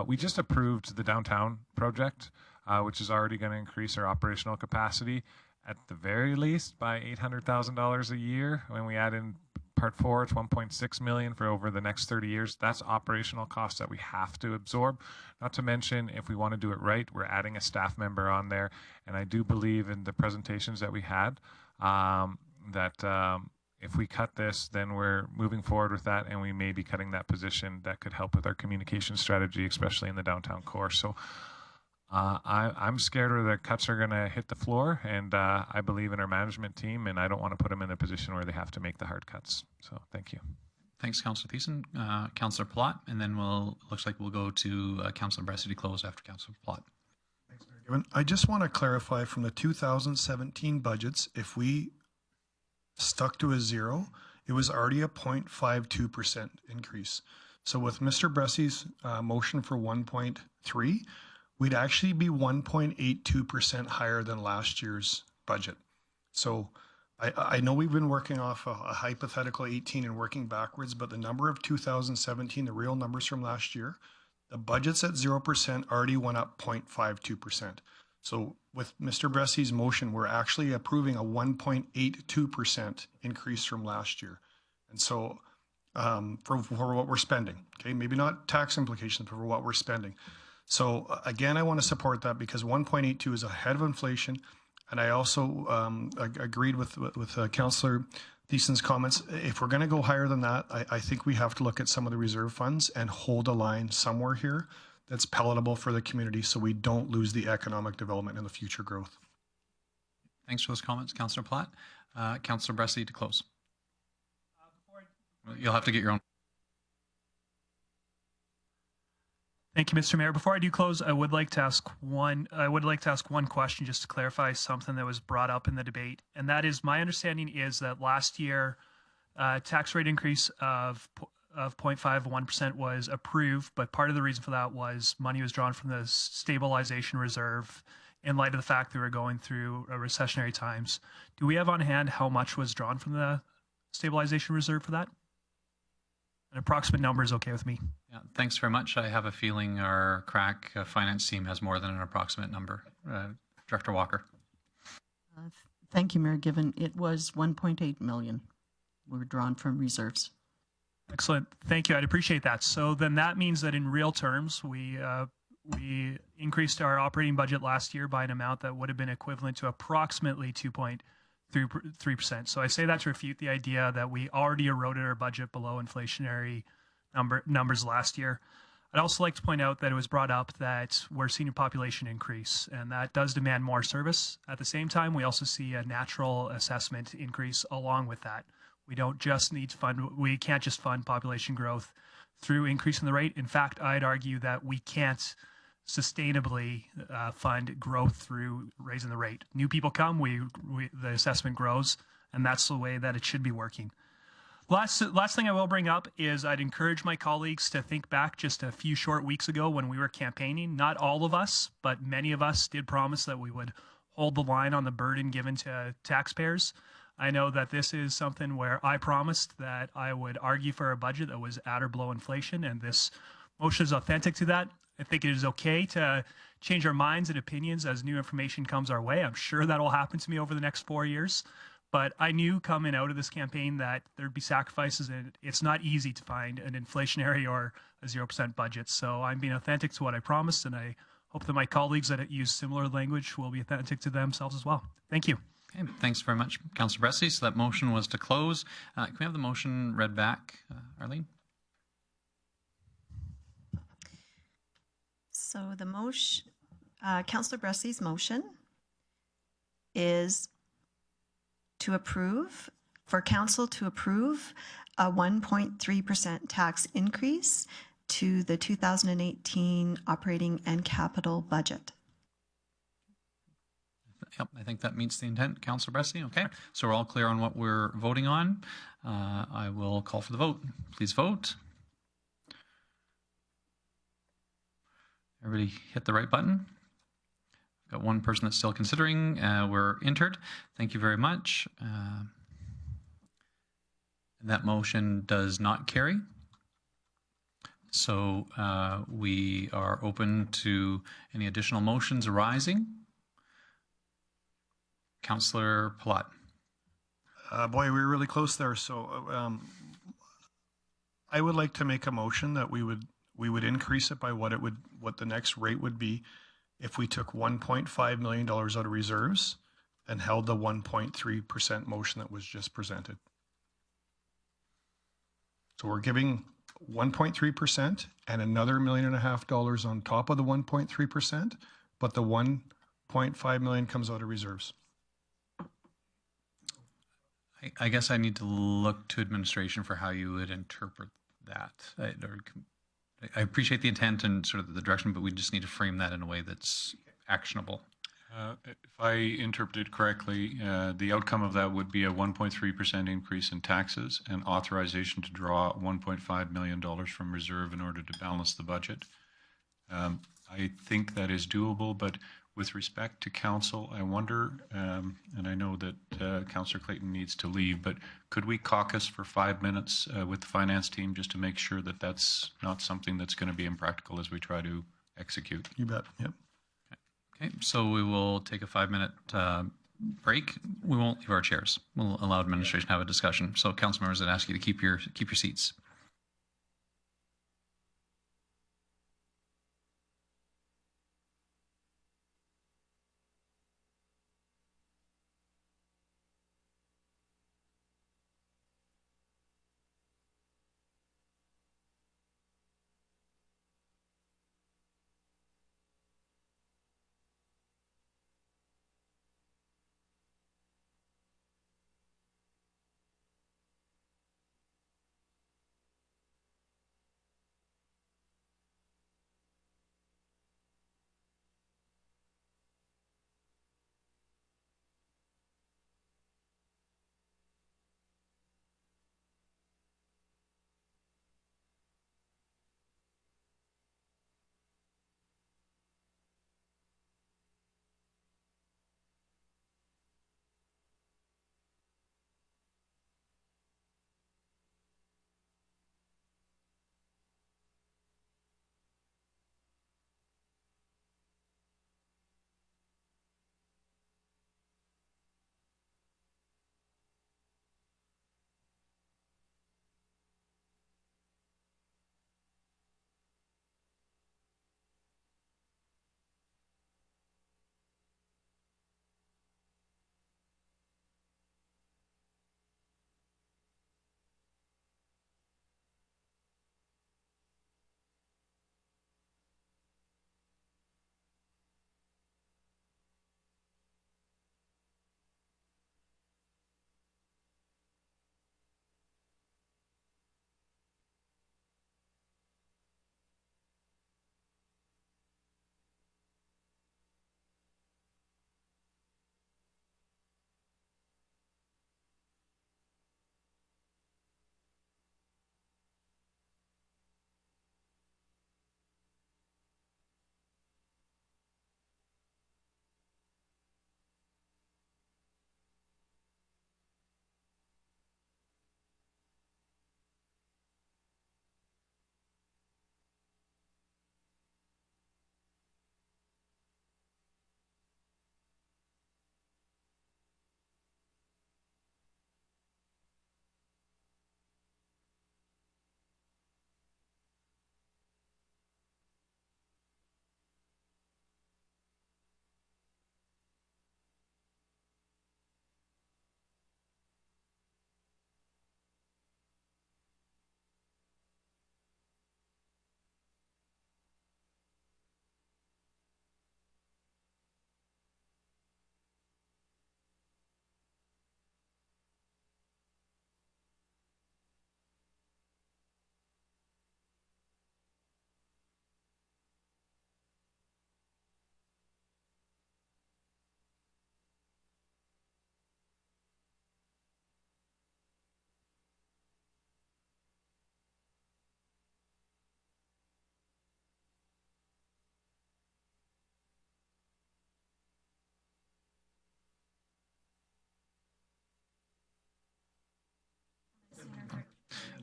We just approved the downtown project, which is already going to increase our operational capacity at the very least by $800,000 a year when we add in Part 4, it's 1.6 million for over the next 30 years. That's operational costs that we have to absorb. Not to mention, if we want to do it right, we're adding a staff member on there. And I do believe in the presentations that we had that if we cut this, then we're moving forward with that, and we may be cutting that position that could help with our communication strategy, especially in the downtown core. So I'm scared where the cuts are going to hit the floor, and I believe in our management team, and I don't want to put them in a position where they have to make the hard cuts. So thank you. Thanks, Councillor Thiessen. Councillor Plott, and then looks like we'll go to Councillor Pressey to close after Councillor Plott. Thanks, Mayor Given. I just want to clarify from the 2017 budgets, if we stuck to a zero, it was already a 0.52% increase. So with Mr. Pressey's motion for 1.3, we'd actually be 1.82% higher than last year's budget. So I know we've been working off a hypothetical 18 and working backwards, but the number of 2017, the real numbers from last year, the budget's at 0% already went up 0.52%. So with Mr. Pressey's motion, we're actually approving a 1.82% increase from last year. And so for what we're spending, okay, maybe not tax implications, but for what we're spending. So again, I want to support that because 1.82 is ahead of inflation. And I also agreed with Councillor Thiessen's comments. If we're going to go higher than that, I think we have to look at some of the reserve funds and hold a line somewhere here that's palatable for the community so we don't lose the economic development and the future growth. Thanks for those comments, Councillor Plott. Councillor Pressey to close. You'll have to get your own. Thank you, Mr. Mayor. Before I do close, I would like to ask one question just to clarify something that was brought up in the debate, and that is my understanding is that last year tax rate increase of 0.51% was approved, but part of the reason for that was money was drawn from the stabilization reserve in light of the fact that we're going through recessionary times. Do we have on hand how much was drawn from the stabilization reserve for that? An approximate number is okay with me. Yeah, thanks very much. I have a feeling our crack finance team has more than an approximate number. Director Walker. Thank you, Mayor Given. It was 1.8 million were drawn from reserves. Excellent. Thank you. I'd appreciate that. So then that means that in real terms, we increased our operating budget last year by an amount that would have been equivalent to approximately 2.3%. So I say that to refute the idea that we already eroded our budget below inflationary numbers last year. I'd also like to point out that it was brought up that we're seeing a population increase, and that does demand more service. At the same time, we also see a natural assessment increase along with that. We don't just need to we can't just fund population growth through increasing the rate. In fact, I'd argue that we can't sustainably fund growth through raising the rate. New people come, the assessment grows, and that's the way that it should be working. Last thing I will bring up is I'd encourage my colleagues to think back just a few short weeks ago when we were campaigning. Not all of us, but many of us did promise that we would hold the line on the burden given to taxpayers. I know that this is something where I promised that I would argue for a budget that was at or below inflation, and this motion is authentic to that. I think it is okay to change our minds and opinions as new information comes our way. I'm sure that will happen to me over the next 4 years. But I knew coming out of this campaign that there'd be sacrifices, and it's not easy to find an inflationary or a 0% budget. So I'm being authentic to what I promised, and I hope that my colleagues that use similar language will be authentic to themselves as well. Thank you. Okay, thanks very much, Councillor Pressey. So that motion was to close. Can we have the motion read back, Arlene? So the motion, Councillor Pressey's motion is to approve, for council to approve a 1.3% tax increase to the 2018 operating and capital budget. Yep, I think that meets the intent, Councillor Pressey. Okay, so we're all clear on what we're voting on. I will call for the vote. Please vote. Everybody hit the right button. Got one person that's still considering. We're entered. Thank you very much. That motion does not carry. So we are open to any additional motions arising. Councillor Plott. Boy, we were really close there. So I would like to make a motion that we would increase it by what the next rate would be if we took $1.5 million out of reserves and held the 1.3% motion that was just presented. So we're giving 1.3% and another $1.5 million on top of the 1.3%, but the 1.5 million comes out of reserves. I guess I need to look to administration for how you would interpret that. I appreciate the intent and sort of the direction, but we just need to frame that in a way that's actionable. If I interpreted correctly, the outcome of that would be a 1.3% increase in taxes and authorization to draw $1.5 million from reserve in order to balance the budget. I think that is doable, but with respect to council, I wonder, and I know that Councillor Clayton needs to leave, but could we caucus for 5 minutes with the finance team just to make sure that that's not something that's going to be impractical as we try to execute? You bet. Yep. Okay, so we will take a 5-minute break. We won't leave our chairs. We'll allow administration to have a discussion. So council members, I'd ask you to keep your seats.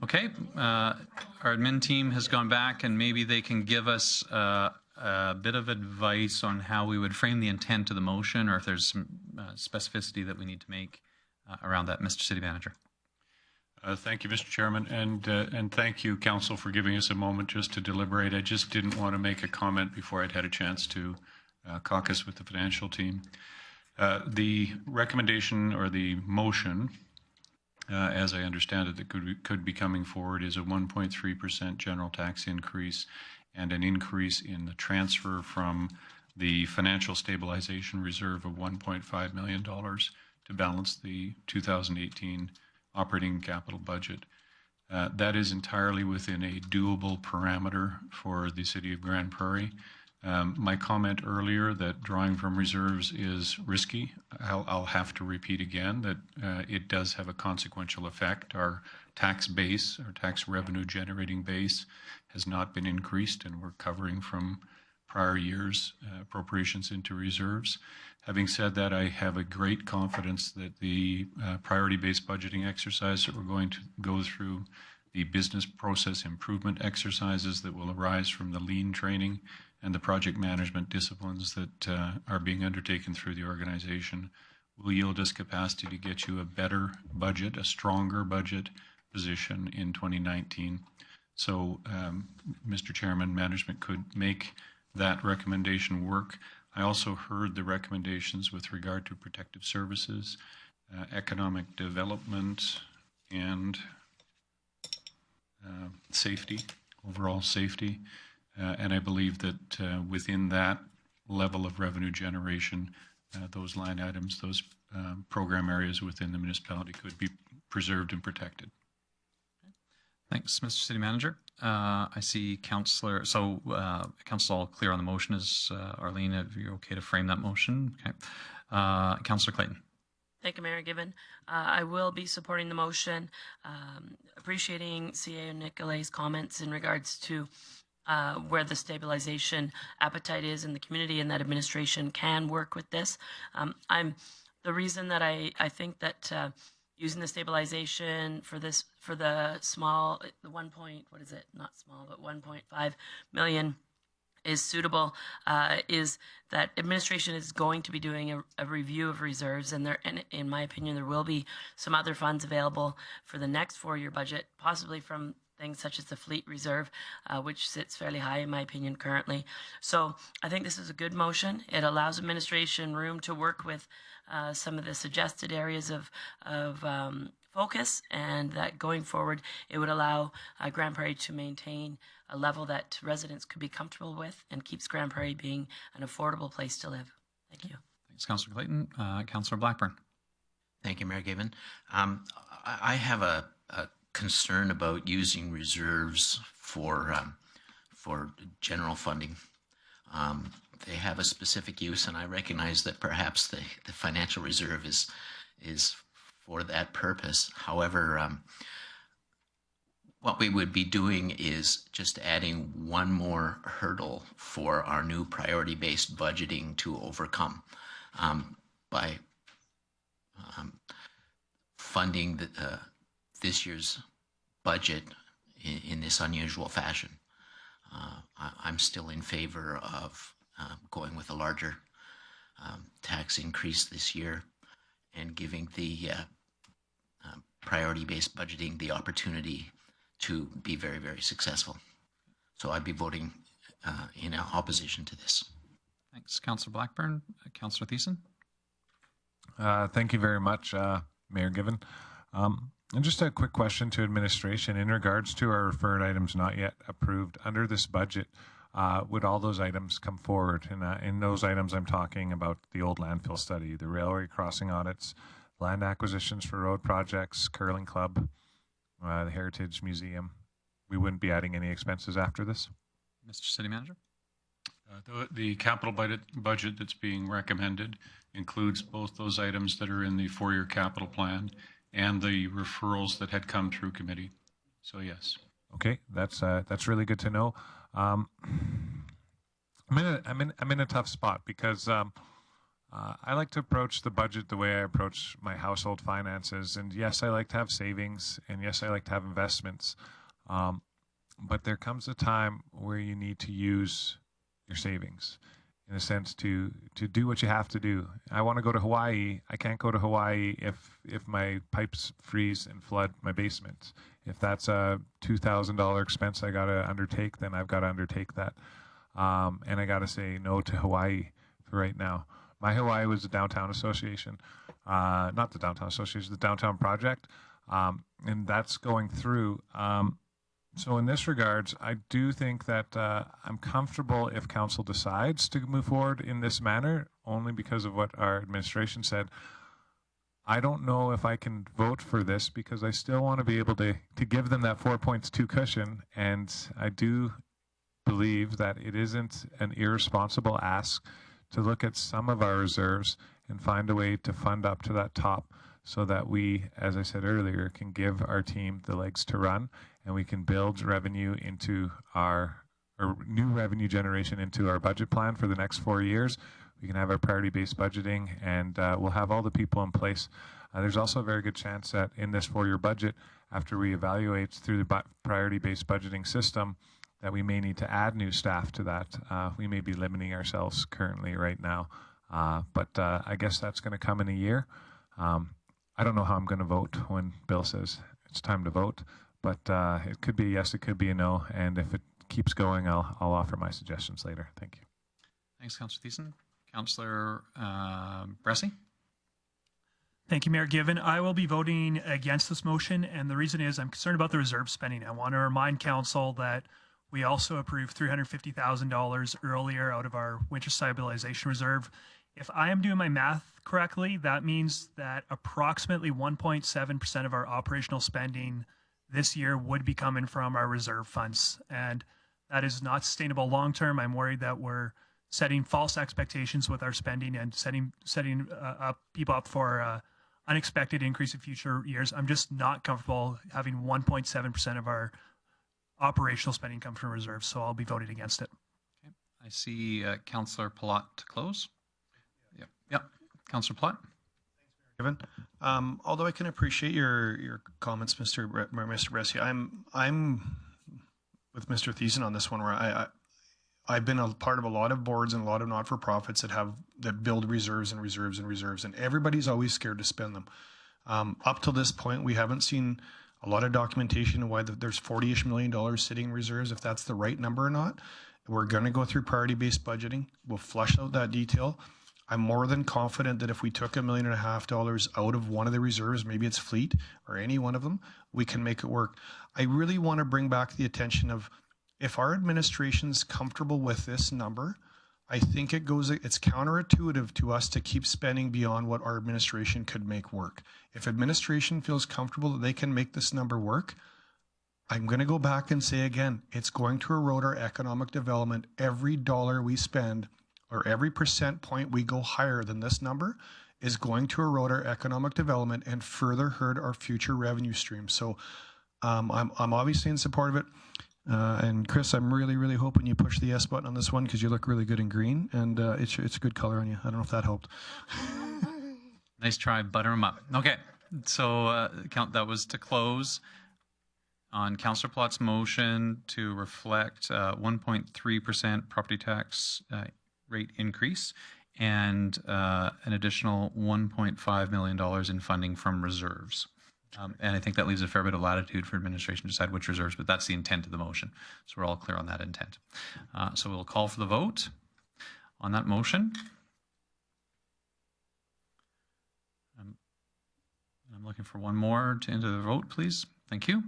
Okay, our admin team has gone back and maybe they can give us a bit of advice on how we would frame the intent of the motion or if there's some specificity that we need to make around that, Mr. City Manager. Thank you, Mr. Chairman, and thank you, Council, for giving us a moment just to deliberate. I just didn't want to make a comment before I'd had a chance to caucus with the financial team. The recommendation or the motion, as I understand it, that could be coming forward is a 1.3% general tax increase and an increase in the transfer from the financial stabilization reserve of $1.5 million to balance the 2018 operating capital budget. That is entirely within a doable parameter for the City of Grande Prairie. My comment earlier that drawing from reserves is risky, I'll have to repeat again that it does have a consequential effect. Our tax base, our tax revenue generating base has not been increased, and we're covering from prior years' appropriations into reserves. Having said that, I have a great confidence that the priority-based budgeting exercise that we're going to go through, the business process improvement exercises that will arise from the lean training and the project management disciplines that are being undertaken through the organization will yield us capacity to get you a better budget, a stronger budget position in 2019. So, Mr. Chairman, management could make that recommendation work. I also heard the recommendations with regard to protective services, economic development, and safety, overall safety. And I believe that within that level of revenue generation, those line items, those program areas within the municipality could be preserved and protected. Thanks, Mr. City Manager. I see Councillor, so Council all clear on the motion. Is Arlene, if you're okay to frame that motion? Okay. Councillor Clayton. Thank you, Mayor Given. I will be supporting the motion, appreciating CA Nicolet's comments in regards to where the stabilization appetite is in the community and that administration can work with this. The reason that I think that using the stabilization for this, for the small, the 1 point, what is it? Not small, but 1.5 million is suitable, is that administration is going to be doing a review of reserves, and in my opinion, there will be some other funds available for the next 4-year budget, possibly from things such as the fleet reserve, which sits fairly high in my opinion currently. So I think this is a good motion. It allows administration room to work with some of the suggested areas of focus, and that going forward, it would allow Grande Prairie to maintain a level that residents could be comfortable with and keeps Grande Prairie being an affordable place to live. Thank you. Thanks, Councillor Clayton. Councillor Blackburn. Thank you, Mayor Given. I have a concern about using reserves for general funding. They have a specific use, and I recognize that perhaps the financial reserve is for that purpose. However, what we would be doing is just adding one more hurdle for our new priority-based budgeting to overcome by funding this year's budget in this unusual fashion. I'm still in favor of going with a larger tax increase this year and giving the priority-based budgeting the opportunity to be very, very successful. So I'd be voting in opposition to this. Thanks, Councillor Blackburn. Councillor Thiessen. Thank you very much, Mayor Given. And just a quick question to administration in regards to our referred items not yet approved under this budget. Would all those items come forward? And in those items, I'm talking about the old landfill study, the railway crossing audits, land acquisitions for road projects, curling club, the Heritage Museum. We wouldn't be adding any expenses after this? Mr. City Manager. The capital budget that's being recommended includes both those items that are in the 4-year capital plan and the referrals that had come through committee. So yes. Okay, that's really good to know. I'm in a tough spot because I like to approach the budget the way I approach my household finances. And yes, I like to have savings, and yes, I like to have investments. But there comes a time where you need to use your savings. in a sense, to do what you have to do. I want to go to Hawaii. I can't go to Hawaii if my pipes freeze and flood my basement. If that's a $2,000 expense I got to undertake, then I've got to undertake that. And I got to say no to Hawaii for right now. My Hawaii was the Downtown Association, not the Downtown Association, the Downtown Project, and that's going through. So in this regards, I do think that I'm comfortable if council decides to move forward in this manner, only because of what our administration said. I don't know if I can vote for this because I still want to be able to give them that 4 points 2 cushion, and I do believe that it isn't an irresponsible ask to look at some of our reserves and find a way to fund up to that top so that we, as I said earlier, can give our team the legs to run, and we can build revenue into our, or new revenue generation into our budget plan for the next 4 years. We can have our priority-based budgeting, and we'll have all the people in place. There's also a very good chance that in this 4-year budget, after we evaluate through the priority-based budgeting system, that we may need to add new staff to that. We may be limiting ourselves currently right now, but I guess that's going to come in a year. I don't know how I'm going to vote when Bill says it's time to vote, but it could be a yes, it could be a no, and if it keeps going, I'll offer my suggestions later. Thank you. Thanks, Councillor Thiessen. Councillor Pressey. Thank you, Mayor Given. I will be voting against this motion, and the reason is I'm concerned about the reserve spending. I want to remind council that we also approved $350,000 earlier out of our winter stabilization reserve. If I am doing my math correctly, that means that approximately 1.7% of our operational spending this year would be coming from our reserve funds, and that is not sustainable long term. I'm worried that we're setting false expectations with our spending and setting people up for unexpected increase in future years. I'm just not comfortable having 1.7% of our operational spending come from reserves, so I'll be voting against it. Okay. I see Councillor Palat to close. Yep. Councillor Palat. Given. Although I can appreciate your comments, Mr. Pressey, I'm with Mr. Thiessen on this one, where I've been a part of a lot of boards and a lot of not-for-profits that build reserves and reserves and reserves, and everybody's always scared to spend them. Up till this point, we haven't seen a lot of documentation of why there's $40-ish million sitting in reserves, if that's the right number or not. We're going to go through priority-based budgeting. We'll flush out that detail. I'm more than confident that if we took $1.5 million out of one of the reserves, maybe it's fleet or any one of them, we can make it work. I really want to bring back the attention of, if our administration's comfortable with this number, I think it's counterintuitive to us to keep spending beyond what our administration could make work. If administration feels comfortable that they can make this number work, I'm going to go back and say again, it's going to erode our economic development. Every dollar we spend, or every percent point we go higher than this number, is going to erode our economic development and further hurt our future revenue streams. So I'm obviously in support of it. And Chris, I'm really, really hoping you push the yes button on this one, because you look really good in green, and it's a good color on you. I don't know if that helped. Nice try, butter them up. Okay, so that was to close on Councillor Plot's motion to reflect 1.3% property tax rate increase and an additional $1.5 million in funding from reserves. And I think that leaves a fair bit of latitude for administration to decide which reserves, but that's the intent of the motion. So we're all clear on that intent. So we'll call for the vote on that motion. I'm looking for one more to enter the vote, please. Thank you.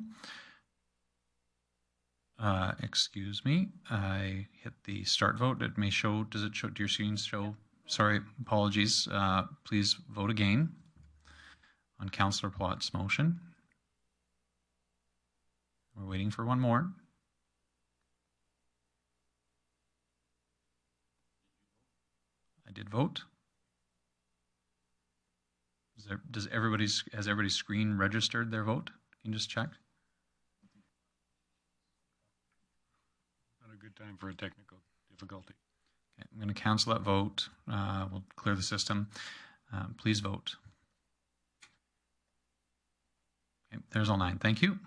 Excuse me, I hit the start vote. It may show, does it show, do your screens show? Sorry, apologies. Please vote again on Councillor Plot's motion. We're waiting for one more. I did vote. Has everybody's screen registered their vote? Can you just check? Not a good time for a technical difficulty. Okay, I'm going to cancel that vote. We'll clear the system. Please vote. Okay, there's all 9. Thank you.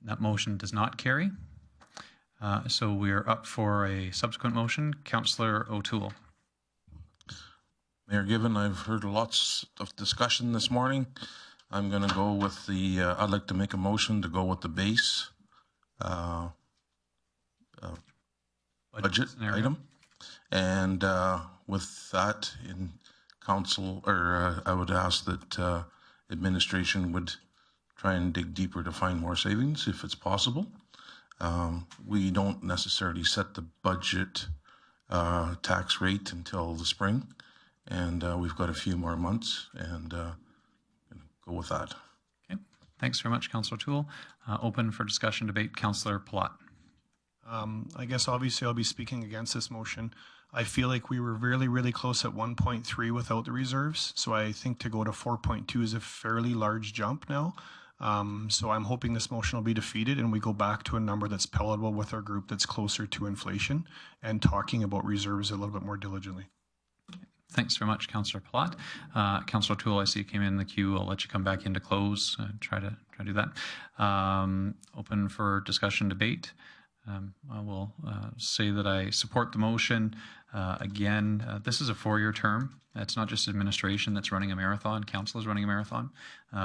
That motion does not carry. So we are up for a subsequent motion. Councillor O'Toole. Mayor Given, I've heard lots of discussion this morning. I'm going to go with the, I'd like to make a motion to go with the base budget item. And with that in council, or I would ask that administration would try and dig deeper to find more savings if it's possible. We don't necessarily set the budget tax rate until the spring, and we've got a few more months, and go with that. Okay, thanks very much, Councillor O'Toole. Open for discussion, debate. Councillor Palat. I guess obviously I'll be speaking against this motion. I feel like we were really, really close at 1.3 without the reserves. So I think to go to 4.2 is a fairly large jump now. So I'm hoping this motion will be defeated and we go back to a number that's palatable with our group that's closer to inflation and talking about reserves a little bit more diligently. Thanks very much, Councillor Palat. Councillor O'Toole, I see you came in the queue. I'll let you come back in to close. Try to do that. Open for discussion, debate. I will say that I support the motion. Again, this is a 4-year term. It's not just administration that's running a marathon. Council is running a marathon.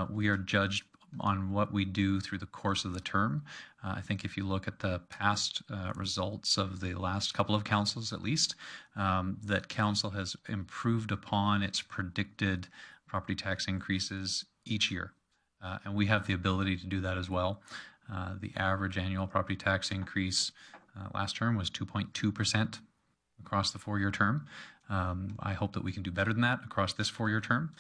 We are judged on what we do through the course of the term. I think if you look at the past results of the last couple of councils, at least, that council has improved upon its predicted property tax increases each year. And we have the ability to do that as well. The average annual property tax increase last term was 2.2% across the 4-year term. I hope that we can do better than that across this 4-year term.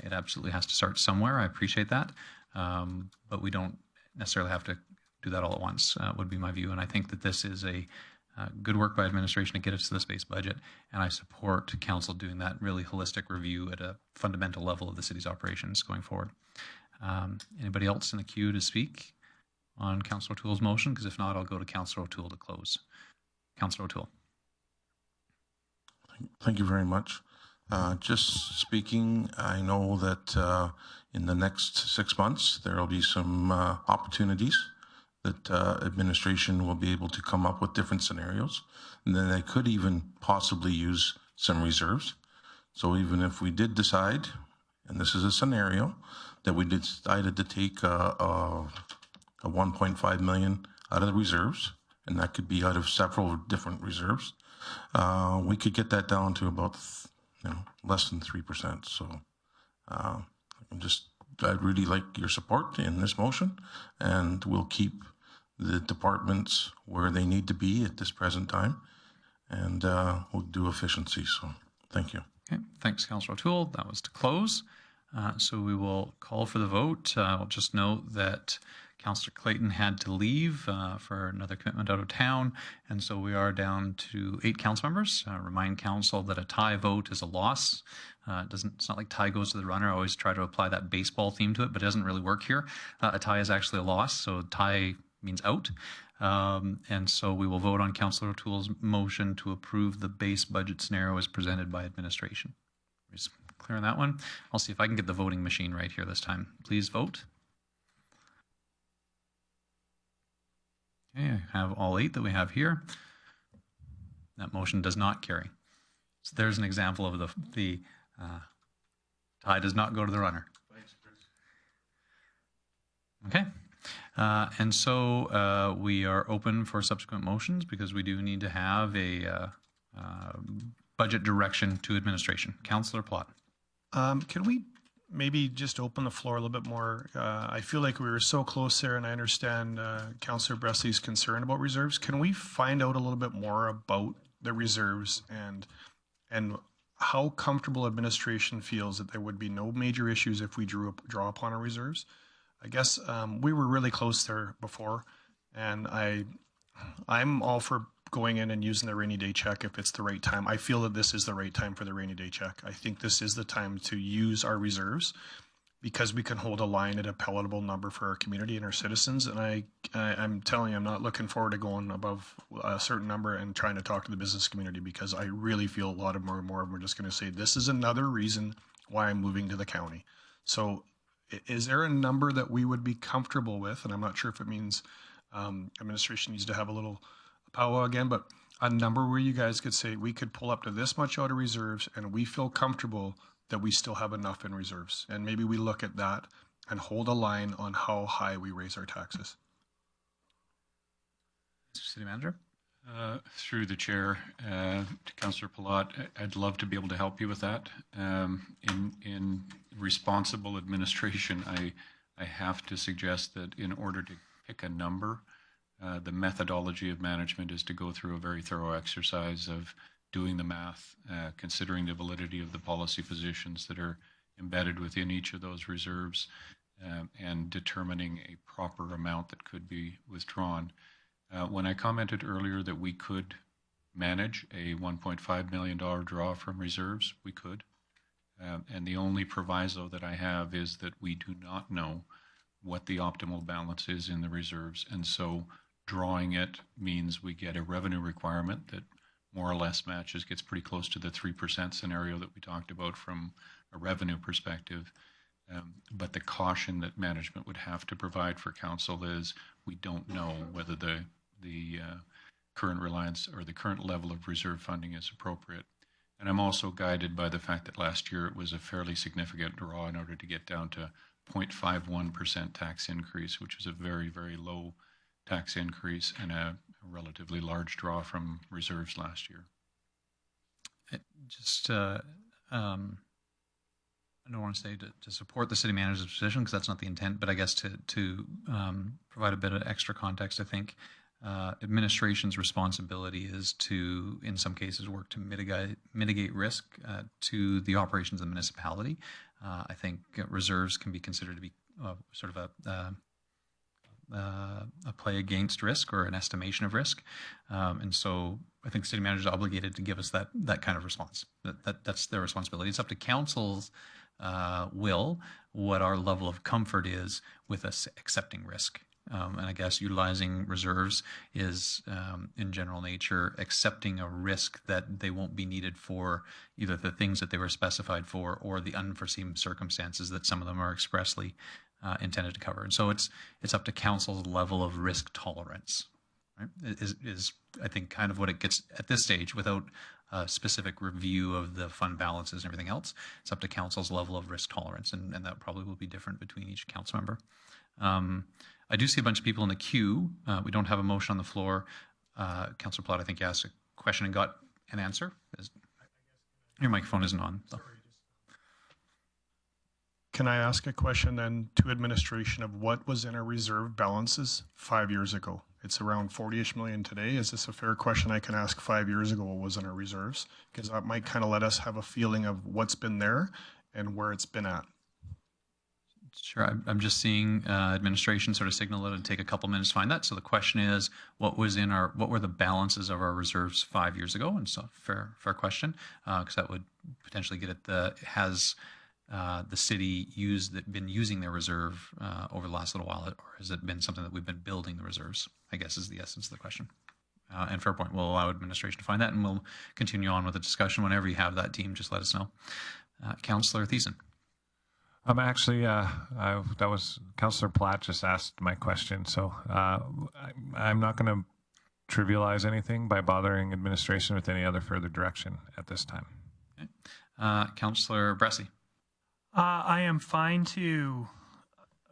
It absolutely has to start somewhere. I appreciate that. But we don't necessarily have to do that all at once, would be my view. And I think that this is a good work by administration to get us to this base budget. And I support council doing that really holistic review at a fundamental level of the city's operations going forward. Anybody else in the queue to speak on Councillor O'Toole's motion? Because if not, I'll go to Councillor O'Toole to close. Councillor O'Toole. Thank you very much. Just speaking, I know that in the next 6 months, there will be some opportunities that administration will be able to come up with different scenarios. And then they could even possibly use some reserves. So even if we did decide, and this is a scenario, that we decided to take a 1.5 million out of the reserves, and that could be out of several different reserves, we could get that down to about less than 3%. So I'd really like your support in this motion, and we'll keep the departments where they need to be at this present time, and we'll do efficiency. So thank you. Okay, thanks, Councillor O'Toole. That was to close. So we will call for the vote. I'll just note that Councillor Clayton had to leave for another commitment out of town, and so we are down to 8 council members. Remind council that a tie vote is a loss. It's not like tie goes to the runner. I always try to apply that baseball theme to it, but it doesn't really work here. A tie is actually a loss, so tie means out. And so we will vote on Councillor O'Toole's motion to approve the base budget scenario as presented by administration. Just clear on that one. I'll see if I can get the voting machine right here this time. Please vote. Okay, I have all 8 that we have here. That motion does not carry. So there's an example of the tie does not go to the runner. Okay. And so we are open for subsequent motions because we do need to have a budget direction to administration. Councillor Plott. Can we maybe just open the floor a little bit more? I feel like we were so close there, and I understand Councillor Pressey's concern about reserves. Can we find out a little bit more about the reserves and how comfortable administration feels that there would be no major issues if we draw upon our reserves? I guess we were really close there before, and I'm all for going in and using the rainy day check if it's the right time. I feel that this is the right time for the rainy day check. I think this is the time to use our reserves because we can hold a line at a palatable number for our community and our citizens. And I'm telling you, I'm not looking forward to going above a certain number and trying to talk to the business community because I really feel a lot of more and more of them are just going to say, this is another reason why I'm moving to the county. So is there a number that we would be comfortable with? And I'm not sure if it means administration needs to have a little powwow again, but a number where you guys could say we could pull up to this much out of reserves and we feel comfortable that we still have enough in reserves. And maybe we look at that and hold a line on how high we raise our taxes. City Manager? Through the chair, to Councillor Palat, I'd love to be able to help you with that. In responsible administration, I have to suggest that in order to pick a number, the methodology of management is to go through a very thorough exercise of doing the math, considering the validity of the policy positions that are embedded within each of those reserves, and determining a proper amount that could be withdrawn. When I commented earlier that we could manage a $1.5 million draw from reserves, we could. And the only proviso that I have is that we do not know what the optimal balance is in the reserves. And so drawing it means we get a revenue requirement that more or less matches, gets pretty close to the 3% scenario that we talked about from a revenue perspective. But the caution that management would have to provide for council is we don't know whether the current reliance or the current level of reserve funding is appropriate. And I'm also guided by the fact that last year it was a fairly significant draw in order to get down to 0.51% tax increase, which was a very, very low tax increase and a relatively large draw from reserves last year. Just, I don't want to say to support the city manager's position, because that's not the intent, but I guess to provide a bit of extra context, I think administration's responsibility is to, in some cases, work to mitigate risk to the operations of the municipality. I think reserves can be considered to be sort of a play against risk or an estimation of risk. And so I think the city manager is obligated to give us that kind of response. That's their responsibility. It's up to council's will what our level of comfort is with us accepting risk. And I guess utilizing reserves is, in general nature, accepting a risk that they won't be needed for either the things that they were specified for or the unforeseen circumstances that some of them are expressly intended to cover. And so it's up to council's level of risk tolerance, right? Is I think kind of what it gets at this stage without a specific review of the fund balances and everything else. It's up to council's level of risk tolerance, and that probably will be different between each council member. I do see a bunch of people in the queue. We don't have a motion on the floor. Councillor Plott, I think you asked a question and got an answer. Your microphone isn't on. So. Can I ask a question then to administration of what was in our reserve balances 5 years ago? It's around 40-ish million today. Is this a fair question I can ask 5 years ago what was in our reserves? Because that might kind of let us have a feeling of what's been there and where it's been at. Sure. I'm just seeing administration sort of signal that it'd take a couple minutes to find that. So the question is, what were the balances of our reserves 5 years ago? And so fair question, because that would potentially get at has the city been using their reserve over the last little while, or has it been something that we've been building the reserves, I guess is the essence of the question. And fair point. We'll allow administration to find that, and we'll continue on with the discussion. Whenever you have that team, just let us know. Councillor Thiessen. Actually, that was Councillor Platt just asked my question, so I'm not going to trivialize anything by bothering administration with any other further direction at this time. Okay. Councillor Pressey. I am fine to.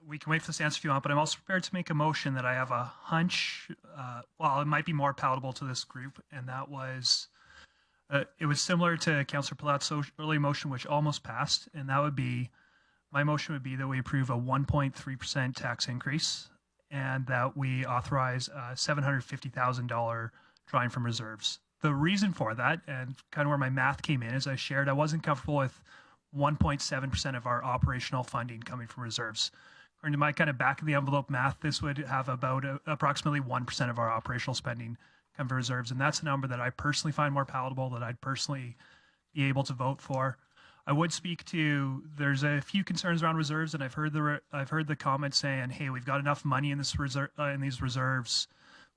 We can wait for this answer if you want, but I'm also prepared to make a motion that I have a hunch. Well, it might be more palatable to this group, and that was. It was similar to Councillor Platt's early motion, which almost passed, and that would be. My motion would be that we approve a 1.3% tax increase and that we authorize a $750,000 drawing from reserves. The reason for that, and kind of where my math came in, as I shared, I wasn't comfortable with 1.7% of our operational funding coming from reserves. According to my kind of back of the envelope math, this would have about approximately 1% of our operational spending come from reserves. And that's a number that I personally find more palatable, that I'd personally be able to vote for. I would speak to, there's a few concerns around reserves, and I've heard the comments saying, hey, we've got enough money in this in these reserves.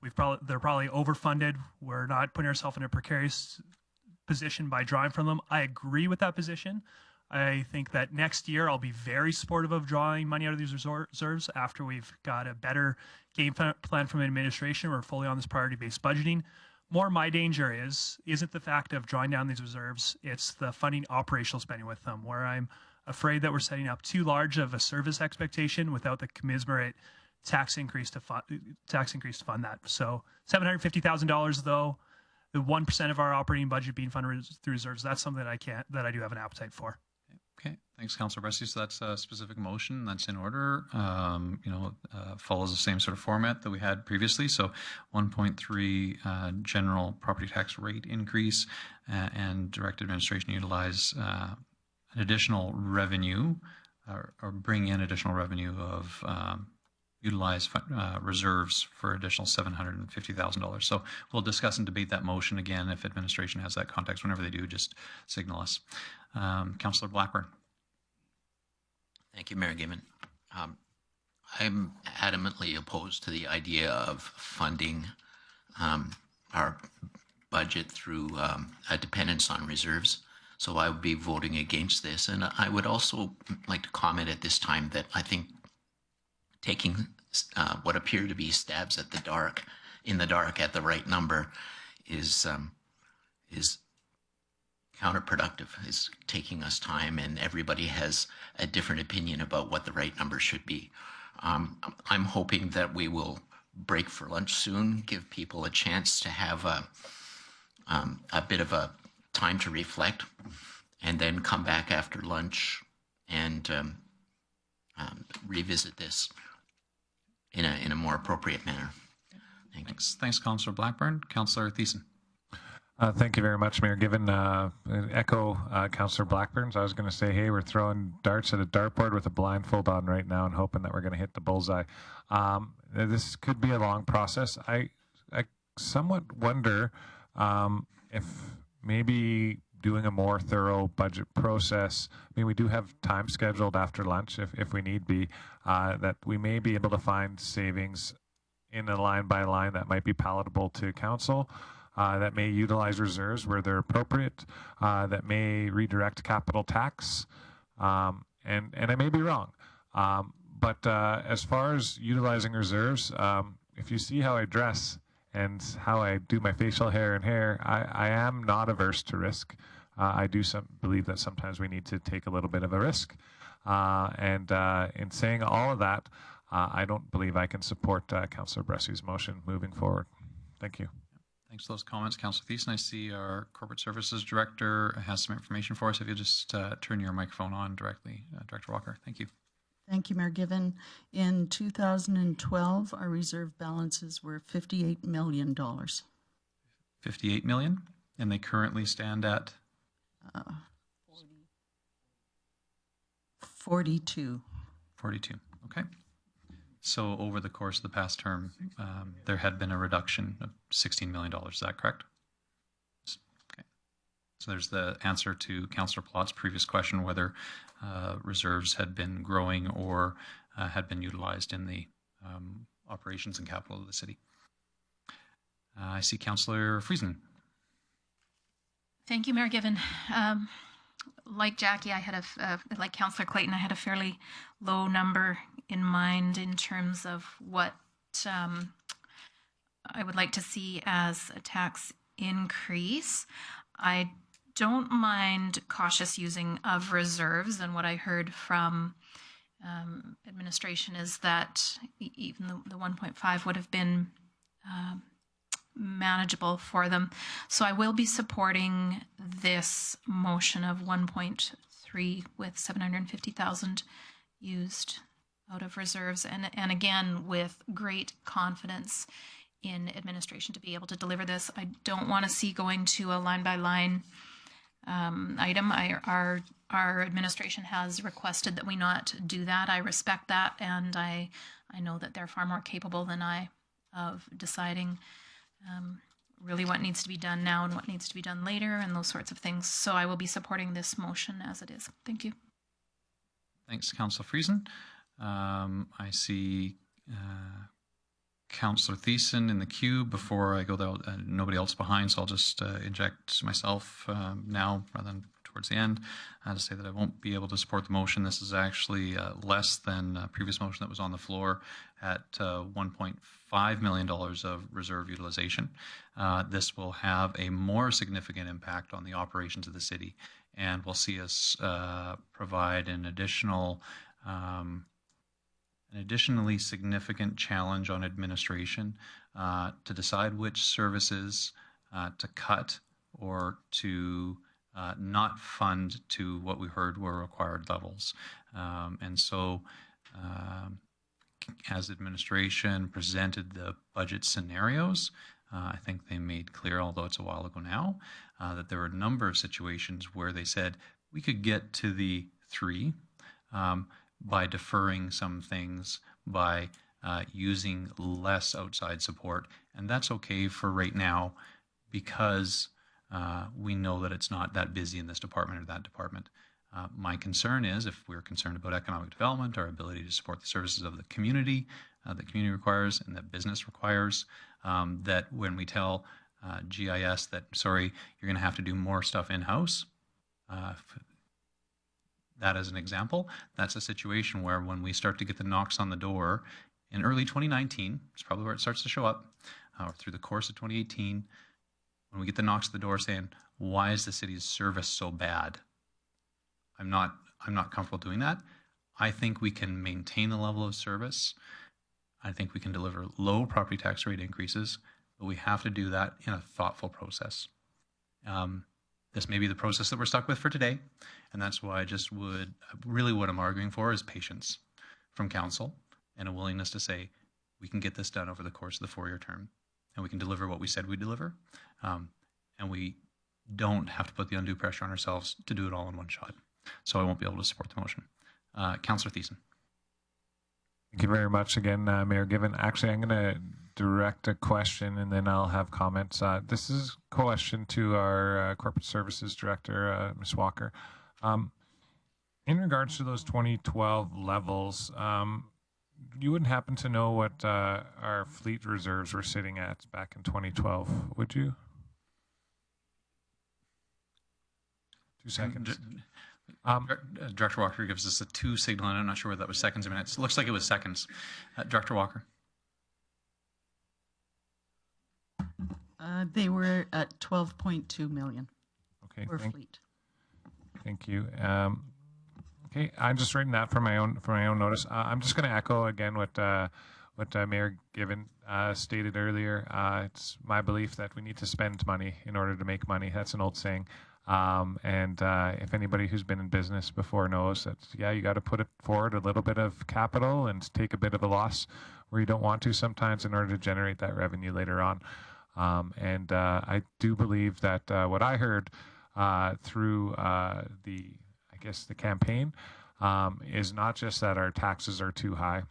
They're probably overfunded. We're not putting ourselves in a precarious position by drawing from them. I agree with that position. I think that next year I'll be very supportive of drawing money out of these reserves after we've got a better game plan from administration. We're fully on this priority-based budgeting. More my danger isn't the fact of drawing down these reserves, it's the funding operational spending with them, where I'm afraid that we're setting up too large of a service expectation without the commensurate tax increase to fund that. So $750,000 though, the 1% of our operating budget being funded through reserves, that's something that I do have an appetite for. Okay, thanks, Councillor Pressey. So that's a specific motion that's in order. Follows the same sort of format that we had previously. So 1.3 general property tax rate increase and direct administration utilize an additional revenue or bring in additional revenue of utilize reserves for additional $750,000. So we'll discuss and debate that motion again. If administration has that context, whenever they do, just signal us. Councillor Blackburn. Thank you, Mayor Gibbon. I'm adamantly opposed to the idea of funding our budget through a dependence on reserves. So I would be voting against this. And I would also like to comment at this time that I think taking what appear to be stabs at the dark, in the dark at the right number is counterproductive. It's taking us time, and everybody has a different opinion about what the right number should be. I'm hoping that we will break for lunch soon, give people a chance to have a bit of a time to reflect, and then come back after lunch and revisit this in a more appropriate manner. Thanks. Thanks, Councillor Blackburn. Councillor Thiessen. Thank you very much, Mayor. Given echo Councillor Blackburn's, I was going to say, hey, we're throwing darts at a dartboard with a blindfold on right now and hoping that we're going to hit the bullseye. This could be a long process. I somewhat wonder if maybe doing a more thorough budget process, I mean, we do have time scheduled after lunch if we need be, that we may be able to find savings in a line by line that might be palatable to council, that may utilize reserves where they're appropriate, that may redirect capital tax, and I may be wrong. But as far as utilizing reserves, if you see how I dress and how I do my facial hair and hair, I am not averse to risk. I do believe that sometimes we need to take a little bit of a risk. And in saying all of that, I don't believe I can support Councillor Pressey's motion moving forward. Thank you. Thanks for those comments, Councillor Thiessen. I see our Corporate Services Director has some information for us. If you'll just turn your microphone on directly, Director Walker. Thank you. Thank you, Mayor Given. In 2012, our reserve balances were $58 million. 58 million, and they currently stand at 42. 42. Okay. So over the course of the past term, there had been a reduction of $16 million. Is that correct? Okay. So there's the answer to Councillor Plott's previous question, whether reserves had been growing or had been utilized in the operations and capital of the city. I see Councillor Friesen. Thank you, Mayor Given. Like Jackie, I had like Councillor Clayton, I had a fairly low number in mind in terms of what I would like to see as a tax increase. I don't mind cautious using of reserves, and what I heard from administration is that even the 1.5 would have been manageable for them. So I will be supporting this motion of 1.3 with 750,000 used out of reserves, and again with great confidence in administration to be able to deliver this. I don't want to see going to a line by line item. Our administration has requested that we not do that. I respect that, and I know that they're far more capable than I of deciding really what needs to be done now and what needs to be done later and those sorts of things. So I will be supporting this motion as it is. Thank you. Thanks, Councillor Friesen. I see Councillor Thiessen in the queue before I go there. Nobody else behind, so I'll just inject myself now rather than towards the end to say that I won't be able to support the motion. This is actually less than a previous motion that was on the floor at $1.5 million of reserve utilization. This will have a more significant impact on the operations of the city, and will see us provide an additionally significant challenge on administration to decide which services to cut or to not fund to what we heard were required levels. And so as administration presented the budget scenarios, I think they made clear, although it's a while ago now, that there were a number of situations where they said we could get to the 3 by deferring some things, by using less outside support. And that's okay for right now because we know that it's not that busy in this department or that department. My concern is if we're concerned about economic development, our ability to support the services of the community that community requires and that business requires, that when we tell GIS that, sorry, you're going to have to do more stuff in-house, that as an example, that's a situation where when we start to get the knocks on the door in early 2019, it's probably where it starts to show up, or through the course of 2018, when we get the knocks at the door saying, why is the city's service so bad? I'm not comfortable doing that. I think we can maintain the level of service. I think we can deliver low property tax rate increases, but we have to do that in a thoughtful process. This may be the process that we're stuck with for today, and that's why what I'm arguing for is patience from council and a willingness to say, we can get this done over the course of the 4-year term, and we can deliver what we said we'd deliver, and we don't have to put the undue pressure on ourselves to do it all in one shot. So I won't be able to support the motion. Councillor Thiessen. Thank you very much again, Mayor Given. Actually, I'm going to direct a question and then I'll have comments. This is a question to our Corporate Services Director, Ms. Walker. In regards to those 2012 levels, you wouldn't happen to know what our fleet reserves were sitting at back in 2012, would you? 2 seconds. Director Walker gives us a 2 signal, and I'm not sure whether that was seconds or minutes. It looks like it was seconds. Director Walker. They were at 12.2 million. Okay. For fleet. Thank you. Okay, I'm just writing that for my own notice. I'm just going to echo again what Mayor Given stated earlier. It's my belief that we need to spend money in order to make money. That's an old saying. If anybody who's been in business before knows that, yeah, you got to put it forward a little bit of capital and take a bit of a loss where you don't want to sometimes in order to generate that revenue later on. I do believe that what I heard through the campaign is not just that our taxes are too high,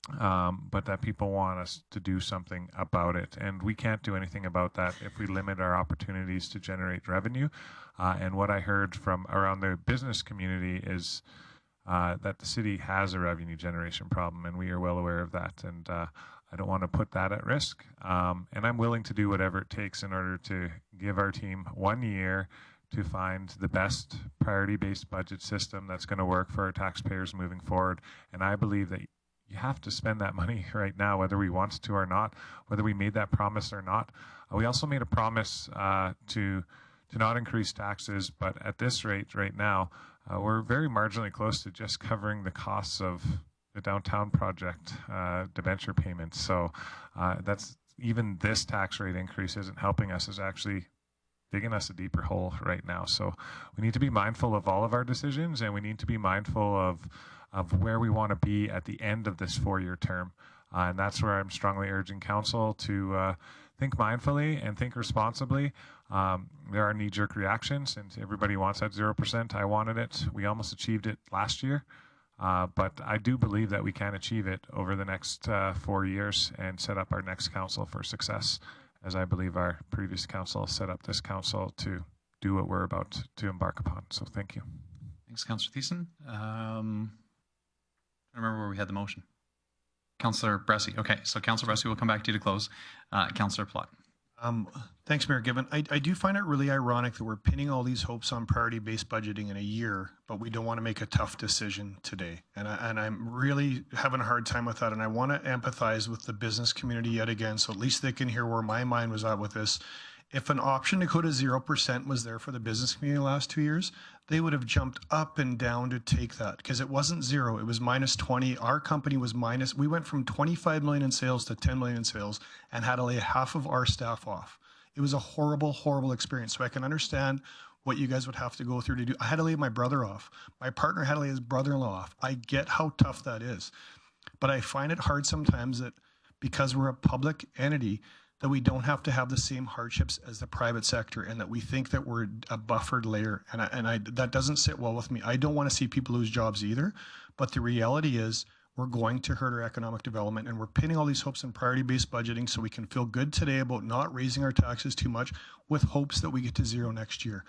but that people want us to do something about it. And we can't do anything about that if we limit our opportunities to generate revenue. And what I heard from around the business community is that the city has a revenue generation problem, and we are well aware of that. And I don't want to put that at risk. And I'm willing to do whatever it takes in order to give our team 1 year to find the best priority-based budget system that's going to work for our taxpayers moving forward. And I believe that you have to spend that money right now, whether we want to or not, whether we made that promise or not. We also made a promise to not increase taxes, but at this rate right now, we're very marginally close to just covering the costs of the downtown project debenture payments. So that's even this tax rate increase isn't helping us, is actually digging us a deeper hole right now. So we need to be mindful of all of our decisions, and we need to be mindful of where we want to be at the end of this 4-year term. And that's where I'm strongly urging council to think mindfully and think responsibly. There are knee-jerk reactions, and everybody wants that 0%. I wanted it. We almost achieved it last year. But I do believe that we can achieve it over the next 4 years and set up our next council for success, as I believe our previous council set up this council to do what we're about to embark upon. So thank you. Thanks, Councillor Thiessen. I remember where we had the motion. Councillor Pressey. Okay, so Councillor Pressey will come back to you to close. Councillor Plott. Thanks, Mayor Given. I do find it really ironic that we're pinning all these hopes on priority-based budgeting in a year, but we don't want to make a tough decision today. And I'm really having a hard time with that. And I want to empathize with the business community yet again, so at least they can hear where my mind was at with this. If an option to go to 0% was there for the business community the last 2 years, they would have jumped up and down to take that, because it wasn't zero, it was minus 20. Our company was minus, we went from 25 million in sales to 10 million in sales and had to lay half of our staff off. It was a horrible, horrible experience. So I can understand what you guys would have to go through to do. I had to lay my brother off. My partner had to lay his brother-in-law off. I get how tough that is. But I find it hard sometimes that because we're a public entity, that we don't have to have the same hardships as the private sector, and that we think that we're a buffered layer. And that doesn't sit well with me. I don't want to see people lose jobs either, but the reality is we're going to hurt our economic development, and we're pinning all these hopes on priority-based budgeting so we can feel good today about not raising our taxes too much with hopes that we get to zero next year.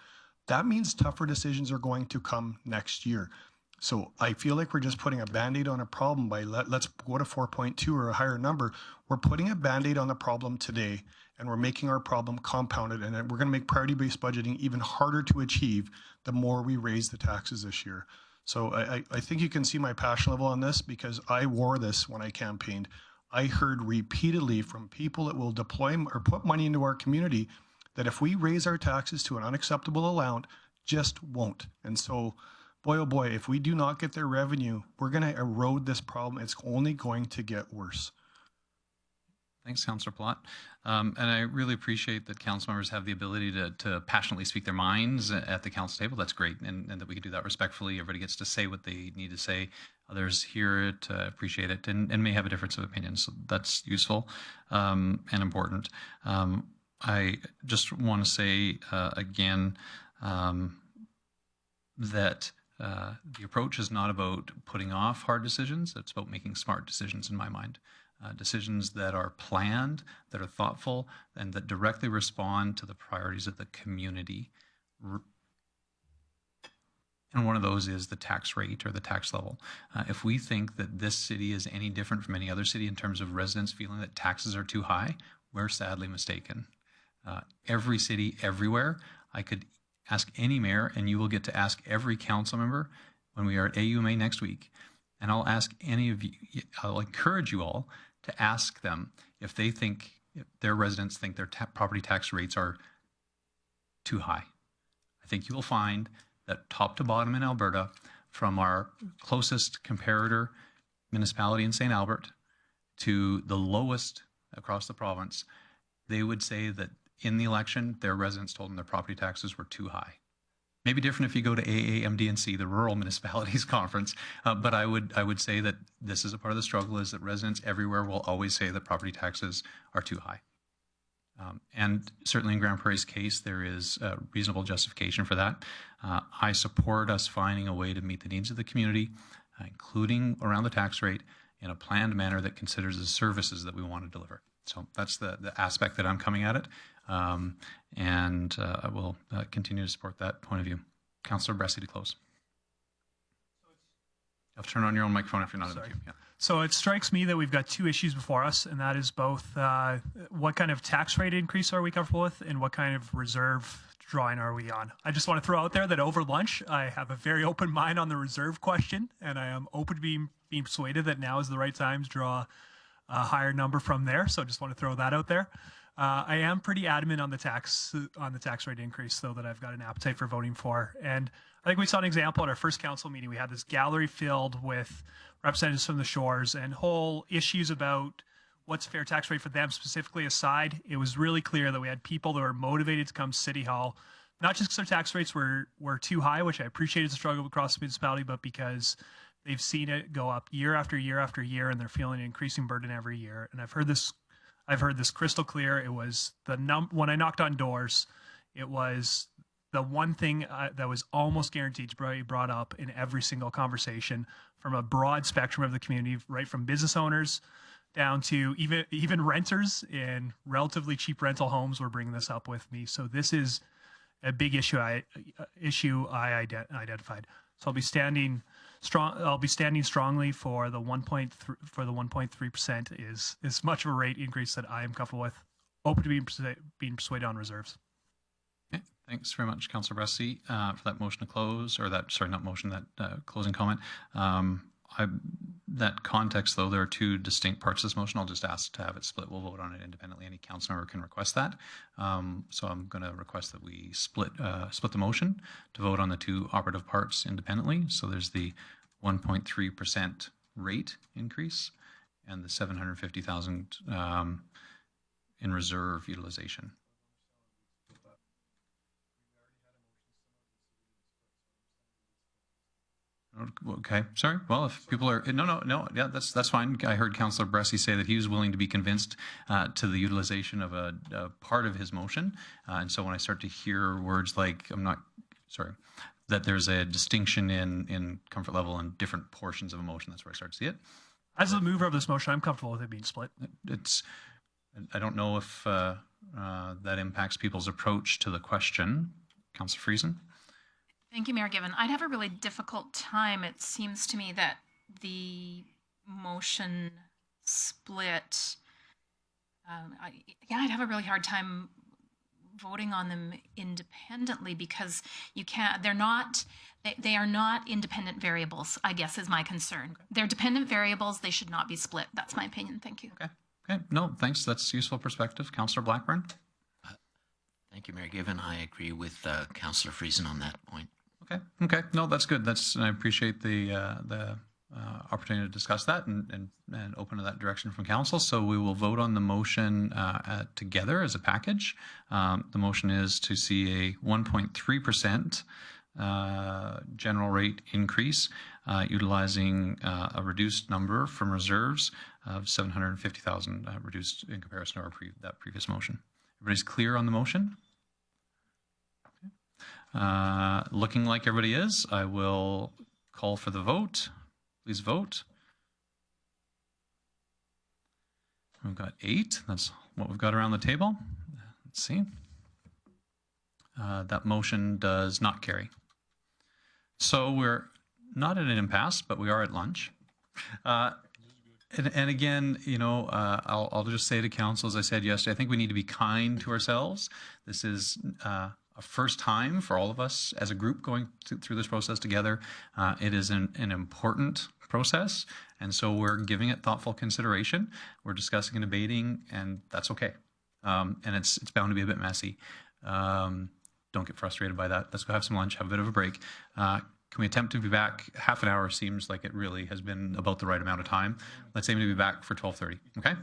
That means tougher decisions are going to come next year. So I feel like we're just putting a Band-Aid on a problem by let's go to 4.2 or a higher number. We're putting a Band-Aid on the problem today, and we're making our problem compounded, and we're going to make priority-based budgeting even harder to achieve the more we raise the taxes this year. So I think you can see my passion level on this, because I wore this when I campaigned. I heard repeatedly from people that will deploy or put money into our community that if we raise our taxes to an unacceptable amount, just won't. And so, boy, oh boy, if we do not get their revenue, we're going to erode this problem. It's only going to get worse. Thanks, Councillor Plott. And I really appreciate that council members have the ability to passionately speak their minds at the council table. That's great, and that we can do that respectfully. Everybody gets to say what they need to say. Others hear it, appreciate it, and may have a difference of opinion. So that's useful and important. I just want to say again that the approach is not about putting off hard decisions. It's about making smart decisions in my mind. Decisions that are planned, that are thoughtful, and that directly respond to the priorities of the community. And one of those is the tax rate or the tax level. If we think that this city is any different from any other city in terms of residents feeling that taxes are too high, we're sadly mistaken. Every city, everywhere, I could ask any mayor, and you will get to ask every council member when we are at AUMA next week. And I'll ask any of you, I'll encourage you all to ask them if they think, if their residents think their property tax rates are too high. I think you will find that top to bottom in Alberta, from our closest comparator municipality in St. Albert to the lowest across the province, they would say that in the election, their residents told them their property taxes were too high. Maybe different if you go to AAMD&C, the Rural Municipalities Conference, but I would say that this is a part of the struggle, is that residents everywhere will always say that property taxes are too high. And certainly in Grande Prairie's case, there is a reasonable justification for that. I support us finding a way to meet the needs of the community, including around the tax rate, in a planned manner that considers the services that we want to deliver. So that's the aspect that I'm coming at it. And I will continue to support that point of view. Councillor Pressey to close. You have to turn on your own microphone if you're not in the queue. Yeah. So it strikes me that we've got two issues before us, and that is both what kind of tax rate increase are we comfortable with, and what kind of reserve drawing are we on? I just want to throw out there that over lunch, I have a very open mind on the reserve question, and I am open to being persuaded that now is the right time to draw a higher number from there. So I just want to throw that out there. I am pretty adamant on the tax rate increase, though, that I've got an appetite for voting for. And I think we saw an example at our first council meeting. We had this gallery filled with representatives from the shores, and whole issues about what's fair tax rate for them specifically aside, it was really clear that we had people that were motivated to come to City Hall, not just because their tax rates were too high, which I appreciate as a struggle across the municipality, but because they've seen it go up year after year after year, and they're feeling an increasing burden every year. And I've heard this crystal clear. It was when I knocked on doors, it was the one thing that was almost guaranteed to be brought up in every single conversation from a broad spectrum of the community, right from business owners down to even renters in relatively cheap rental homes were bringing this up with me. So this is a big issue I identified. So I'll be standing strongly for the 1.3% is much of a rate increase that I am comfortable with. Open to being persuaded on reserves. Okay, thanks very much, Councillor Pressey, for that motion to close, or that, sorry, not motion, that closing comment. That context, though, there are two distinct parts of this motion. I'll just ask to have it split. We'll vote on it independently. Any council member can request that. So I'm going to request that we split the motion to vote on the two operative parts independently. So there's the 1.3% rate increase and the 750,000 in reserve utilization. Okay, sorry. Well, if people are no, yeah, that's fine. I heard Councillor Pressey say that he was willing to be convinced to the utilization of a part of his motion, and so when I start to hear words like that there's a distinction in comfort level in different portions of a motion, that's where I start to see it. As the mover of this motion, I'm comfortable with it being split. I don't know if that impacts people's approach to the question. Councillor Friesen. Thank you, Mayor Given. I'd have a really difficult time. It seems to me that the motion split, I'd have a really hard time voting on them independently because you can't, they are not independent variables, I guess is my concern. Okay. They're dependent variables. They should not be split. That's my opinion. Thank you. Okay. No, thanks. That's useful perspective. Councillor Blackburn. Thank you, Mayor Given. I agree with Councillor Friesen on that point. Okay. No, that's good. I appreciate the opportunity to discuss that and open to that direction from council. So we will vote on the motion together as a package. The motion is to see a 1.3% general rate increase, utilizing a reduced number from reserves of 750,000, reduced in comparison to that previous motion. Everybody's clear on the motion? Looking like everybody is, I will call for the vote. Please vote. We've got 8. That's what we've got around the table. Let's see. That motion does not carry. So we're not at an impasse, but we are at lunch. And again, I'll just say to council, as I said yesterday, I think we need to be kind to ourselves. This is a first time for all of us as a group going through this process together. It is an important process, and so we're giving it thoughtful consideration. We're discussing and debating, and that's okay. And it's bound to be a bit messy. Don't get frustrated by that. Let's go have some lunch, have a bit of a break. Can we attempt to be back? Half an hour seems like it really has been about the right amount of time. Let's aim to be back for 12:30, okay?